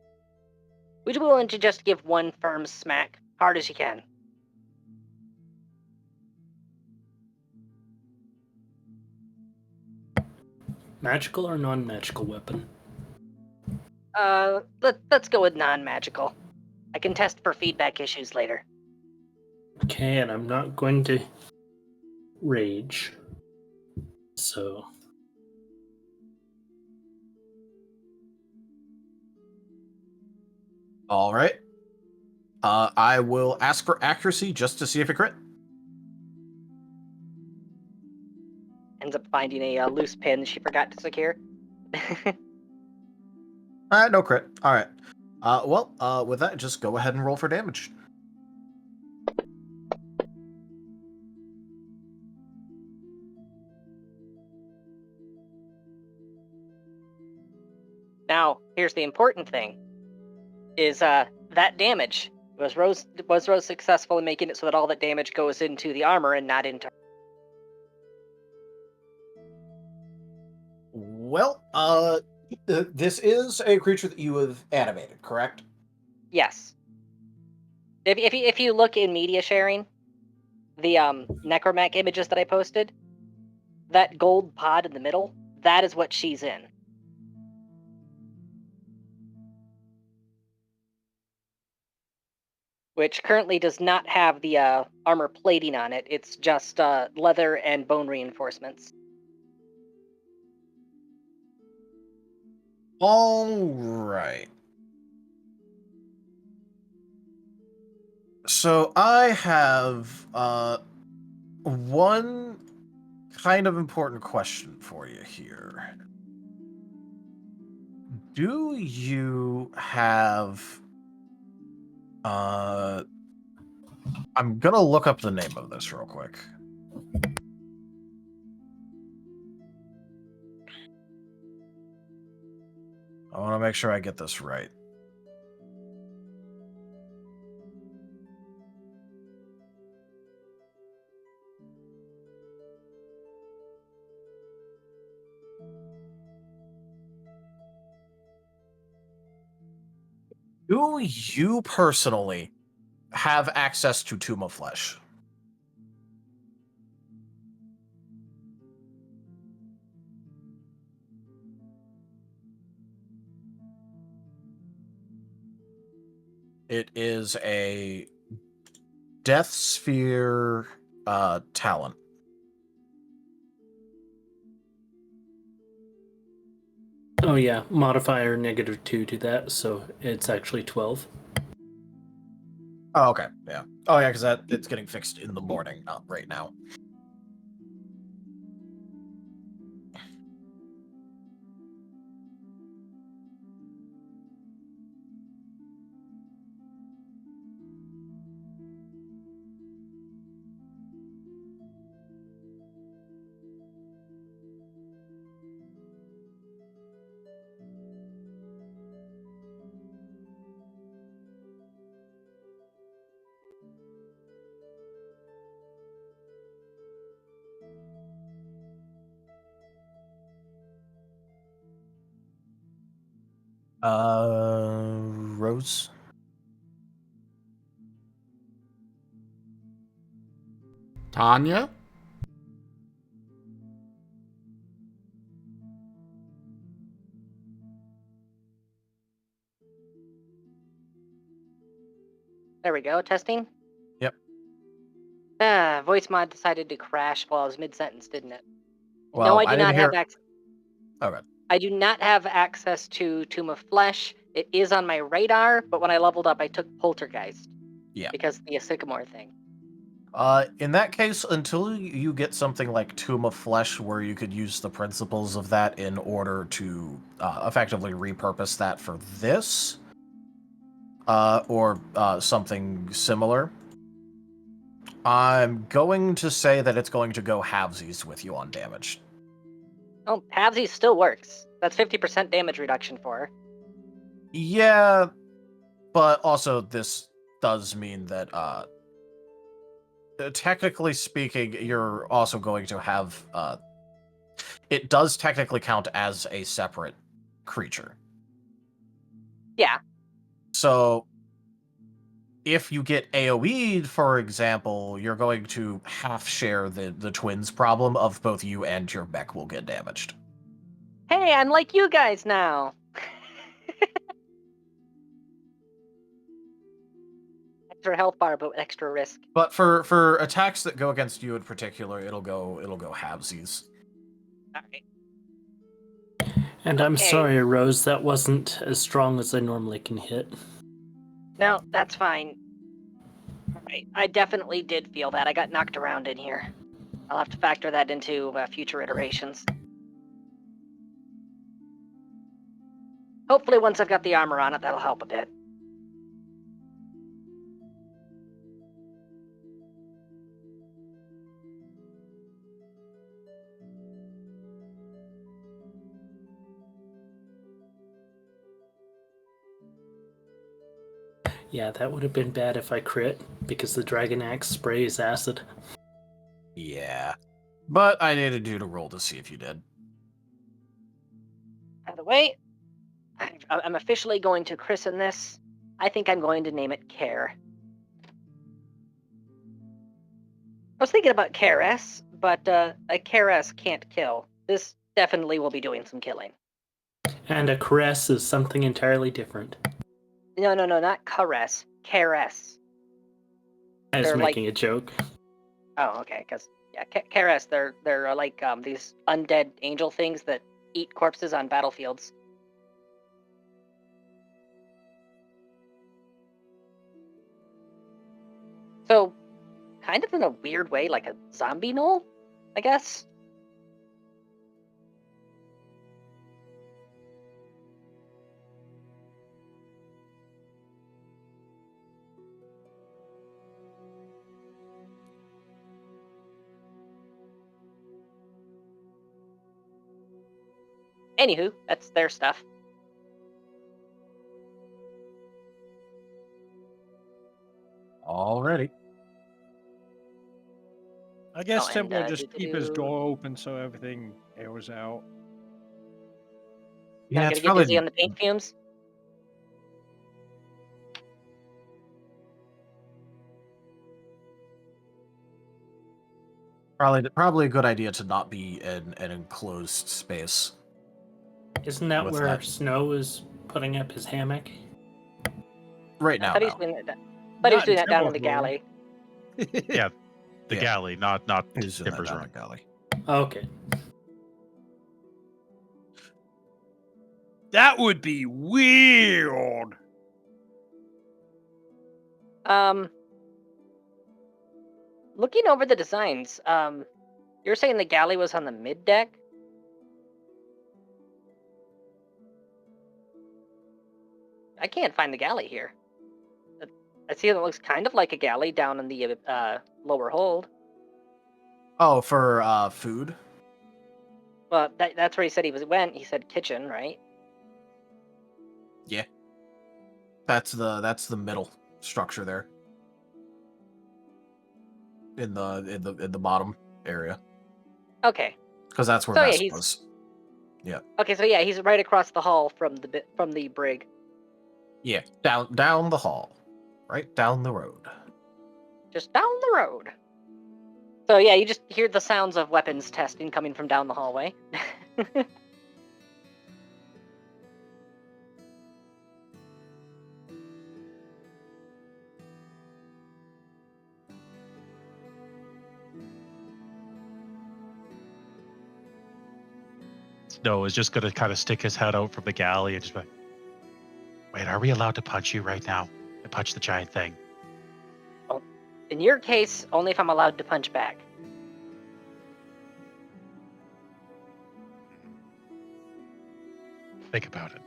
Would you be willing to just give one firm smack, hard as you can? Magical or non-magical weapon? Let's go with non-magical. I can test for feedback issues later. Okay, and I'm not going to rage. So... All right. I will ask for accuracy just to see if it crit. Ends up finding a loose pin she forgot to secure. No crit. All right. Well, with that, just go ahead and roll for damage. Now, here's the important thing. Is that damage. Was Rose successful in making it so that all that damage goes into the armor and not into... Well, this is a creature that you have animated, correct? Yes. If you look in media sharing, the necromac images that I posted, that gold pod in the middle, that is what she's in. Which currently does not have the armor plating on it. It's just leather and bone reinforcements. All right. So I have one kind of important question for you here. Do you have I'm gonna look up the name of this real quick. I want to make sure I get this right. Do you personally have access to Tomb of Flesh? It is a Death Sphere talent. Oh yeah, modifier -2 to that, so it's actually 12. Oh, okay, yeah. Oh, yeah, because it's getting fixed in the morning, not right now. Rose? Tanya? There we go. Testing. Yep. Voice mod decided to crash while I was mid-sentence, didn't it? Well, No, I do not have access. Okay. I do not have access to Tomb of Flesh. It is on my radar, but when I leveled up, I took Poltergeist. Yeah. Because of the Sycamore thing. In that case, until you get something like Tomb of Flesh, where you could use the principles of that in order to effectively repurpose that for this, or something similar, I'm going to say that it's going to go halvesies with you on damage. Oh, halvesies still works. That's 50% damage reduction for her. Yeah, but also this does mean that, technically speaking, you're also going to have, it does technically count as a separate creature. Yeah. So, if you get AoE'd, for example, you're going to half share the twins problem of both you and your mech will get damaged. Hey, I'm like you guys now. Extra health bar, but extra risk. But for attacks that go against you in particular, it'll go halvesies. Alright. And I'm sorry, Rose, that wasn't as strong as I normally can hit. No, that's fine. Alright, I definitely did feel that. I got knocked around in here. I'll have to factor that into future iterations. Hopefully once I've got the armor on it, that'll help a bit. Yeah, that would have been bad if I crit, because the Dragon Axe sprays acid. Yeah. But I needed you to roll to see if you did. By the way, I'm officially going to christen this. I think I'm going to name it Care. I was thinking about Care-S, but a Care-S can't kill. This definitely will be doing some killing. And a caress is something entirely different. No, not Caress. Care-S. I was They're making a joke. Oh, okay, because yeah, Care-S, they're like these undead angel things that eat corpses on battlefields. So, kind of in a weird way, like a zombie knoll, I guess. Anywho, that's their stuff. Alrighty. I guess Oh, and, Temple will just keep his do-do-do. door open so everything airs out. Yeah, Not it's gonna get dizzy probably on the paint fumes. probably a good idea to not be in an enclosed space. Isn't that with where that. Snow is putting up his hammock? Right I now, thought he was no. doing that. But he was doing that down in the Temple's room. galley. Yeah, the Yeah. galley, not He's doing that Timber's down room. the galley. Okay. That would be weird. Looking over the designs, you're saying the galley was on the mid deck? I can't find the galley here. I see it looks kind of like a galley down in the lower hold. Oh, for food? Well, that's where he said he went. He said kitchen, right? Yeah. That's the middle structure there. In the bottom area. Okay. Because that's where So, yeah, Vess he's- was. Yeah. Okay, so yeah, he's right across the hall from the brig. Yeah. Down the hall. Right down the road. Just down the road. So yeah, you just hear the sounds of weapons testing coming from down the hallway. Snow is just going to kind of stick his head out from the galley and just be like, wait, are we allowed to punch you right now? And punch the giant thing? In your case, only if I'm allowed to punch back. Think about it.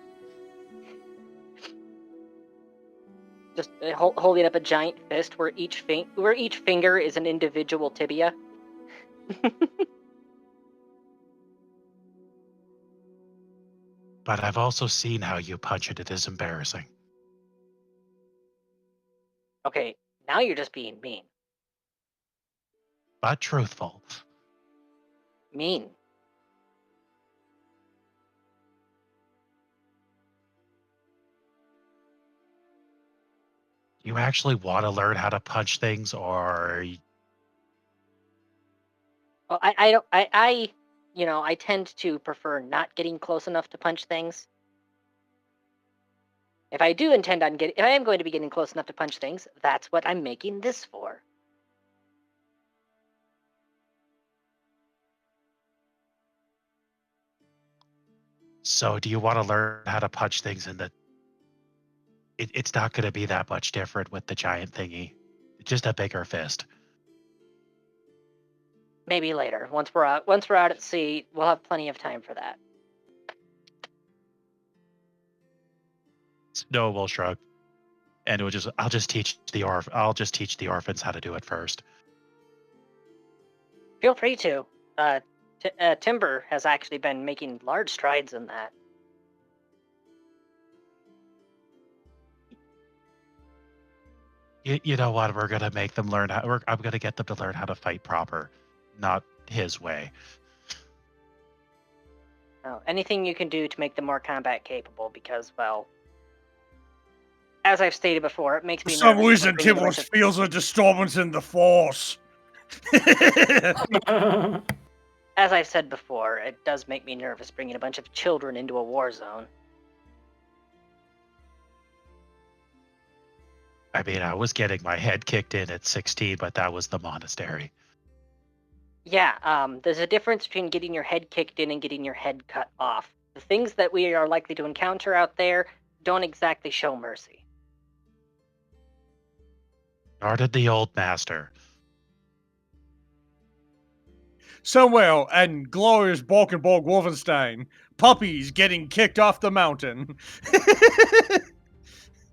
Just holding up a giant fist where each finger is an individual tibia. But I've also seen how you punch it. It is embarrassing. Okay, now you're just being mean. But truthful. Mean. You actually want to learn how to punch things, or Well, I don't. I tend to prefer not getting close enough to punch things. If I do intend on if I am going to be getting close enough to punch things, that's what I'm making this for. so do you want to learn how to punch things in the... It's not going to be that much different with the giant thingy. Just a bigger fist. Maybe later. Once we're out at sea, we'll have plenty of time for that. Snow will shrug, and it will just... I'll just teach the orphans how to do it first. Feel free to. Timber has actually been making large strides in that. You know what? We're gonna make them learn how. I'm gonna get them to learn how to fight proper, not his way. Oh, anything you can do to make them more combat capable, because, well, as I've stated before, it makes For me some nervous reason, bringing a bunch Tibbles feels a disturbance in the force. As I've said before, it does make me nervous bringing a bunch of children into a war zone. I mean, I was getting my head kicked in at 16, but that was the monastery. Yeah, there's a difference between getting your head kicked in and getting your head cut off. The things that we are likely to encounter out there don't exactly show mercy. Or did the old master? Somewhere in glorious Balkenborg Wolfenstein, puppies getting kicked off the mountain.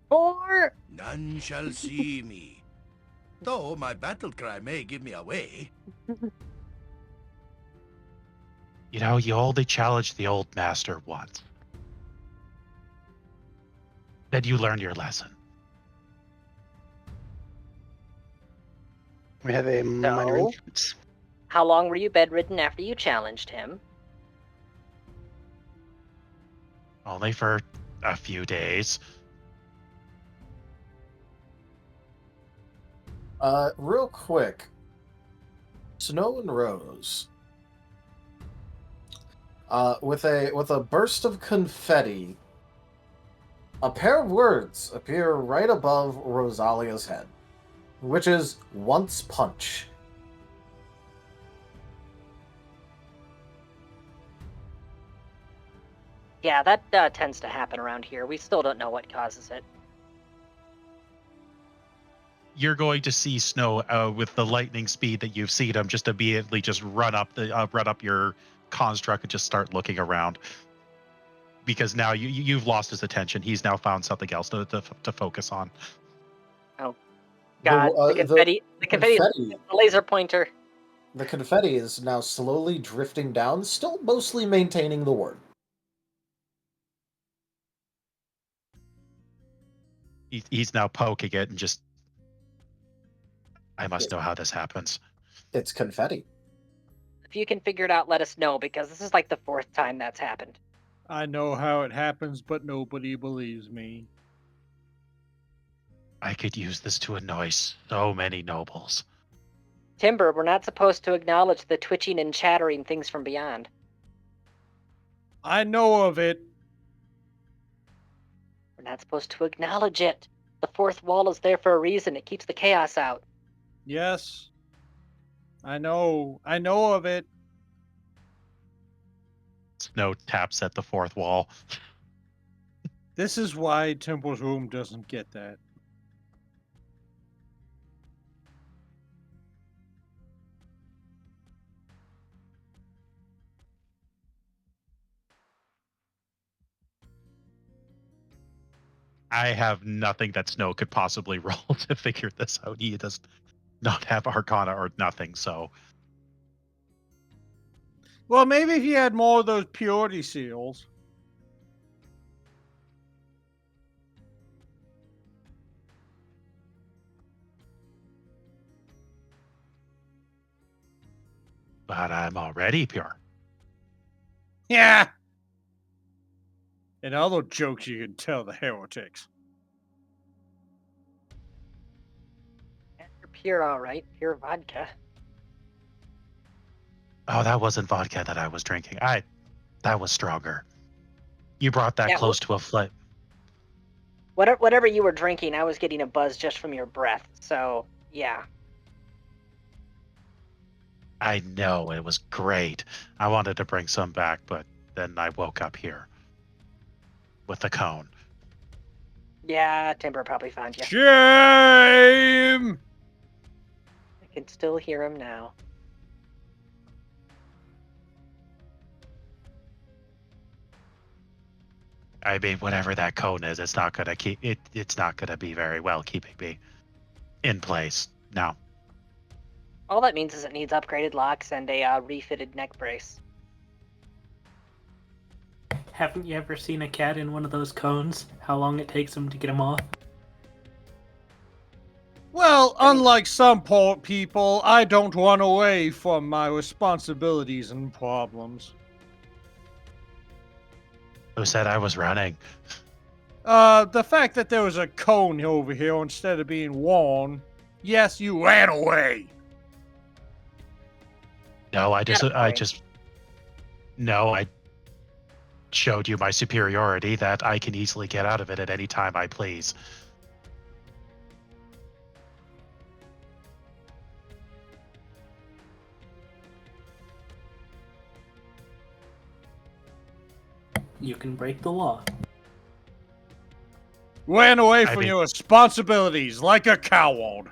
Or None shall see me. Though my battle cry may give me away. You know, you only challenged the old master once. Then you learn your lesson. We have a minor So? influence. how long were you bedridden after you challenged him? Only for a few days. Real quick. Snow and Rose. With a burst of confetti, a pair of words appear right above Rosalia's head, which is "once punch." Yeah, that tends to happen around here. We still don't know what causes it. You're going to see Snow with the lightning speed that you've seen him just immediately just run up your construct and just start looking around, because now you've lost his attention. He's now found something else to focus on. Oh, God! The confetti, the laser pointer. The confetti is now slowly drifting down, still mostly maintaining the word. He's now poking it and just. I must know how this happens. It's confetti. If you can figure it out, let us know, because this is like the 4th time that's happened. I know how it happens, but nobody believes me. I could use this to annoy so many nobles. Timber, we're not supposed to acknowledge the twitching and chattering things from beyond. I know of it. We're not supposed to acknowledge it. The 4th wall is there for a reason. It keeps the chaos out. Yes. I know of it. Snow taps at the 4th wall. This is why Temple's room doesn't get that. I have nothing that Snow could possibly roll to figure this out. He does not have Arcana or nothing, so. Well, maybe if you had more of those purity seals. But I'm already pure. Yeah. And other jokes you can tell the heretics. You're pure, all right. Pure vodka. Oh, that wasn't vodka that I was drinking. That was stronger. You brought that close to a flip. Whatever you were drinking, I was getting a buzz just from your breath. So, yeah. I know, it was great. I wanted to bring some back, but then I woke up here. With the cone. Yeah, Timber probably found you. Shame! I can still hear him now. I mean, whatever that cone is, it's not gonna keep it. It's not gonna be very well keeping me in place. No. All that means is it needs upgraded locks and a refitted neck brace. Haven't you ever seen a cat in one of those cones? How long it takes them to get them off? Well, unlike some poor people, I don't run away from my responsibilities and problems. Who said I was running? The fact that there was a cone over here instead of being worn. Yes, you ran away. No, I showed you my superiority that I can easily get out of it at any time I please. You can break the law. Ran away from your responsibilities like a coward.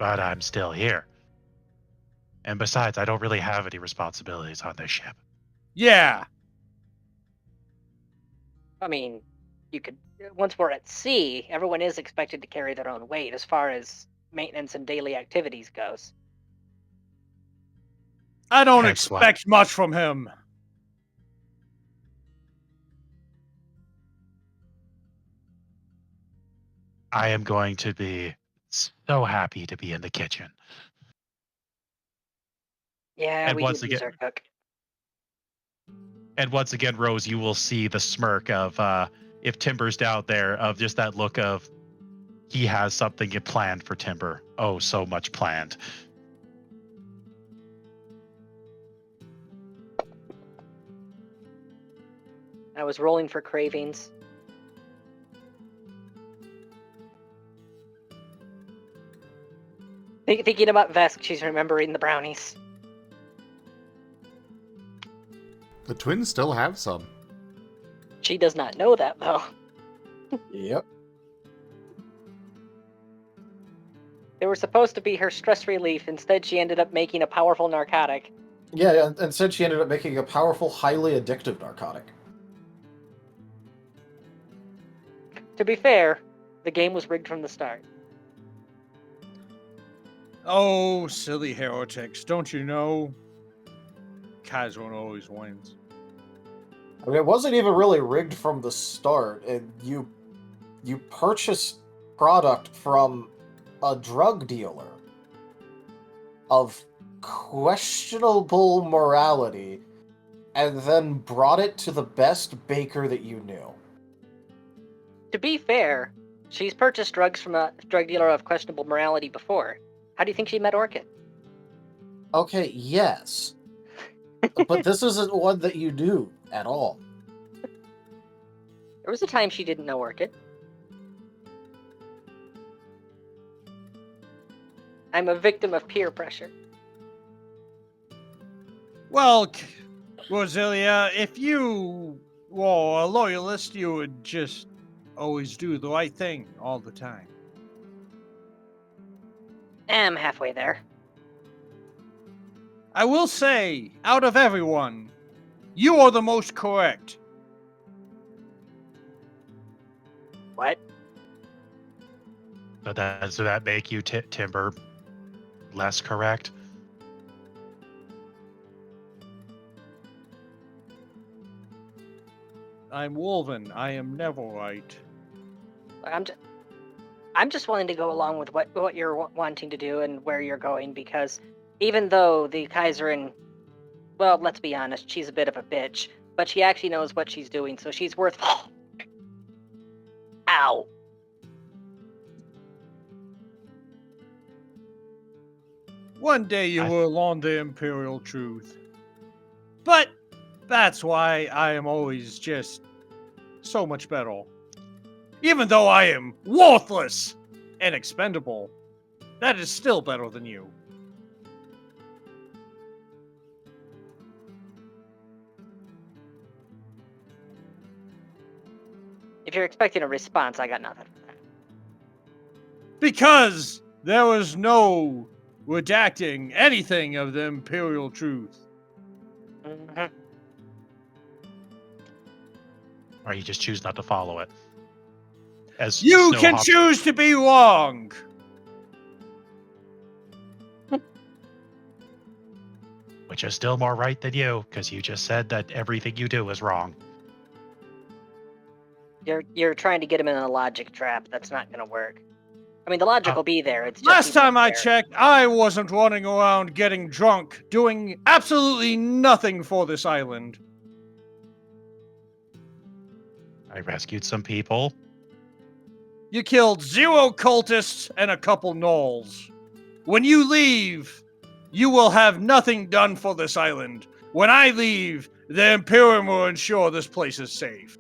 but I'm still here. And besides, I don't really have any responsibilities on this ship. Yeah. I mean, you could, once we're at sea, everyone is expected to carry their own weight as far as maintenance and daily activities goes. I don't That's why- expect much from him. I am going to be so happy to be in the kitchen. Yeah, And we once do lose again- our cook. And once again, Rose, you will see the smirk of, if Timber's down there, of just that look of, he has something planned for Timber. Oh, so much planned. I was rolling for cravings. Thinking about Vesk, she's remembering the brownies. The twins still have some. She does not know that, though. Yep. They were supposed to be her stress relief. Instead, she ended up making a powerful narcotic. Yeah, and instead she ended up making a powerful, highly addictive narcotic. To be fair, the game was rigged from the start. Oh, silly heretics. Don't you know? Kaiser always wins. I mean, it wasn't even really rigged from the start. And you purchased product from a drug dealer of questionable morality and then brought it to the best baker that you knew. To be fair, she's purchased drugs from a drug dealer of questionable morality before. How do you think she met Orchid? Okay, yes. But this isn't one that you knew at all. There was a time she didn't know Orchid. I'm a victim of peer pressure. Well, Rosalia, if you were a loyalist, you would just always do the right thing all the time. I'm halfway there. I will say, out of everyone, you are the most correct. What? So that make you Timber less correct? I'm Wolven. I am never right. I'm just willing to go along with what you're wanting to do and where you're going, because even though the Kaiserin, well, let's be honest, she's a bit of a bitch, but she actually knows what she's doing, so she's worth... Ow. One day you will learn the imperial truth. But that's why I am always just so much better. Even though I am worthless and expendable, that is still better than you. If you're expecting a response, I got nothing for that. Because there was no redacting anything of the imperial truth. Mm-hmm. Or you just choose not to follow it. As You Snow can hops- choose to be wrong. Which is still more right than you, because you just said that everything you do is wrong. You're trying to get him in a logic trap. That's not going to work. I mean, the logic will be there. It's just Last he's time not I there. checked, I wasn't running around getting drunk, doing absolutely nothing for this island. I rescued some people. You killed 0 cultists and a couple gnolls. When you leave, you will have nothing done for this island. When I leave, the Imperium will ensure this place is safe.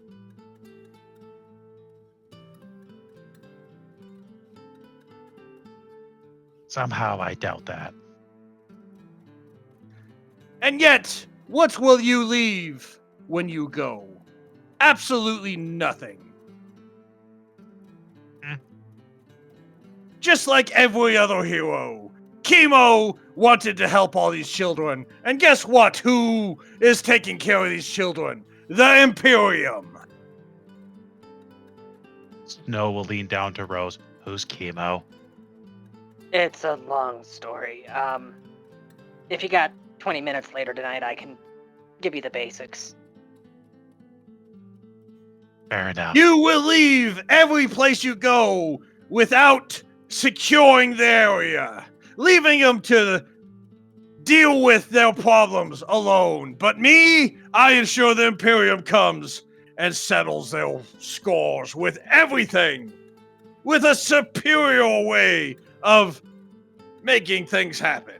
Somehow I doubt that. And yet, what will you leave when you go? Absolutely nothing. just like every other hero. Chemo wanted to help all these children, and guess what? Who is taking care of these children? The Imperium. Snow will lean down to Rose. Who's Chemo? It's a long story. If you got 20 minutes later tonight, I can give you the basics. Fair enough. You will leave every place you go without securing the area, leaving them to deal with their problems alone. But me, I ensure the Imperium comes and settles their scores with everything, with a superior way of making things happen.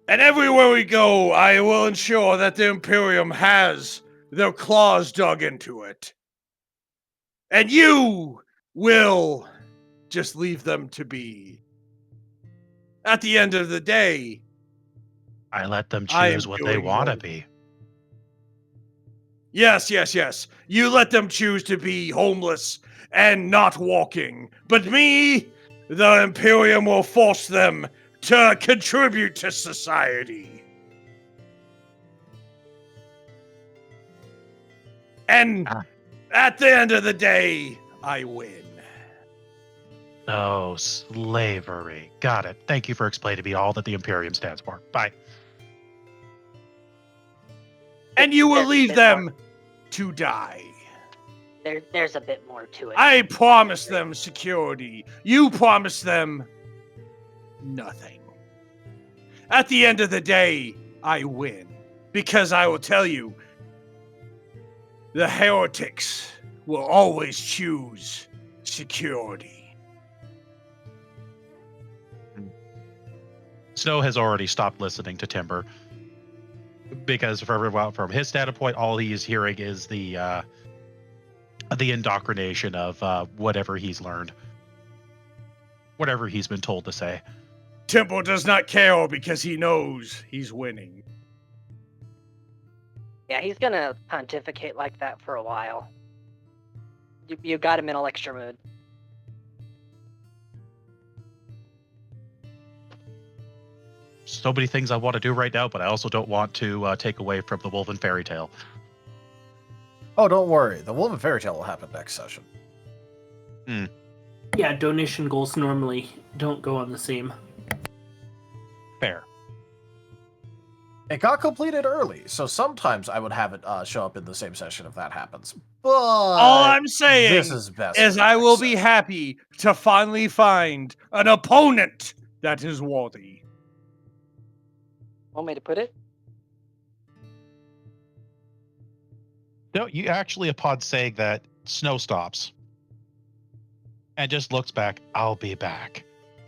And everywhere we go, I will ensure that the Imperium has their claws dug into it. And you will just leave them to be. At the end of the day, I let them choose what they want to be. Yes. You let them choose to be homeless and not walking. But me, the Imperium will force them to contribute to society. And at the end of the day, I win. Oh, slavery. Got it. Thank you for explaining to me all that the Imperium stands for. Bye. And you will leave them to die. There's a bit more to it. I promise them security. You promise them nothing. At the end of the day, I win. Because I will tell you, the heretics will always choose security. Snow has already stopped listening to Timber. Because from his standpoint, all he is hearing is the indoctrination of whatever he's learned. Whatever he's been told to say. Temple does not care because he knows he's winning. Yeah, he's gonna pontificate like that for a while. You got him in a lecture mood. So many things I want to do right now, but I also don't want to take away from the Woven Fairy Tale. Oh, don't worry. The Woven Fairy Tale will happen next session. Yeah, donation goals normally don't go on the same. Fair. It got completed early, so sometimes I would have it show up in the same session if that happens. But all I'm saying this is best I will be happy to finally find an opponent that is worthy. Want me to put it? No, you actually, upon saying that, Snow stops and just looks back. I'll be back.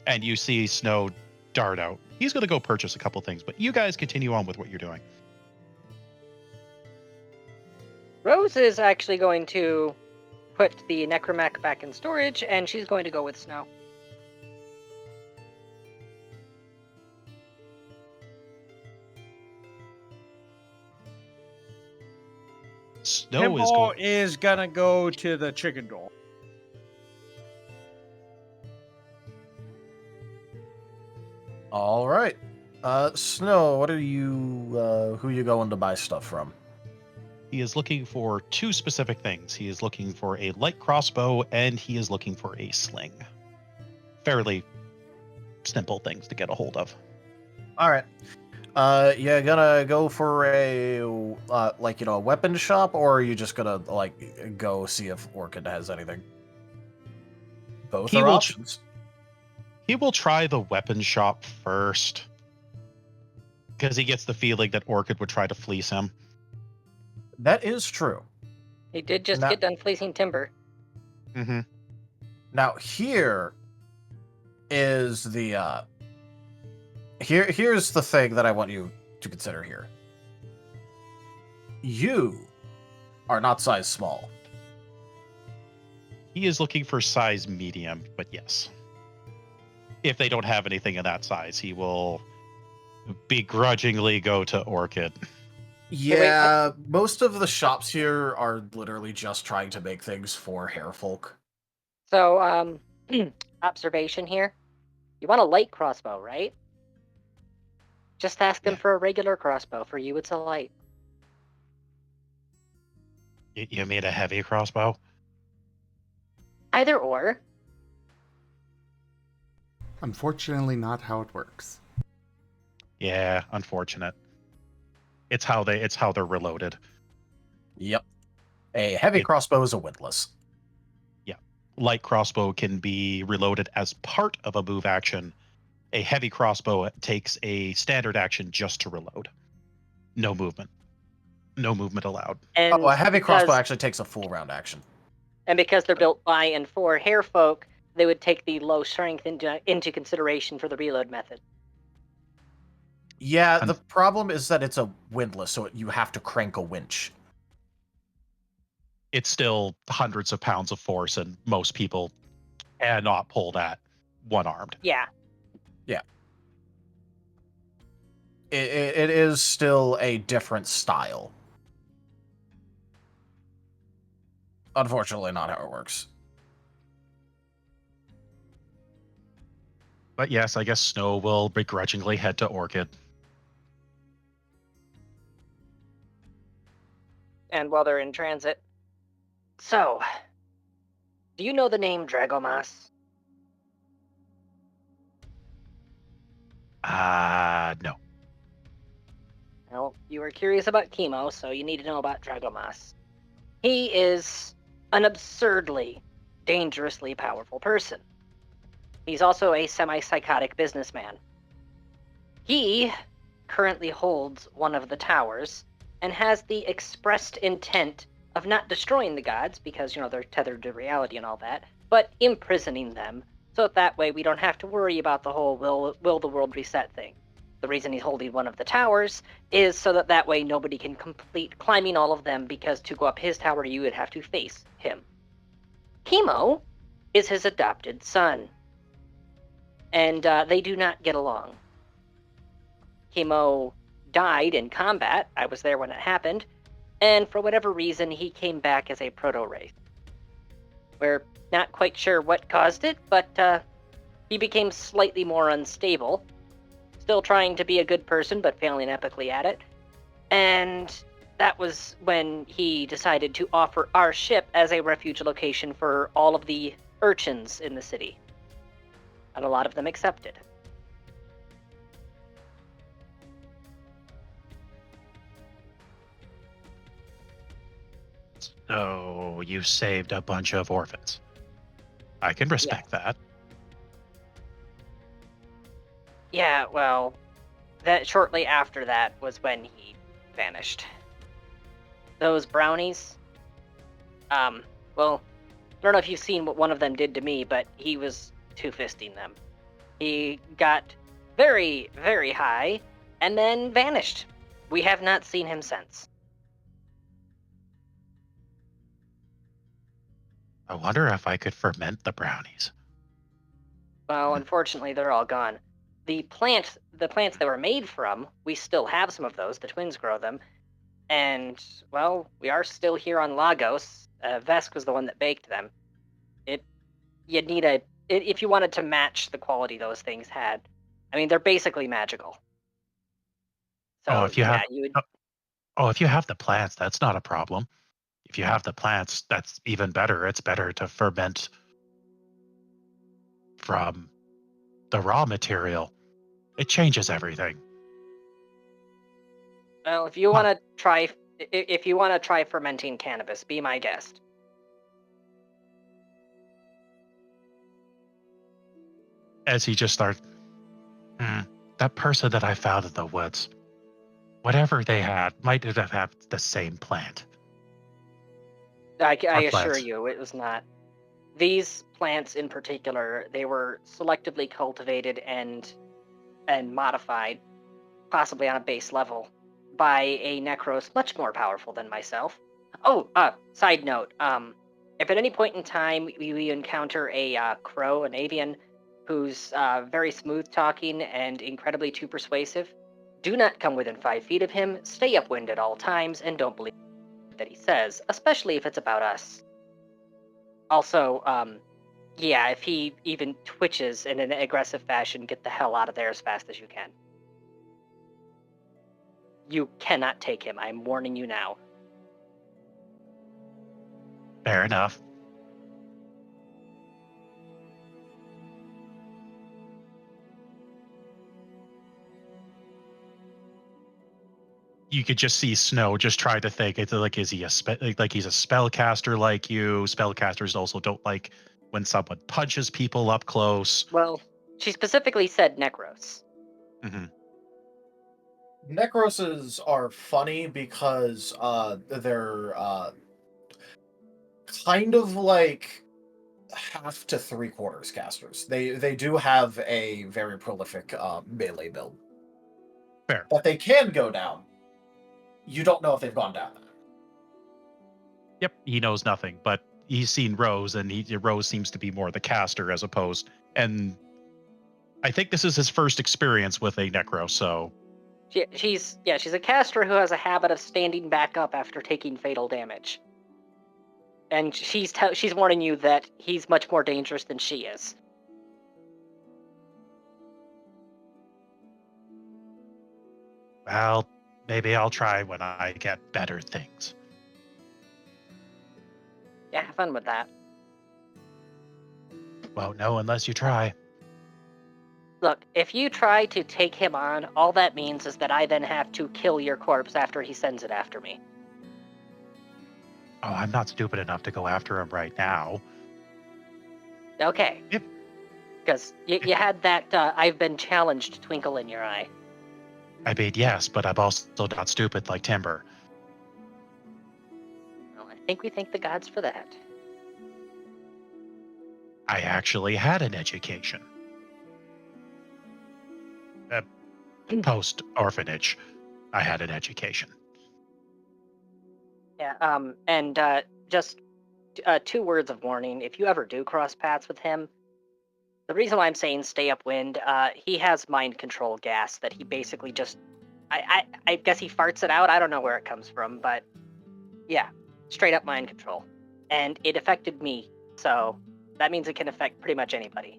And you see Snow dart out. He's going to go purchase a couple things, but you guys continue on with what you're doing. Rose is actually going to put the necromac back in storage, and she's going to go with Snow. Snow is gonna go to the chicken door. All right. Snow, what are you, who you going to buy stuff from? He is looking for two specific things. He is looking for a light crossbow, and he is looking for a sling. Fairly simple things to get a hold of. All right. You gonna go for a, a weapon shop, or are you just gonna, go see if Orchid has anything? Both are options. He will try the weapon shop first, because he gets the feeling that Orchid would try to fleece him. That is true. He did just get done fleecing Timber. Mm-hmm. Now, here is the, here's the thing that I want you to consider here. You are not size small. He is looking for size medium, but yes. If they don't have anything in that size, he will begrudgingly go to Orchid. Yeah, most of the shops here are literally just trying to make things for hairfolk. So, observation here. You want a light crossbow, right? Just ask them for a regular crossbow. For you, it's a light. You made a heavy crossbow? Either or. Unfortunately, not how it works. Yeah, unfortunate. It's how they're reloaded. Yep. A heavy crossbow is a windlass. Yeah. Light crossbow can be reloaded as part of a move action. A heavy crossbow takes a standard action just to reload. No movement. No movement allowed. And a heavy crossbow actually takes a full round action. And because they're built by and for hairfolk, they would take the low strength into consideration for the reload method. Yeah, the problem is that it's a windlass, so you have to crank a winch. It's still hundreds of pounds of force, and most people cannot pull that one-armed. Yeah. Yeah. It is still a different style. Unfortunately, not how it works. But yes, I guess Snow will begrudgingly head to Orchid. And while they're in transit. So, do you know the name Dragomas? No. Well, you were curious about Chemo, so you need to know about Dragomas. He is an absurdly, dangerously powerful person. He's also a semi-psychotic businessman. He currently holds one of the towers and has the expressed intent of not destroying the gods because, they're tethered to reality and all that, but imprisoning them so that way we don't have to worry about the whole will the world reset thing. The reason he's holding one of the towers is so that way nobody can complete climbing all of them because to go up his tower you would have to face him. Chemo is his adopted son. And they do not get along. Chemo died in combat. I was there when it happened. And for whatever reason, he came back as a proto-wraith. We're not quite sure what caused it, but he became slightly more unstable. Still trying to be a good person, but failing epically at it. And that was when he decided to offer our ship as a refuge location for all of the urchins in the city. And a lot of them accepted. So you saved a bunch of orphans. I can respect that. Yeah, well, that shortly after that was when he vanished. Those brownies, well, I don't know if you've seen what one of them did to me, but he was two-fisting them. He got very, very high and then vanished. We have not seen him since. I wonder if I could ferment the brownies. Well, unfortunately, they're all gone. The plants they were made from, we still have some of those. The twins grow them. And, well, we are still here on Lagos. Vesk was the one that baked them. You'd need if you wanted to match the quality those things had. I mean, they're basically magical. So, if you have the plants, that's not a problem. If you have the plants, that's even better. It's better to ferment from the raw material. It changes everything. Well, if you want to try fermenting cannabis, be my guest. As he just starts, that person that I found in the woods, whatever they had, might have had the same plant. I assure you, it was not. These plants in particular, they were selectively cultivated and modified, possibly on a base level, by a Necros much more powerful than myself. Oh, side note, if at any point in time we encounter a crow, an avian, who's very smooth-talking and incredibly too persuasive, Do not come within 5 feet of him, stay upwind at all times, and don't believe that he says, especially if it's about us. Also, yeah, if he even twitches in an aggressive fashion, get the hell out of there as fast as you can. You cannot take him. I'm warning you now. Fair enough. You could just see Snow just try to think. It's like, is he like he's a spellcaster like you? Spellcasters also don't like when someone punches people up close. Well, she specifically said Necros. Mm-hmm. Necroses are funny because they're kind of like half to 3/4 casters. They do have a very prolific melee build. Fair. But they can go down. You don't know if they've gone down. Yep, he knows nothing, but he's seen Rose, and Rose seems to be more the caster as opposed. And I think this is his first experience with a Necro, so She's a caster who has a habit of standing back up after taking fatal damage. And she's warning you that he's much more dangerous than she is. well, maybe I'll try when I get better things. Yeah, have fun with that. Won't know unless you try. Look, if you try to take him on, all that means is that I then have to kill your corpse after he sends it after me. Oh, I'm not stupid enough to go after him right now. Okay. Yep. Because you had that I've been challenged twinkle in your eye. I mean, yes, but I'm also not stupid like Timber. Well, I think we thank the gods for that. I actually had an education. Post-orphanage, I had an education. Yeah, and just 2 words of warning. If you ever do cross paths with him, the reason why I'm saying stay upwind, he has mind control gas that he basically just... I guess he farts it out. I don't know where it comes from, but yeah, straight up mind control. And it affected me, so that means it can affect pretty much anybody.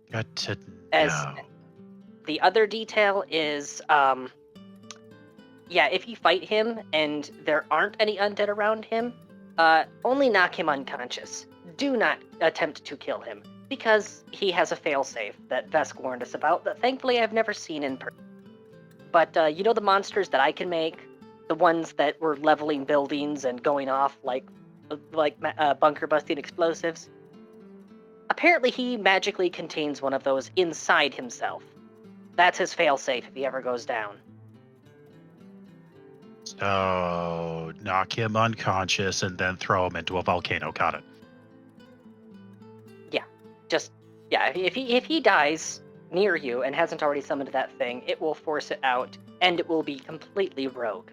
Good to know. The other detail is, if you fight him and there aren't any undead around him, only knock him unconscious. Do not attempt to kill him, because he has a failsafe that Vesk warned us about that thankfully I've never seen in person. But you know the monsters that I can make? The ones that were leveling buildings and going off like bunker busting explosives? Apparently he magically contains one of those inside himself. That's his failsafe if he ever goes down. So, knock him unconscious and then throw him into a volcano. Got it. Yeah, if he dies near you and hasn't already summoned that thing, it will force it out, and it will be completely rogue.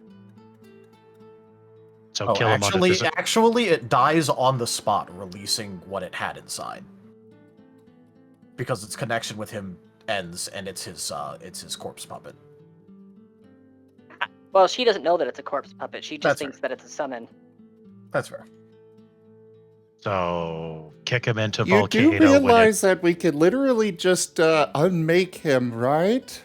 So kill him actually, it dies on the spot, releasing what it had inside. Because its connection with him ends, and it's his corpse puppet. Well, she doesn't know that it's a corpse puppet. She just thinks that it's a summon. That's fair. So kick him into volcano. You do realize that we could literally just unmake him, right?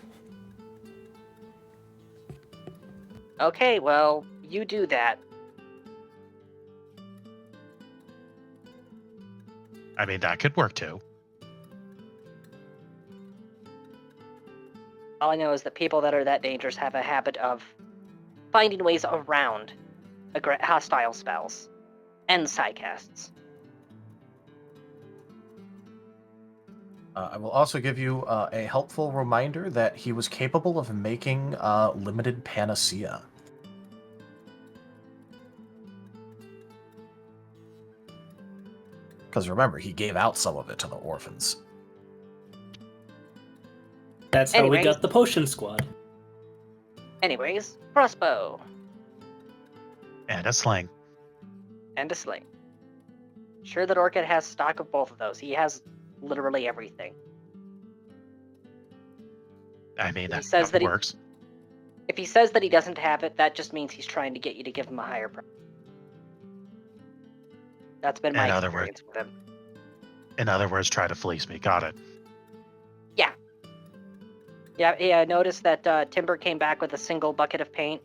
Okay, well, you do that. I mean, that could work too. All I know is that people that are that dangerous have a habit of finding ways around hostile spells and sidecasts. I will also give you a helpful reminder that he was capable of making limited panacea. Because remember, he gave out some of it to the orphans. That's how we got the potion squad. Anyways, crossbow. And a sling. And a sling. Sure that Orchid has stock of both of those. He has literally everything. I mean, If he that, says that that works. If he says that he doesn't have it, that just means he's trying to get you to give him a higher price. That's been my experience with him. In other words, try to fleece me. Got it. Yeah. Yeah, I noticed that Timber came back with a single bucket of paint.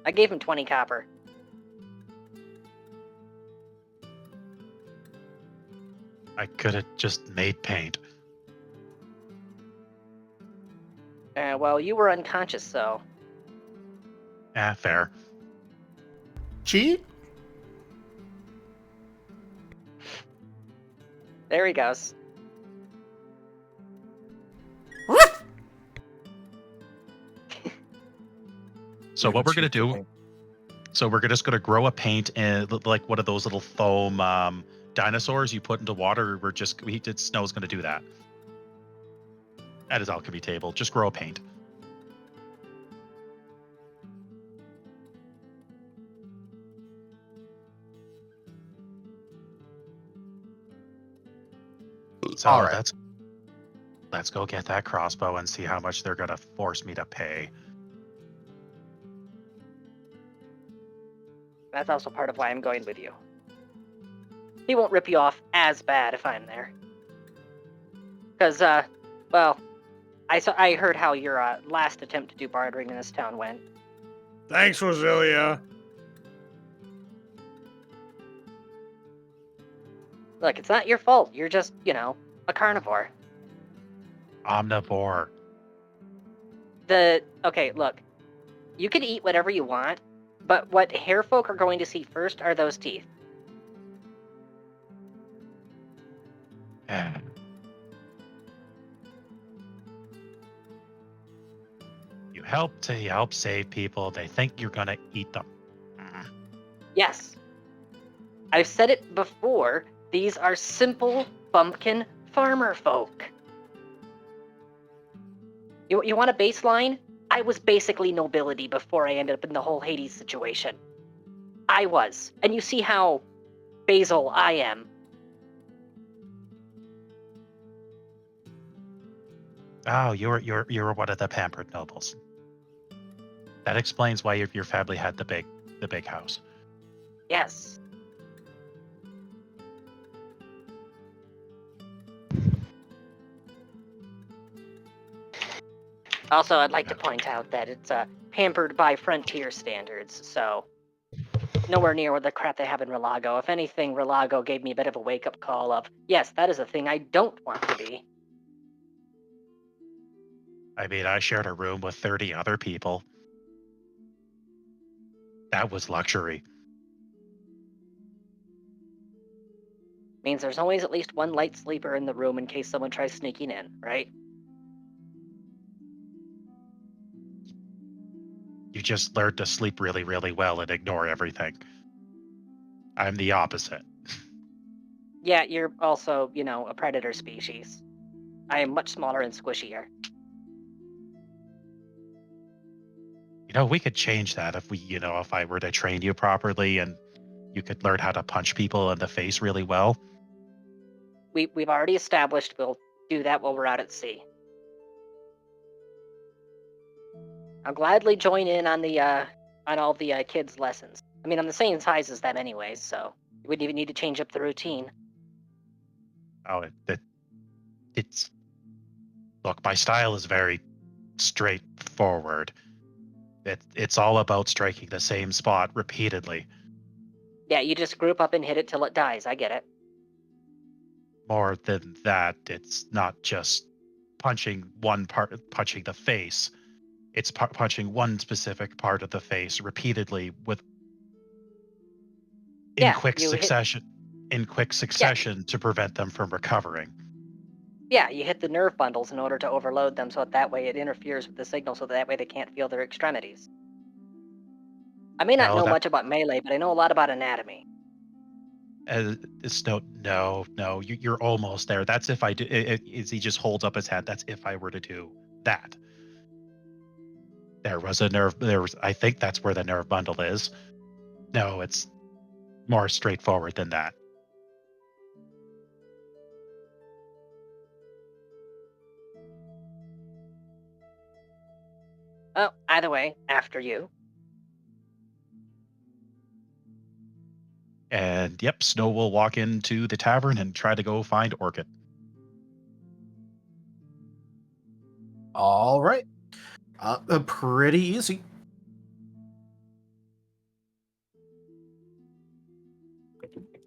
I gave him 20 copper. I could have just made paint. Well, you were unconscious, so... Fair. Cheat? There he goes. So what we're gonna do? So we're just gonna grow a paint and like one of those little foam dinosaurs you put into water. Snow's gonna do that. At his alchemy table, just grow a paint. So All right. let's go get that crossbow and see how much they're gonna force me to pay. That's also part of why I'm going with you. He won't rip you off as bad if I'm there. Because, well, I heard how your last attempt to do bartering in this town went. Thanks, Rosalia. Look, it's not your fault. You're just, a carnivore. Omnivore. Okay, look. You can eat whatever you want, but what hair folk are going to see first are those teeth. You help save people. They think you're gonna eat them. Yes. I've said it before. These are simple bumpkin farmer folk. You want a baseline? I was basically nobility before I ended up in the whole Hades situation. I was. And you see how basal I am. Oh, you're one of the pampered nobles. That explains why your family had the big house. Yes. Also, I'd like to point out that it's pampered by frontier standards, so nowhere near with the crap they have in Relago. If anything, Relago gave me a bit of a wake-up call of, yes, that is a thing I don't want to be. I mean, I shared a room with 30 other people. That was luxury. Means there's always at least one light sleeper in the room in case someone tries sneaking in, right? You just learned to sleep really, really well and ignore everything. I'm the opposite. Yeah, you're also, a predator species. I am much smaller and squishier. We could change that if I were to train you properly and you could learn how to punch people in the face really well. We've already established we'll do that while we're out at sea. I'll gladly join in on all the kids' lessons. I mean, I'm the same size as them anyways, so you wouldn't even need to change up the routine. Oh, look, my style is very straightforward. It's all about striking the same spot repeatedly. Yeah, you just group up and hit it till it dies. I get it. More than that, it's not just punching the face. It's punching one specific part of the face repeatedly in quick succession to prevent them from recovering. Yeah, you hit the nerve bundles in order to overload them so that way it interferes with the signal so that way they can't feel their extremities. I may not know much about melee, but I know a lot about anatomy. You're almost there. That's if I do. He just holds up his hand. That's if I were to do that. There was a nerve. I think that's where the nerve bundle is. No, it's more straightforward than that. Oh, either way, after you. And yep, Snow will walk into the tavern and try to go find Orchid. All right. Pretty easy.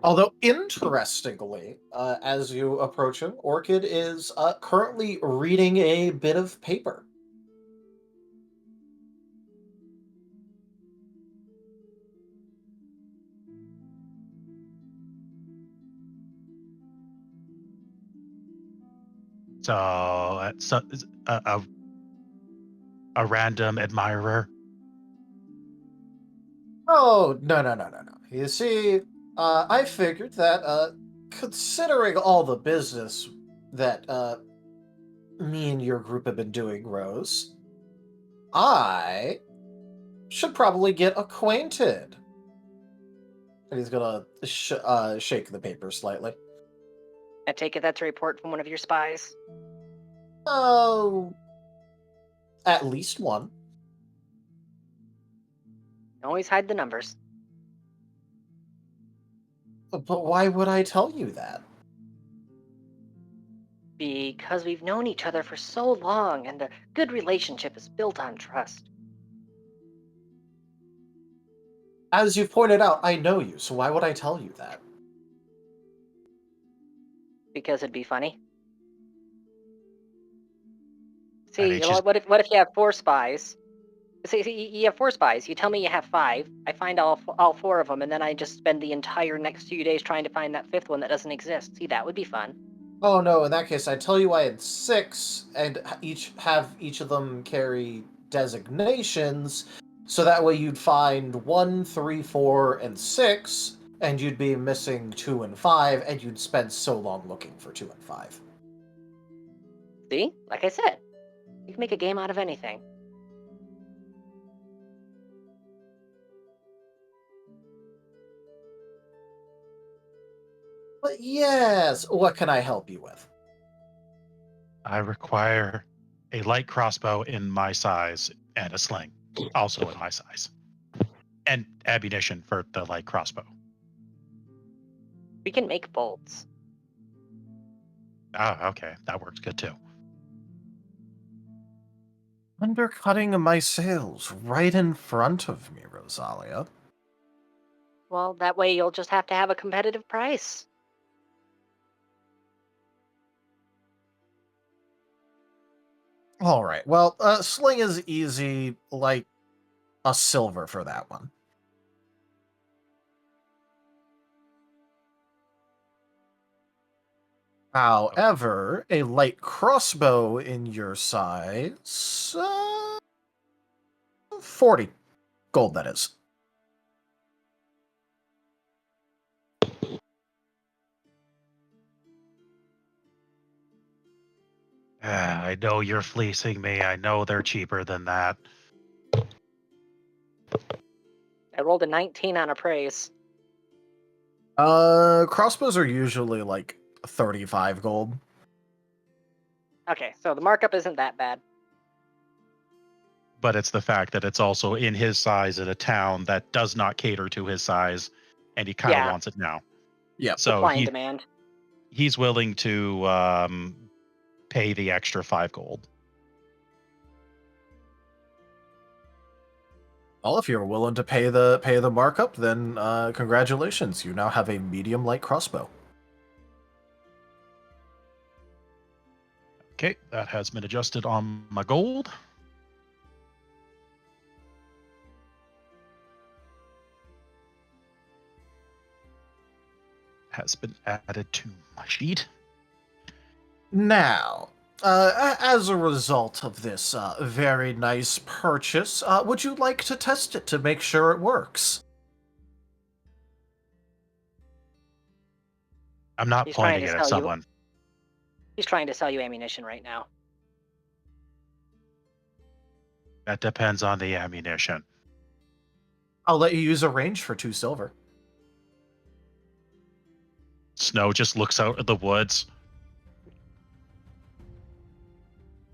Although, interestingly, as you approach him, Orchid is currently reading a bit of paper. So, a random admirer. Oh, no. You see, I figured that, considering all the business that me and your group have been doing, Rose, I should probably get acquainted. And he's gonna shake the paper slightly. I take it that's a report from one of your spies. Oh, at least one. Always hide the numbers. But why would I tell you that? Because we've known each other for so long, and a good relationship is built on trust. As you've pointed out, I know you, so why would I tell you that? Because it'd be funny. And See, he just- what if you have 4 spies? See, you have 4 spies. You tell me you have 5. I find all 4 of them, and then I just spend the entire next few days trying to find that 5th one that doesn't exist. See, that would be fun. Oh no, in that case, I'd tell you I had 6, and each of them carry designations, so that way you'd find 1, 3, 4, and 6, and you'd be missing 2 and 5, and you'd spend so long looking for 2 and 5. See? Like I said, you can make a game out of anything. But yes, what can I help you with? I require a light crossbow in my size and a sling, also in my size, and ammunition for the light crossbow. We can make bolts. Oh, okay, that works good too. Undercutting my sales right in front of me, Rosalia. Well, that way you'll just have to have a competitive price. All right. Well, sling is easy, like a silver for that one. However, a light crossbow in your size, 40 gold, that is. I know you're fleecing me. I know they're cheaper than that. I rolled a 19 on appraise. Crossbows are usually like 35 gold. Okay, so the markup isn't that bad. But it's the fact that it's also in his size in a town that does not cater to his size, and he kind of wants it now. Yeah. So Supply and demand. He's willing to pay the extra 5 gold. Well, if you're willing to pay the markup, then congratulations. You now have a medium light crossbow. Okay, that has been adjusted on my gold. Has been added to my sheet. Now, as a result of this very nice purchase, would you like to test it to make sure it works? I'm not pointing it at someone. He's trying to sell you ammunition right now. That depends on the ammunition. I'll let you use a range for 2 silver. Snow just looks out at the woods.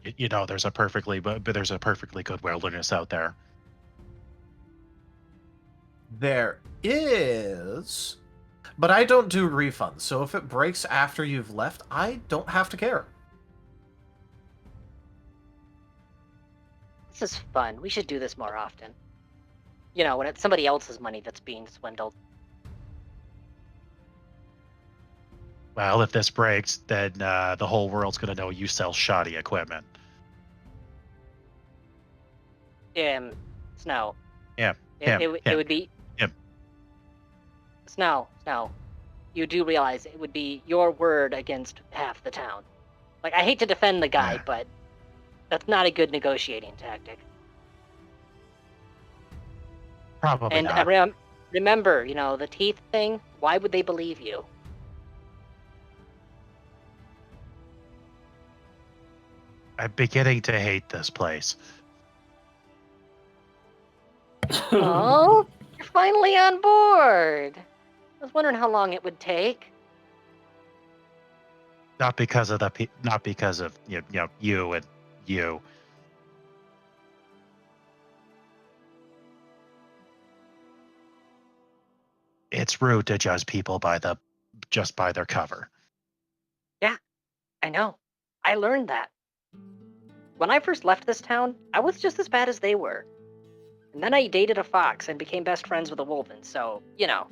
You know, there's a perfectly good wilderness out there. There is, but I don't do refunds, so if it breaks after you've left, I don't have to care. This is fun. We should do this more often. You know, when it's somebody else's money that's being swindled. Well, if this breaks, then the whole world's gonna know you sell shoddy equipment. Snow. Yeah. It would be him. Snow. You do realize it would be your word against half the town. Like, I hate to defend the guy, but that's not a good negotiating tactic. Probably and not. Remember, you know, the teeth thing. Why would they believe you? I'm beginning to hate this place. Oh, you're finally on board. I was wondering how long it would take. Not because of you know you and you. It's rude to judge people just by their cover. Yeah, I know. I learned that. When I first left this town, I was just as bad as they were. And then I dated a fox and became best friends with a wolven, so, you know.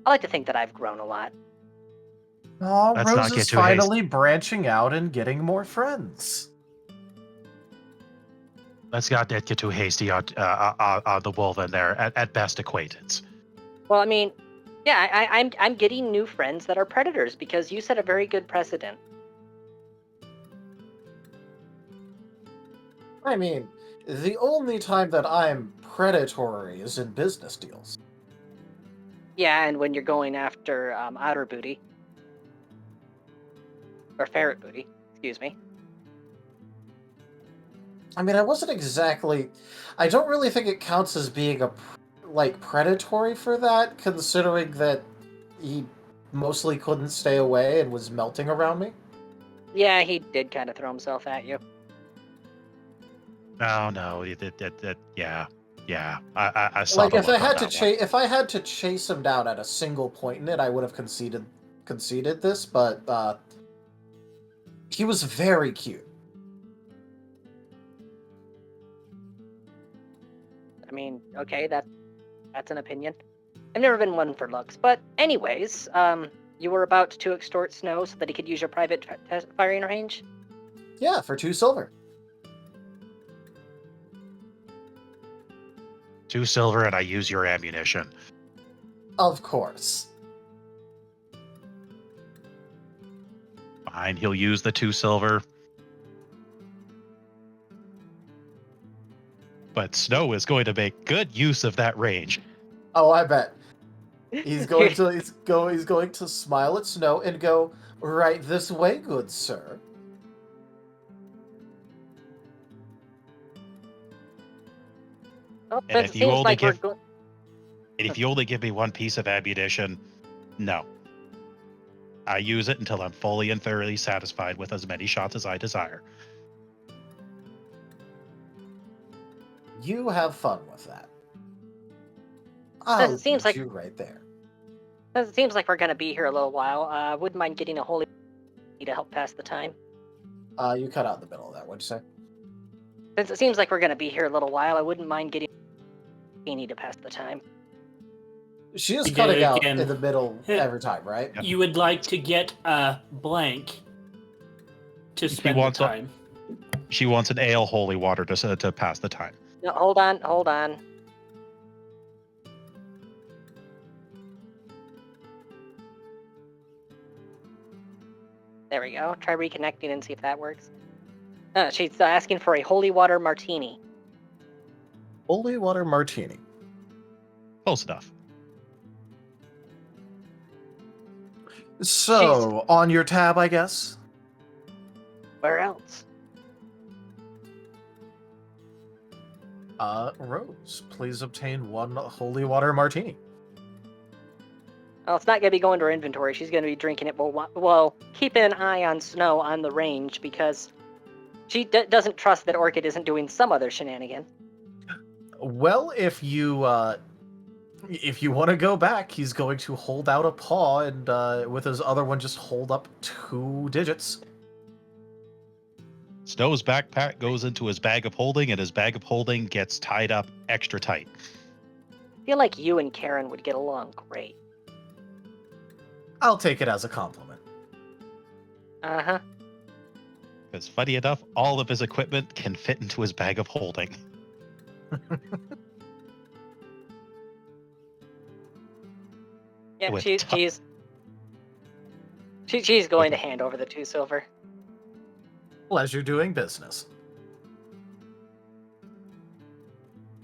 I like to think that I've grown a lot. Oh, Let's Rose not get is too finally branching out and getting more friends. Let's not get too hasty on the wolven there. At best, acquaintance. Well, I mean, yeah, I'm getting new friends that are predators because you set a very good precedent. I mean, the only time that I'm predatory is in business deals. Yeah, and when you're going after otter booty. Or ferret booty, excuse me. I mean, I wasn't exactly... I don't really think it counts as being predatory for that, considering that he mostly couldn't stay away and was melting around me. Yeah, he did kind of throw himself at you. No, yeah. I saw Like, the if I look on had that to if I had to chase him down at a single point in it, I would have conceded this, but he was very cute. I mean, okay, that's an opinion. I've never been one for looks, but anyways, you were about to extort Snow so that he could use your private firing range? Yeah, for 2 silver. 2 silver, and I use your ammunition. Of course. Fine, he'll use the 2 silver. But Snow is going to make good use of that range. Oh, I bet. He's going to smile at Snow and go, "Right this way, good sir." Oh, And if you only give me 1 piece of ammunition, no. I use it until I'm fully and thoroughly satisfied with as many shots as I desire. You have fun with that. It seems like you right there. It seems like we're gonna be here a little while. Wouldn't mind getting a holy to help pass the time. You cut out in the middle of that. What'd you say? Since it seems like we're gonna be here a little while, I wouldn't mind getting to pass the time. She is cutting out in the middle every time, right? You would like to get a blank to spend the time. She wants an ale holy water to pass the time. No, hold on. There we go. Try reconnecting and see if that works. She's asking for a holy water martini. Holy water martini. Close enough. So, on your tab, I guess? Where else? Rose, please obtain 1 holy water martini. Well, it's not going to be going to her inventory. She's going to be drinking it while keeping an eye on Snow on the range because she doesn't trust that Orchid isn't doing some other shenanigan. Well, if you want to go back, he's going to hold out a paw and with his other one just hold up 2 digits. Snow's backpack goes into his bag of holding, and his bag of holding gets tied up extra tight. I feel like you and Karen would get along great. I'll take it as a compliment. Uh-huh. Because funny enough, all of his equipment can fit into his bag of holding. Yeah, With she's going to hand over the 2 silver. Pleasure doing business.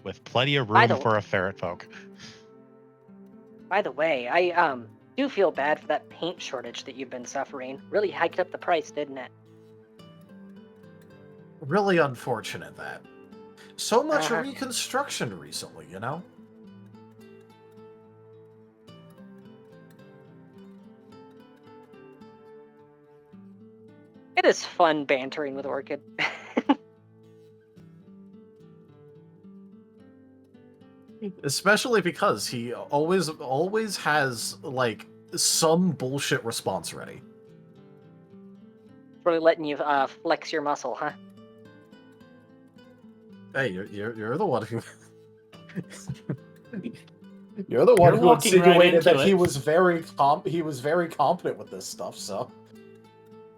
With plenty of By room the for a ferret folk. By the way, I do feel bad for that paint shortage that you've been suffering. Really hiked up the price, didn't it? Really unfortunate that. So much reconstruction recently, you know? It is fun bantering with Orchid. Especially because he always has, like, some bullshit response ready. Really letting you flex your muscle, huh? Hey, you're the one who... You're the one who walking right insinuated into that he it. was very competent with this stuff, so...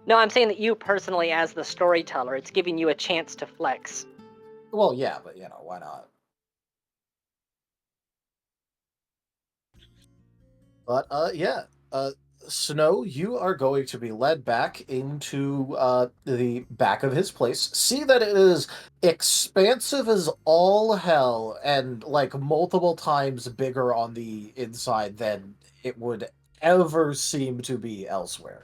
No, I'm saying that you personally, as the storyteller, it's giving you a chance to flex. Well, yeah, but, you know, why not? But, yeah. Snow, you are going to be led back into the back of his place. See that it is expansive as all hell and, like, multiple times bigger on the inside than it would ever seem to be elsewhere.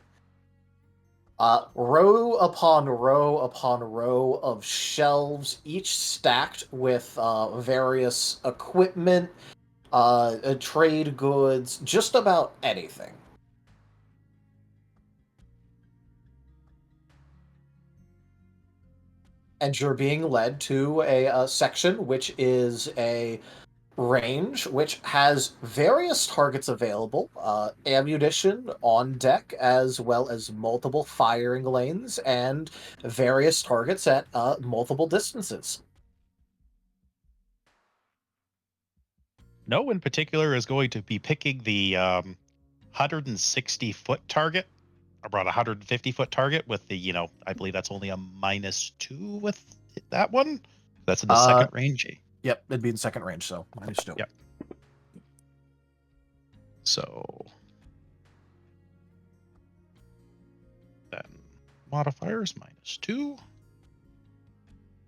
Row upon row upon row of shelves, each stacked with various equipment, trade goods, just about anything. And you're being led to a section which is a range which has various targets available, ammunition on deck, as well as multiple firing lanes and various targets at multiple distances. No in particular is going to be picking the 160-foot target, around 150-foot target with the, I believe that's only a -2 with that one. That's in the second range. Yep, it'd be in second range, so -2. Yep. So then modifiers -2.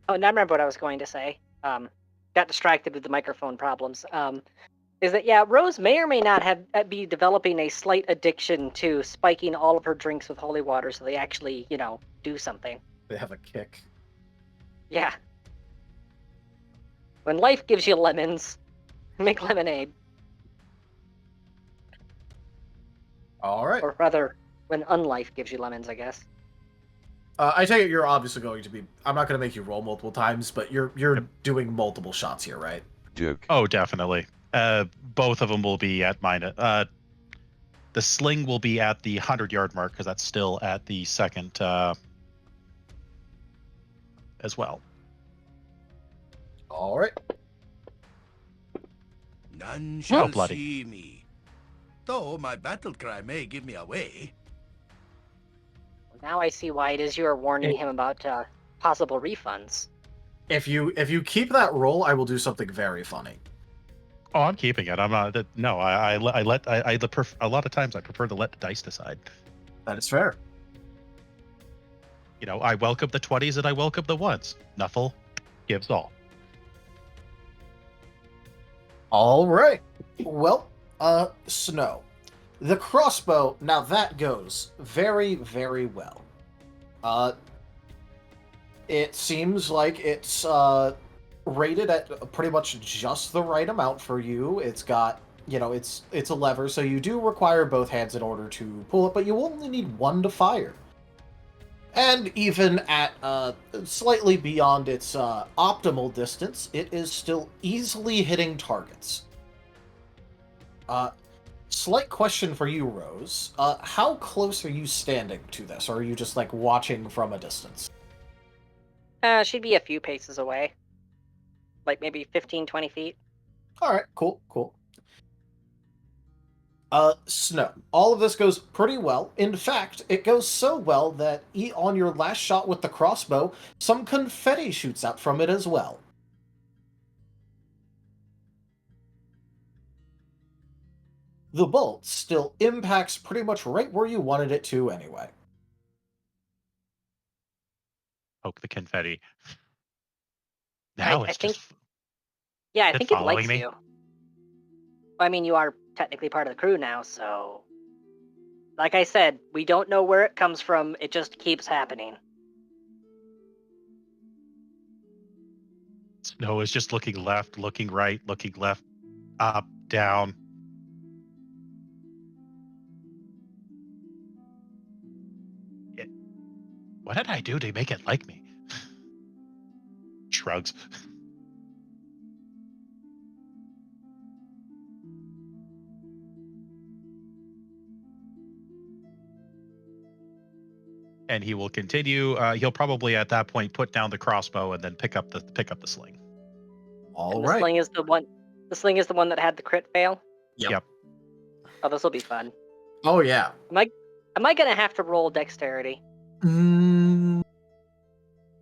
Oh, now I remember what I was going to say. Got distracted with the microphone problems. Is that, yeah, Rose may or may not be developing a slight addiction to spiking all of her drinks with holy water so they actually, do something. They have a kick. Yeah. When life gives you lemons, make lemonade. All right. Or rather, when unlife gives you lemons, I guess. I take it you're obviously going to be... I'm not going to make you roll multiple times, but you're doing multiple shots here, right? Duke. Oh, definitely. Both of them will be at the sling will be at the 100-yard mark because that's still at the second as well. All right. None shall bloody. see me. Though my battle cry may give me away. Now I see why it is you are warning him about possible refunds. If you keep that roll, I will do something very funny. Oh, I'm keeping it. I'm not. No, I let a lot of times I prefer to let the dice decide. That is fair. I welcome the 20s and I welcome the 1s. Nuffle gives all. All right. Well, Snow. The crossbow, now that goes very, very well. It seems like it's rated at pretty much just the right amount for you. It's got it's a lever, so you do require both hands in order to pull it, but you only need one to fire. And even at slightly beyond its optimal distance, it is still easily hitting targets. Slight question for you, Rose. How close are you standing to this, or are you just, like, watching from a distance? She'd be a few paces away. Like maybe 15, 20 feet. Alright, cool. Snow. All of this goes pretty well. In fact, it goes so well that on your last shot with the crossbow, some confetti shoots out from it as well. The bolt still impacts pretty much right where you wanted it to anyway. Poke the confetti. Now I it's think, just. yeah, I Is it think it following likes me? you. I mean, you are technically part of the crew now, so... Like I said, we don't know where it comes from, it just keeps happening. Snow is just looking left, looking right, looking left, up, down. What did I do to make it like me? Shrugs. And he will continue. He'll probably at that point put down the crossbow and then pick up the sling. All and right. The sling is the one. The sling is the one that had the crit fail. Yep. Oh, this will be fun. Oh yeah. Am I gonna have to roll dexterity? I'm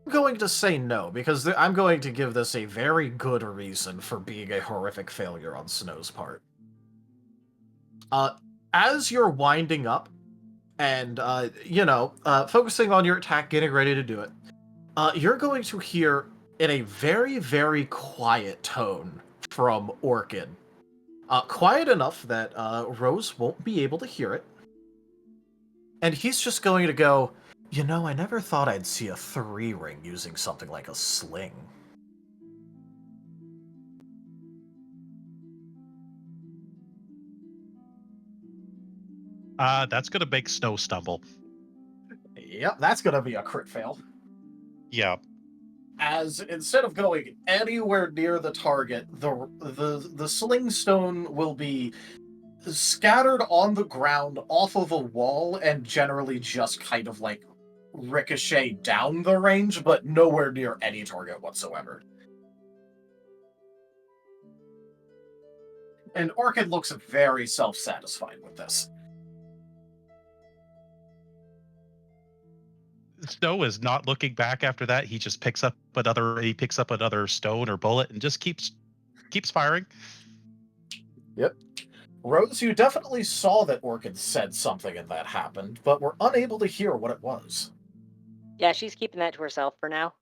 going to say no, because I'm going to give this a very good reason for being a horrific failure on Snow's part. As you're winding up, and, focusing on your attack, getting ready to do it, you're going to hear, in a very, very quiet tone from Orchid. Quiet enough that Rose won't be able to hear it. And he's just going to go, I never thought I'd see a 3-ring using something like a sling. That's going to make Snow stumble. Yep, that's going to be a crit fail. Yeah. As instead of going anywhere near the target, the sling stone will be scattered on the ground off of a wall and generally just kind of like ricochet down the range, but nowhere near any target whatsoever. And Orchid looks very self-satisfied with this. Snow is not looking back after that. He just picks up another stone or bullet and just keeps firing. Yep. Rose, you definitely saw that Orchid said something and that happened, but were unable to hear what it was. Yeah, she's keeping that to herself for now.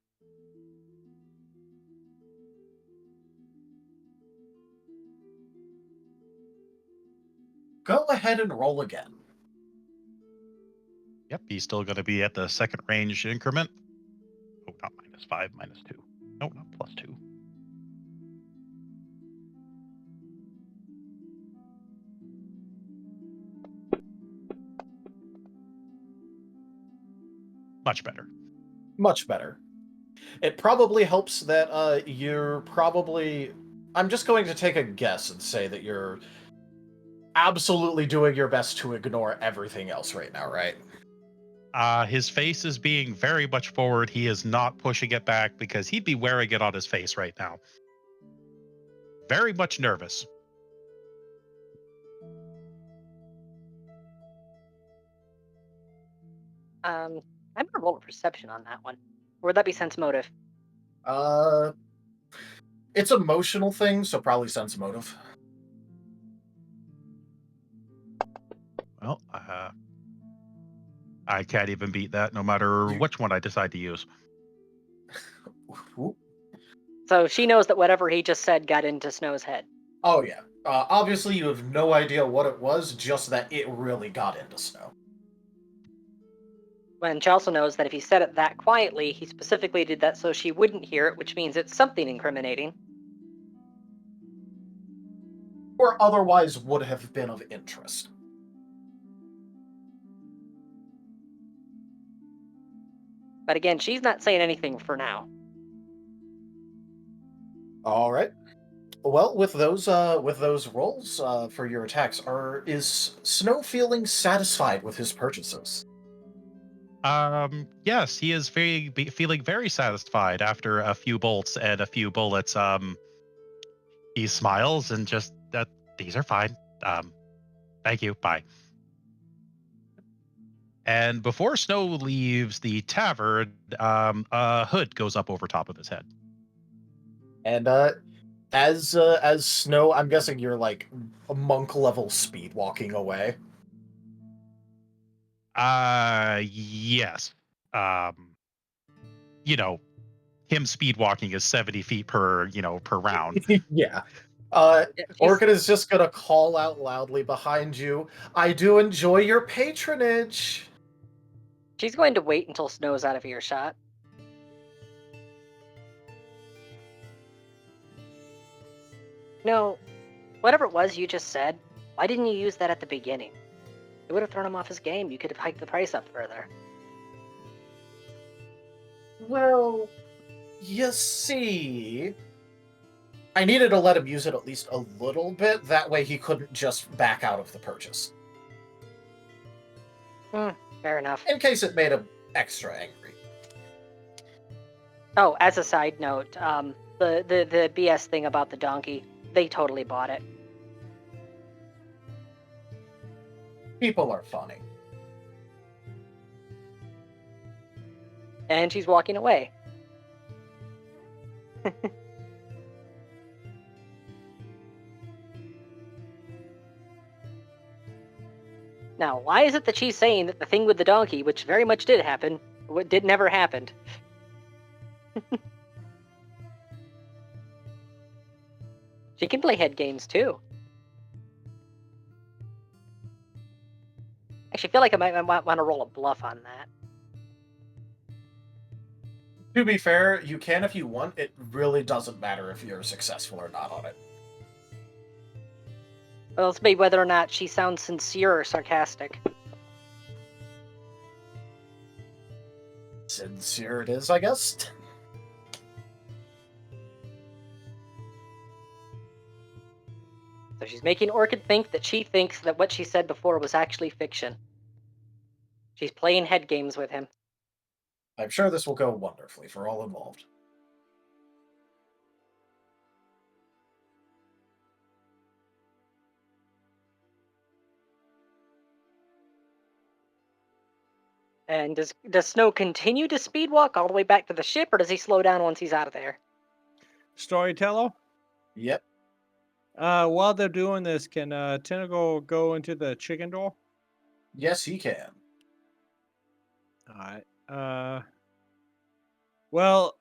Go ahead and roll again. Yep, he's still going to be at the second range increment. Oh, not -5, -2. No, not +2. Much better. Much better. It probably helps that you're probably... I'm just going to take a guess and say that you're absolutely doing your best to ignore everything else right now, right? His face is being very much forward. He is not pushing it back because he'd be wearing it on his face right now. Very much nervous. I'm gonna roll a perception on that one. Or would that be sense motive? It's an emotional thing, so probably sense motive. Well, I can't even beat that no matter which one I decide to use. So she knows that whatever he just said got into Snow's head. Oh yeah. Obviously you have no idea what it was, just that it really got into Snow. And she also knows that if he said it that quietly, he specifically did that so she wouldn't hear it, which means it's something incriminating. or otherwise would have been of interest. But again, she's not saying anything for now. All right. Well, with those rolls for your attacks, is Snow feeling satisfied with his purchases? Yes, he is feeling very satisfied after a few bolts and a few bullets. He smiles and just that these are fine. Thank you. Bye. And before Snow leaves the tavern, a hood goes up over top of his head. And as Snow, I'm guessing you're like a monk level speed walking away. Yes. You know, him speed walking is 70 feet per round. Yeah. Yeah, Orchid is just gonna call out loudly behind you, "I do enjoy your patronage!" She's going to wait until Snow's out of earshot. No, whatever it was you just said, why didn't you use that at the beginning? It would have thrown him off his game. You could have hiked the price up further. Well, you see, I needed to let him use it at least a little bit, that way he couldn't just back out of the purchase. Fair enough. In case it made him extra angry. Oh, as a side note, the BS thing about the donkey, they totally bought it. People are funny. And she's walking away. Now, why is it that she's saying that the thing with the donkey, which very much did happen, never happened? She can play head games too. Actually, I feel like I might want to roll a bluff on that. To be fair, you can if you want. It really doesn't matter if you're successful or not on it. Well, let's see whether or not she sounds sincere or sarcastic. Sincere it is, I guess. So she's making Orchid think that she thinks that what she said before was actually fiction. She's playing head games with him. I'm sure this will go wonderfully for all involved. And does Snow continue to speed walk all the way back to the ship, or does he slow down once he's out of there? Storyteller? Yep. While they're doing this, can Tentacle go into the chicken door? Yes, he can. All right. Well,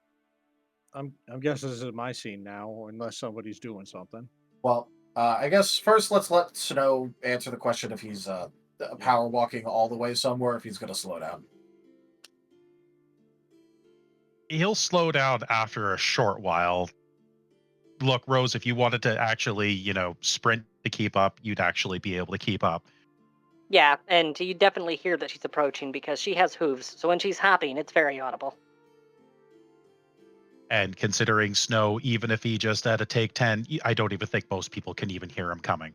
I'm guessing this is my scene now, unless somebody's doing something. Well, I guess first let's let Snow answer the question if he's power walking all the way somewhere, if he's going to slow down. He'll slow down after a short while. Look, Rose, if you wanted to actually, sprint to keep up, you'd actually be able to keep up. Yeah, and you definitely hear that she's approaching because she has hooves, so when she's hopping, it's very audible. And considering Snow, even if he just had a take 10, I don't even think most people can even hear him coming.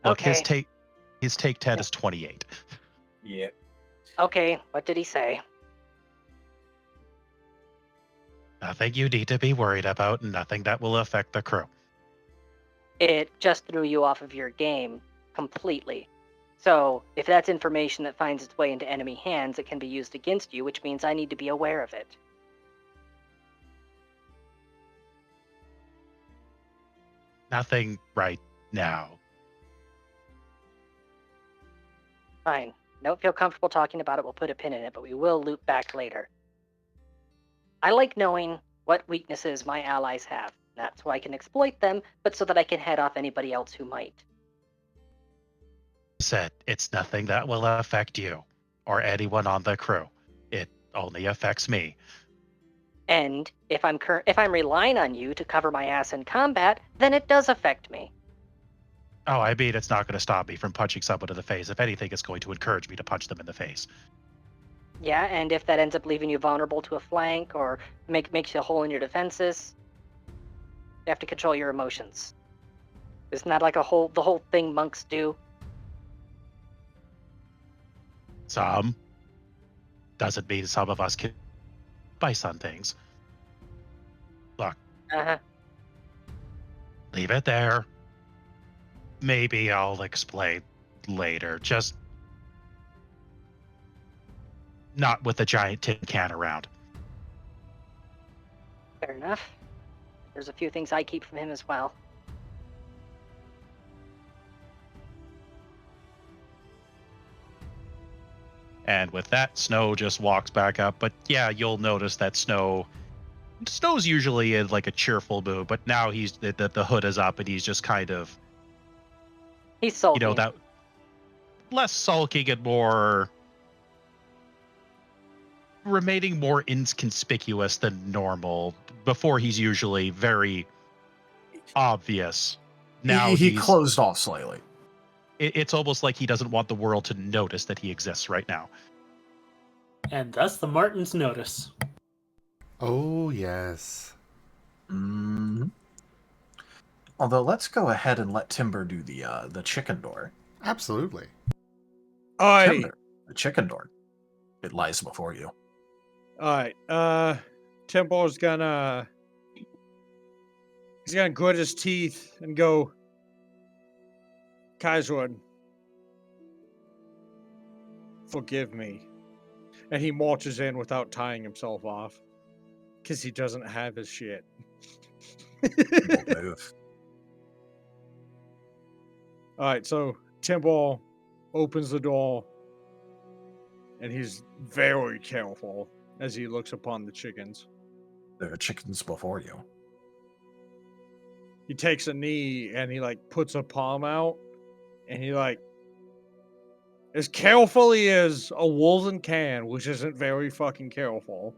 Look, Okay. his take 10 is 28. Yeah. Okay, what did he say? Nothing you need to be worried about, nothing that will affect the crew. It just threw you off of your game completely. So, if that's information that finds its way into enemy hands, it can be used against you, which means I need to be aware of it. Nothing right now. Fine. Don't feel comfortable talking about it, we'll put a pin in it, but we will loop back later. I like knowing what weaknesses my allies have. Not so I can exploit them, but so that I can head off anybody else who might. Said it's nothing that will affect you or anyone on the crew. It only affects me. And if I'm relying on you to cover my ass in combat, then it does affect me. Oh, I mean, it's not going to stop me from punching someone in the face. If anything, it's going to encourage me to punch them in the face. Yeah, and if that ends up leaving you vulnerable to a flank or makes you a hole in your defenses, you have to control your emotions. Isn't that like the whole thing monks do? Some. Doesn't mean some of us can bite on things. Look. Uh-huh. Leave it there. Maybe I'll explain later. Just not with a giant tin can around. Fair enough. There's a few things I keep from him as well. And with that, Snow just walks back up. But yeah, you'll notice that Snow's usually in like a cheerful mood, but now the hood is up and he's just kind of, he's sulking. You know, that less sulking and more remaining more inconspicuous than normal. Before he's usually very obvious. Now he closed off slightly. It's almost like he doesn't want the world to notice that he exists right now. And thus the Martens notice. Oh, yes. Although, let's go ahead and let Timber do the chicken door. Absolutely. Timber, the chicken door. It lies before you. Alright, Timber's gonna... He's gonna grit his teeth and go... Kaiserwood, forgive me. And he marches in without tying himself off. Because he doesn't have his shit. Move. Alright, so Timber opens the door. And he's very careful as he looks upon the chickens. There are chickens before you. He takes a knee and he like puts a palm out. And he like, as carefully as a wolven can, which isn't very fucking careful,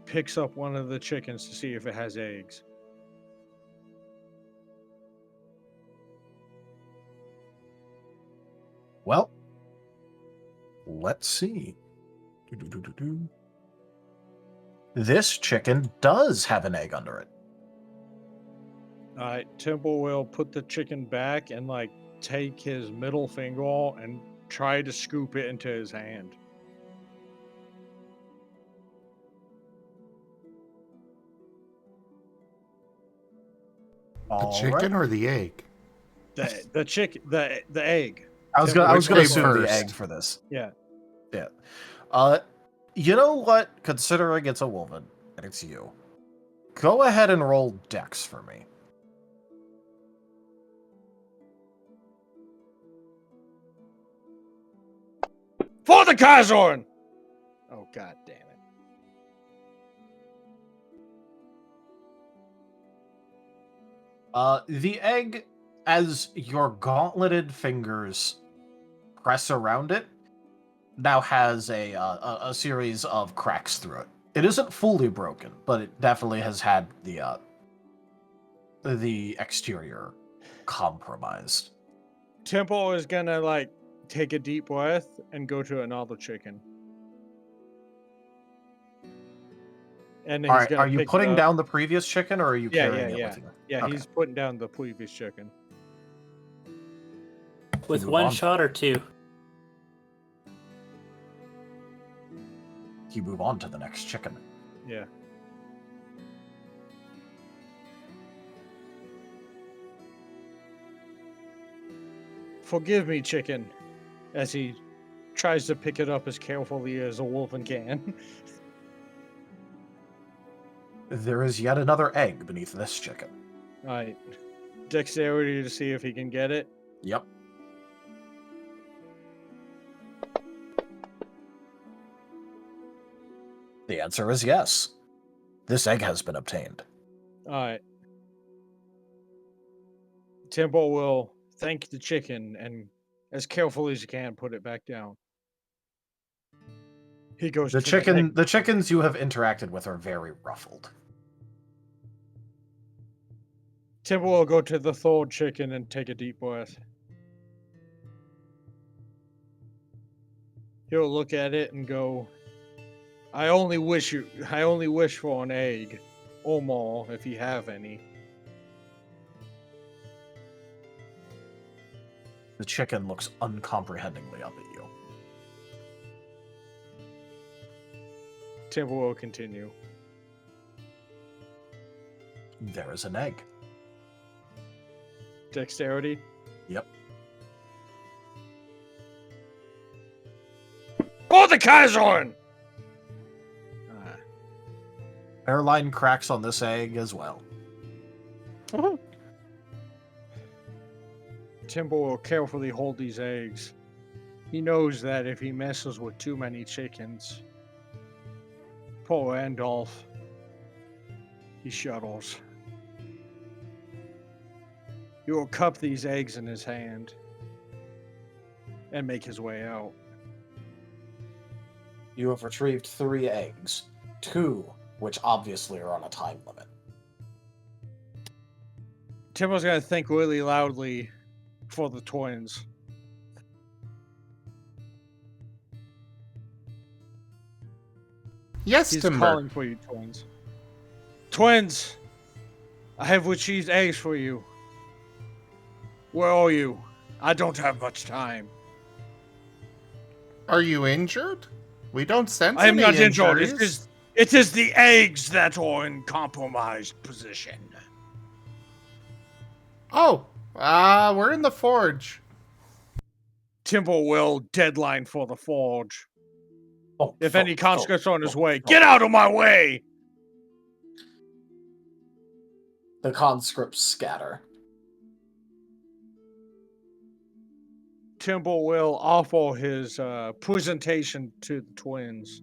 picks up one of the chickens to see if it has eggs. Well, let's see. This chicken does have an egg under it. Alright, Temple will put the chicken back and like take his middle finger and try to scoop it into his hand. The chicken or the egg? The chicken, the egg. I was gonna assume first? the egg for this. Yeah. Yeah. You know what? Considering it's a wolven and it's you, go ahead and roll Dex for me. For the Kazorn! Oh, god damn it. The egg, as your gauntleted fingers press around it, now has a series of cracks through it. It isn't fully broken, but it definitely has had the exterior compromised. Temple is gonna like take a deep breath and go to another chicken. And he's Alright, gonna are you pick it putting up. down the previous chicken, or are you carrying it yeah. with you? Yeah, Okay. he's putting down the previous chicken. With move one on. shot or two. You move on to the next chicken. Yeah. Forgive me, chicken, as he tries to pick it up as carefully as a wolven can. There is yet another egg beneath this chicken. Alright. Dexterity to see if he can get it. Yep. The answer is yes. This egg has been obtained. Alright. Temple will thank the chicken and, as carefully as you can, put it back down. He goes The to chicken. The chickens you have interacted with are very ruffled. Timber will go to the thawed chicken and take a deep breath. He'll look at it and go, I only wish for an egg. Or more, if you have any. The chicken looks uncomprehendingly up at you. Timber will continue. There is an egg. Dexterity? Yep. For the Kaiserin! Hairline cracks on this egg as well. Timber will carefully hold these eggs. He knows that if he messes with too many chickens, poor Randolph, he shudders. He will cup these eggs in his hand and make his way out. You have retrieved 3 eggs, 2 which obviously are on a time limit. Timber's gonna think really loudly for the twins. Yes, He's Timber. calling for you, twins. Twins! I have retrieved eggs for you. Where are you? I don't have much time. Are you injured? We don't sense I am any not injured. injuries. It is the eggs that are in compromised position. Oh, we're in the forge. Timber will deadline for the forge. Oh, if any conscripts are on his way, get out of my way! The conscripts scatter. Timber will offer his presentation to the twins.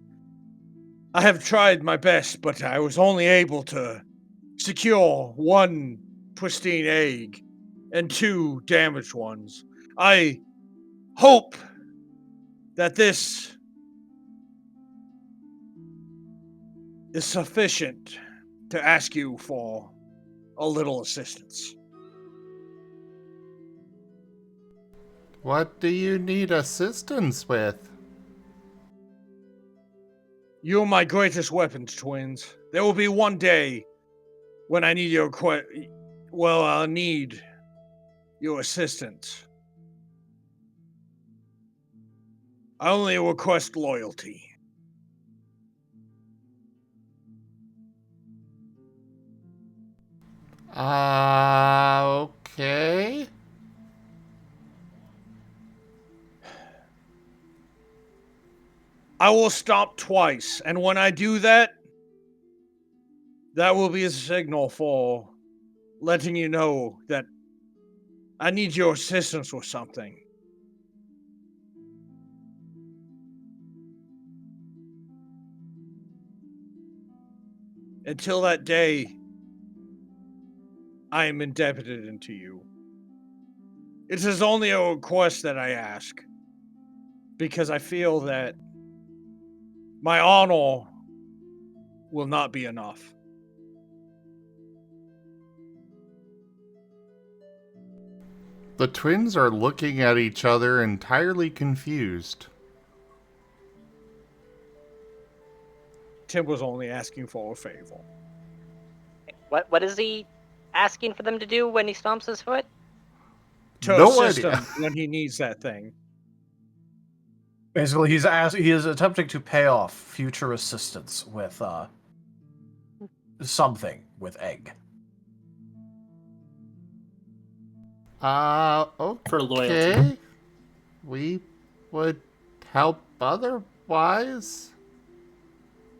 I have tried my best, but I was only able to secure 1 pristine egg and 2 damaged ones. I hope that this is sufficient to ask you for a little assistance. What do you need assistance with? You're my greatest weapons, twins. There will be one day when I need your I'll need your assistance. I only request loyalty. Okay. I will stop twice, and when I do that, that will be a signal for letting you know that I need your assistance with something. Until that day, I am indebted unto you. It is only a request that I ask, because I feel that my honor will not be enough. The twins are looking at each other entirely confused. Tim was only asking for a favor. What is he asking for them to do when he stomps his foot? To No assist idea. him when he needs that thing. Basically, he is attempting to pay off future assistance with something with egg. Okay. For loyalty. We would help otherwise.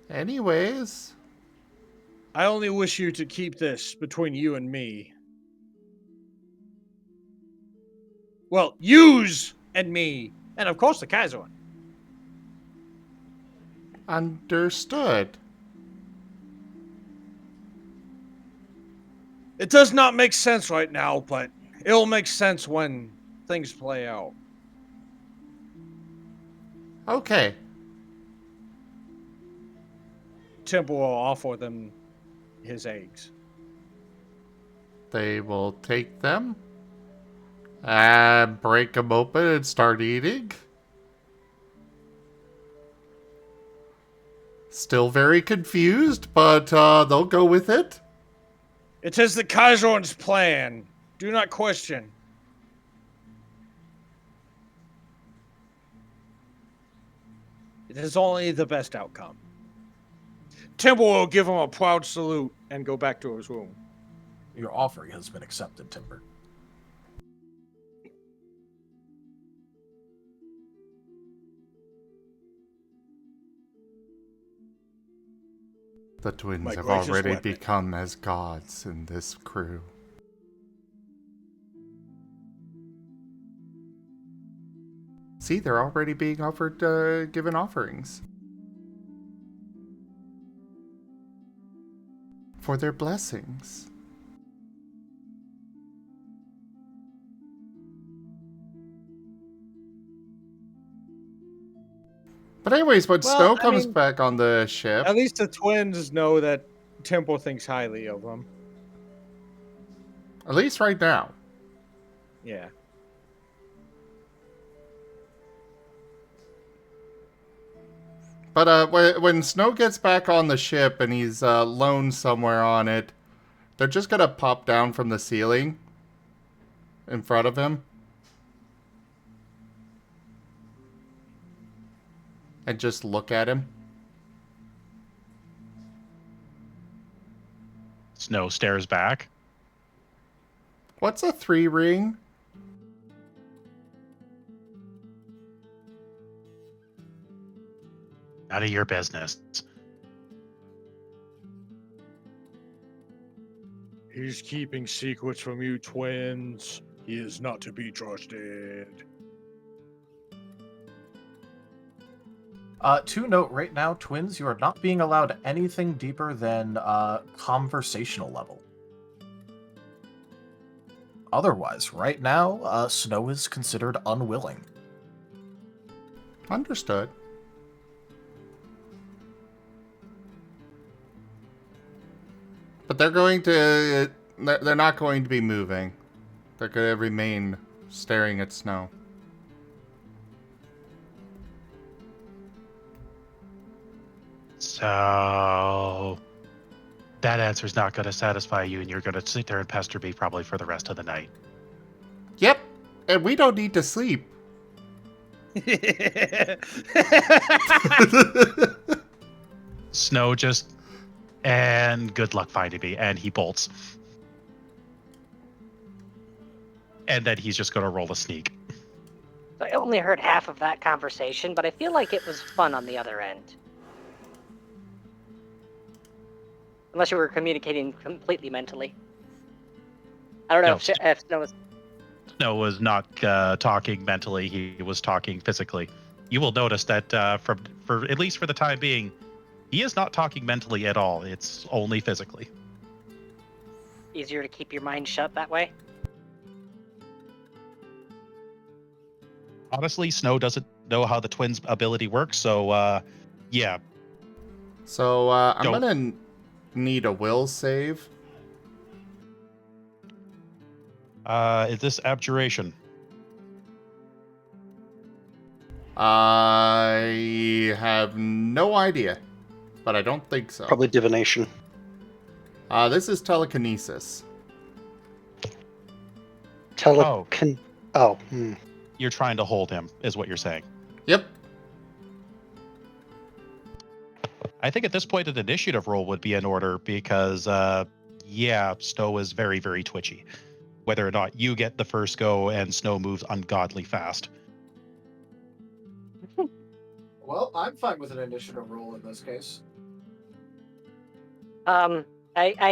Anyways. I only wish you to keep this between you and me. Well, yous and me, and of course the Kaiserin. Understood. It does not make sense right now, but it'll make sense when things play out. Okay. Temple will offer them his eggs. They will take them and break them open and start eating. Still very confused, but they'll go with it. It is the Kaiser's plan. Do not question. It is only the best outcome. Timber will give him a proud salute and go back to his room. Your offering has been accepted, Timber. The twins My have gracious already weapon. become as gods in this crew. See, they're already being offered, given offerings. For their blessings. But anyways, when Snow comes back on the ship... At least the twins know that Temple thinks highly of them. At least right now. Yeah. But when Snow gets back on the ship and he's alone somewhere on it, they're just gonna pop down from the ceiling in front of him. And just look at him. Snow stares back. What's a 3 ring? None of your business. He's keeping secrets from you twins. He is not to be trusted. To note, right now, twins, you are not being allowed anything deeper than conversational level. Otherwise, right now, Snow is considered unwilling. Understood. But they're going to... They're not going to be moving. They're going to remain staring at Snow. So... that answer's not going to satisfy you, and you're going to sit there and pester me probably for the rest of the night. Yep. And we don't need to sleep. Snow just... and good luck finding me. And he bolts. And then he's just going to roll a sneak. So I only heard half of that conversation, but I feel like it was fun on the other end. Unless you were communicating completely mentally. I don't know if Snow was... Snow was not talking mentally. He was talking physically. You will notice that for at least for the time being, he is not talking mentally at all. It's only physically. Easier to keep your mind shut that way? Honestly, Snow doesn't know how the twins' ability works, so yeah. So I'm gonna need a will save. Is this abjuration? I have no idea, but I don't think so. Probably divination. This is telekinesis. You're trying to hold him, is what you're saying. Yep. I think at this point an initiative roll would be in order because, yeah, Snow is very, very twitchy. Whether or not you get the first go and Snow moves ungodly fast. Well, I'm fine with an initiative roll in this case. I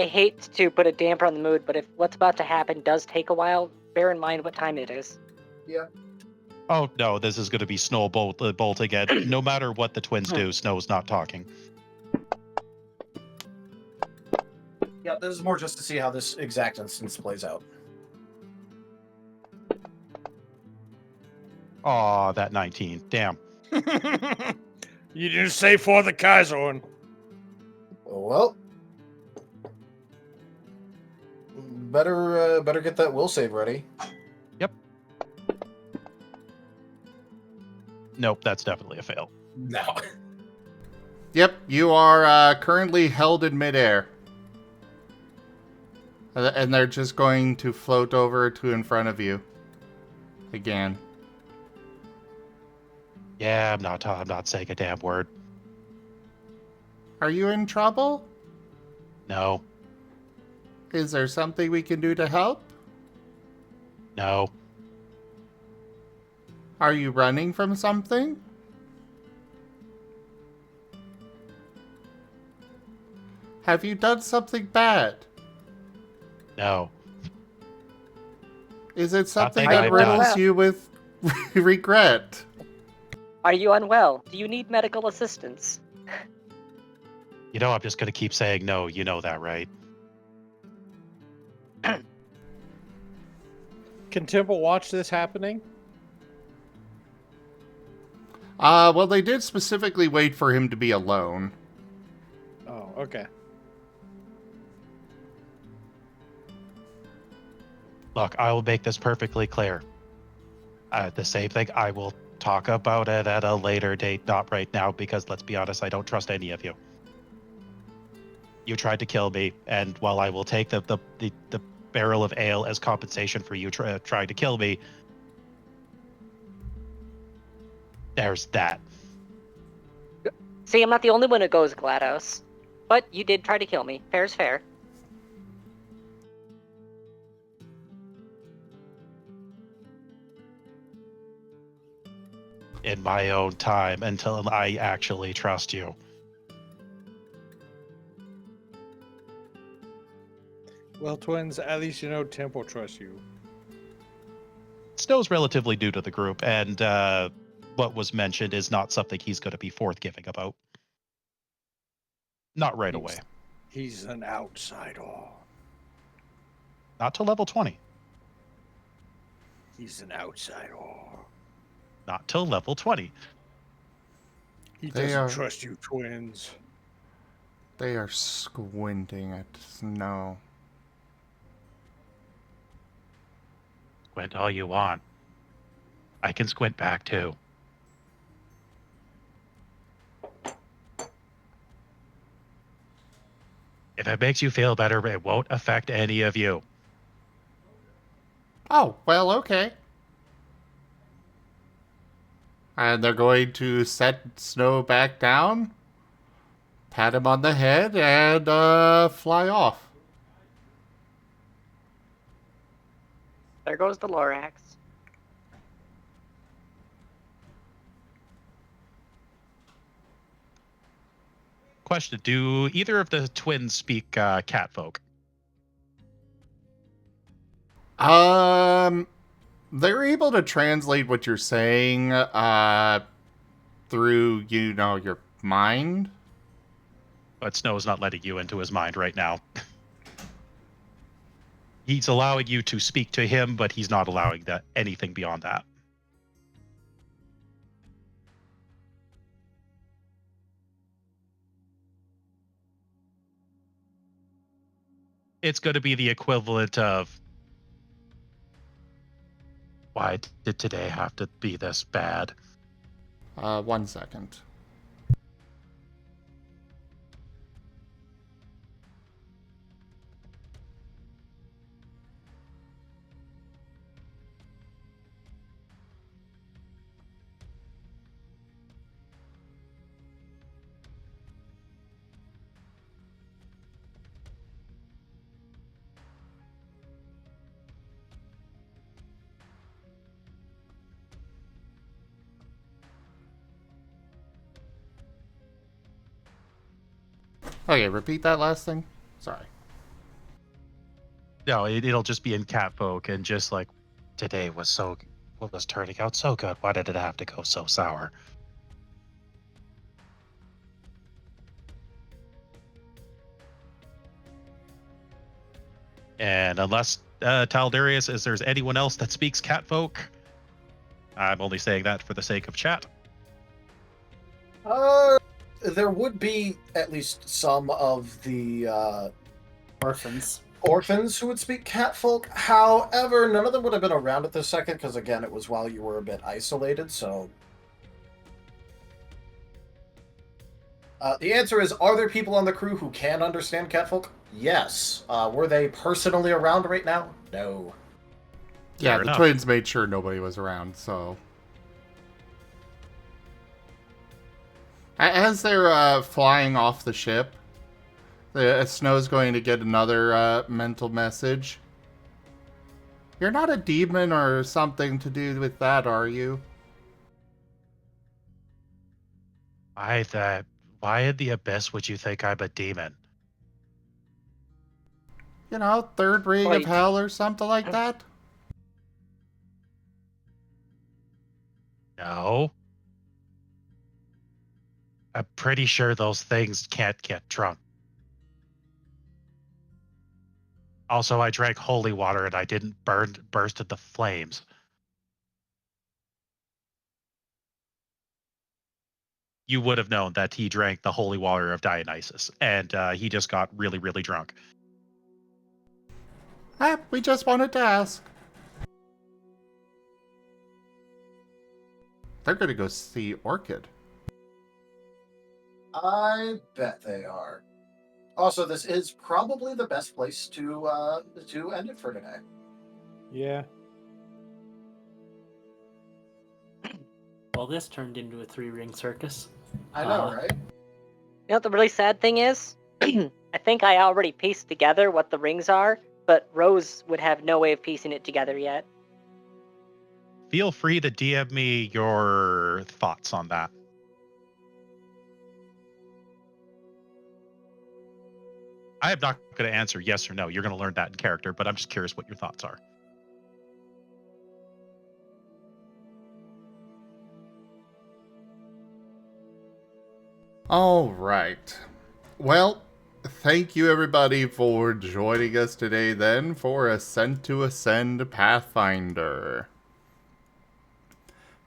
hate to put a damper on the mood, but if what's about to happen does take a while, bear in mind what time it is. Yeah. Oh, no, this is going to be Snow bolt again. No matter what the twins do, Snow's not talking. Yeah, this is more just to see how this exact instance plays out. Aw, that 19. Damn. You didn't say for the Kaiser. Well, better get that will save ready. Yep. Nope, that's definitely a fail. No. Yep, you are currently held in midair. And they're just going to float over to in front of you. Again. Yeah, I'm not saying a damn word. Are you in trouble? No. Is there something we can do to help? No. Are you running from something? Have you done something bad? No. Is it something Nothing that I've riddles done. you with regret? Are you unwell? Do you need medical assistance? You know, I'm just going to keep saying no. You know that, right? Can Temple watch this happening? Well, they did specifically wait for him to be alone. Oh, okay. Look, I will make this perfectly clear. The same thing, I will talk about it at a later date, not right now, because let's be honest, I don't trust any of you. You tried to kill me, and while I will take the barrel of ale as compensation for you trying to kill me, there's that. See, I'm not the only one who goes GLaDOS. But you did try to kill me. Fair's fair. In my own time, until I actually trust you. Well, twins, at least you know Temple trusts you. Snow's relatively new to the group, and what was mentioned is not something he's going to be forthgiving about. Not right away. He's an outsider. Not till level 20. He's an outsider. Not till level 20. He They doesn't are- trust you, twins. They are squinting at Snow. Squint all you want. I can squint back too. If it makes you feel better, it won't affect any of you. Oh, well, okay. And they're going to set Snow back down, pat him on the head, and fly off. There goes the Lorax. Question, do either of the twins speak catfolk? They're able to translate what you're saying through, your mind. But Snow's not letting you into his mind right now. He's allowing you to speak to him, but he's not allowing anything beyond that. It's going to be the equivalent of, why did today have to be this bad? 1 second. Okay, repeat that last thing. Sorry. No, it'll just be in catfolk, and just like, today was turning out so good. Why did it have to go so sour? And unless Taldarius, is there's anyone else that speaks catfolk? I'm only saying that for the sake of chat. there would be at least some of the orphans who would speak catfolk. However, none of them would have been around at this second, because again, it was while you were a bit isolated, so... the answer is, are there people on the crew who can understand catfolk? Yes. Were they personally around right now? No. Yeah, the twins made sure nobody was around, so... As they're flying off the ship, Snow's going to get another mental message. You're not a demon or something to do with that, are you? Why in the abyss would you think I'm a demon? You know, third ring of hell or something like that? No. I'm pretty sure those things can't get drunk. Also, I drank holy water and I didn't burst into flames. You would have known that he drank the holy water of Dionysus, and he just got really, really drunk. We just wanted to ask. They're going to go see Orchid. I bet they are. Also, this is probably the best place to end it for today. Yeah. Well, this turned into a 3-ring circus. I know, right? You know what the really sad thing is? I think I already pieced together what the rings are, but Rose would have no way of piecing it together yet. Feel free to DM me your thoughts on that. I am not going to answer yes or no. You're going to learn that in character, but I'm just curious what your thoughts are. All right. Well, thank you everybody for joining us today then for Ascent to Ascend Pathfinder.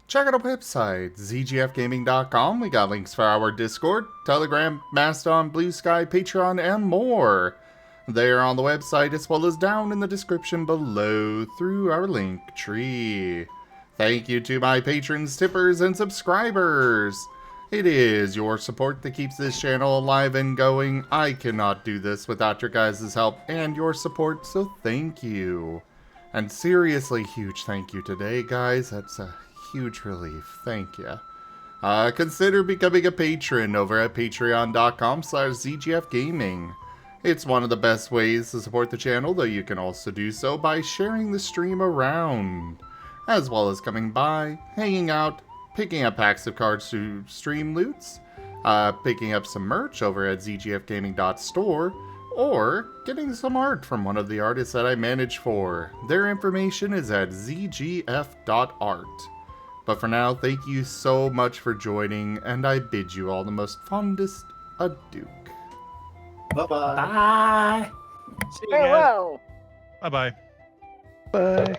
Check out our website, zgfgaming.com. We got links for our Discord, Telegram, Mastodon, Blue Sky, Patreon, and more. They are on the website as well as down in the description below through our link tree. Thank you to my patrons, tippers, and subscribers. It is your support that keeps this channel alive and going. I cannot do this without your guys' help and your support, so thank you. And seriously, huge thank you today, guys. That's a huge relief. Thank you. Consider becoming a patron over at patreon.com/zgfgaming. It's one of the best ways to support the channel, though you can also do so by sharing the stream around, as well as coming by, hanging out, picking up packs of cards to stream loots, picking up some merch over at zgfgaming.store, or getting some art from one of the artists that I manage for. Their information is at zgf.art. But for now, thank you so much for joining, and I bid you all the most fondest adieu. Bye-bye. Bye. See you guys. Farewell. Bye-bye. Bye.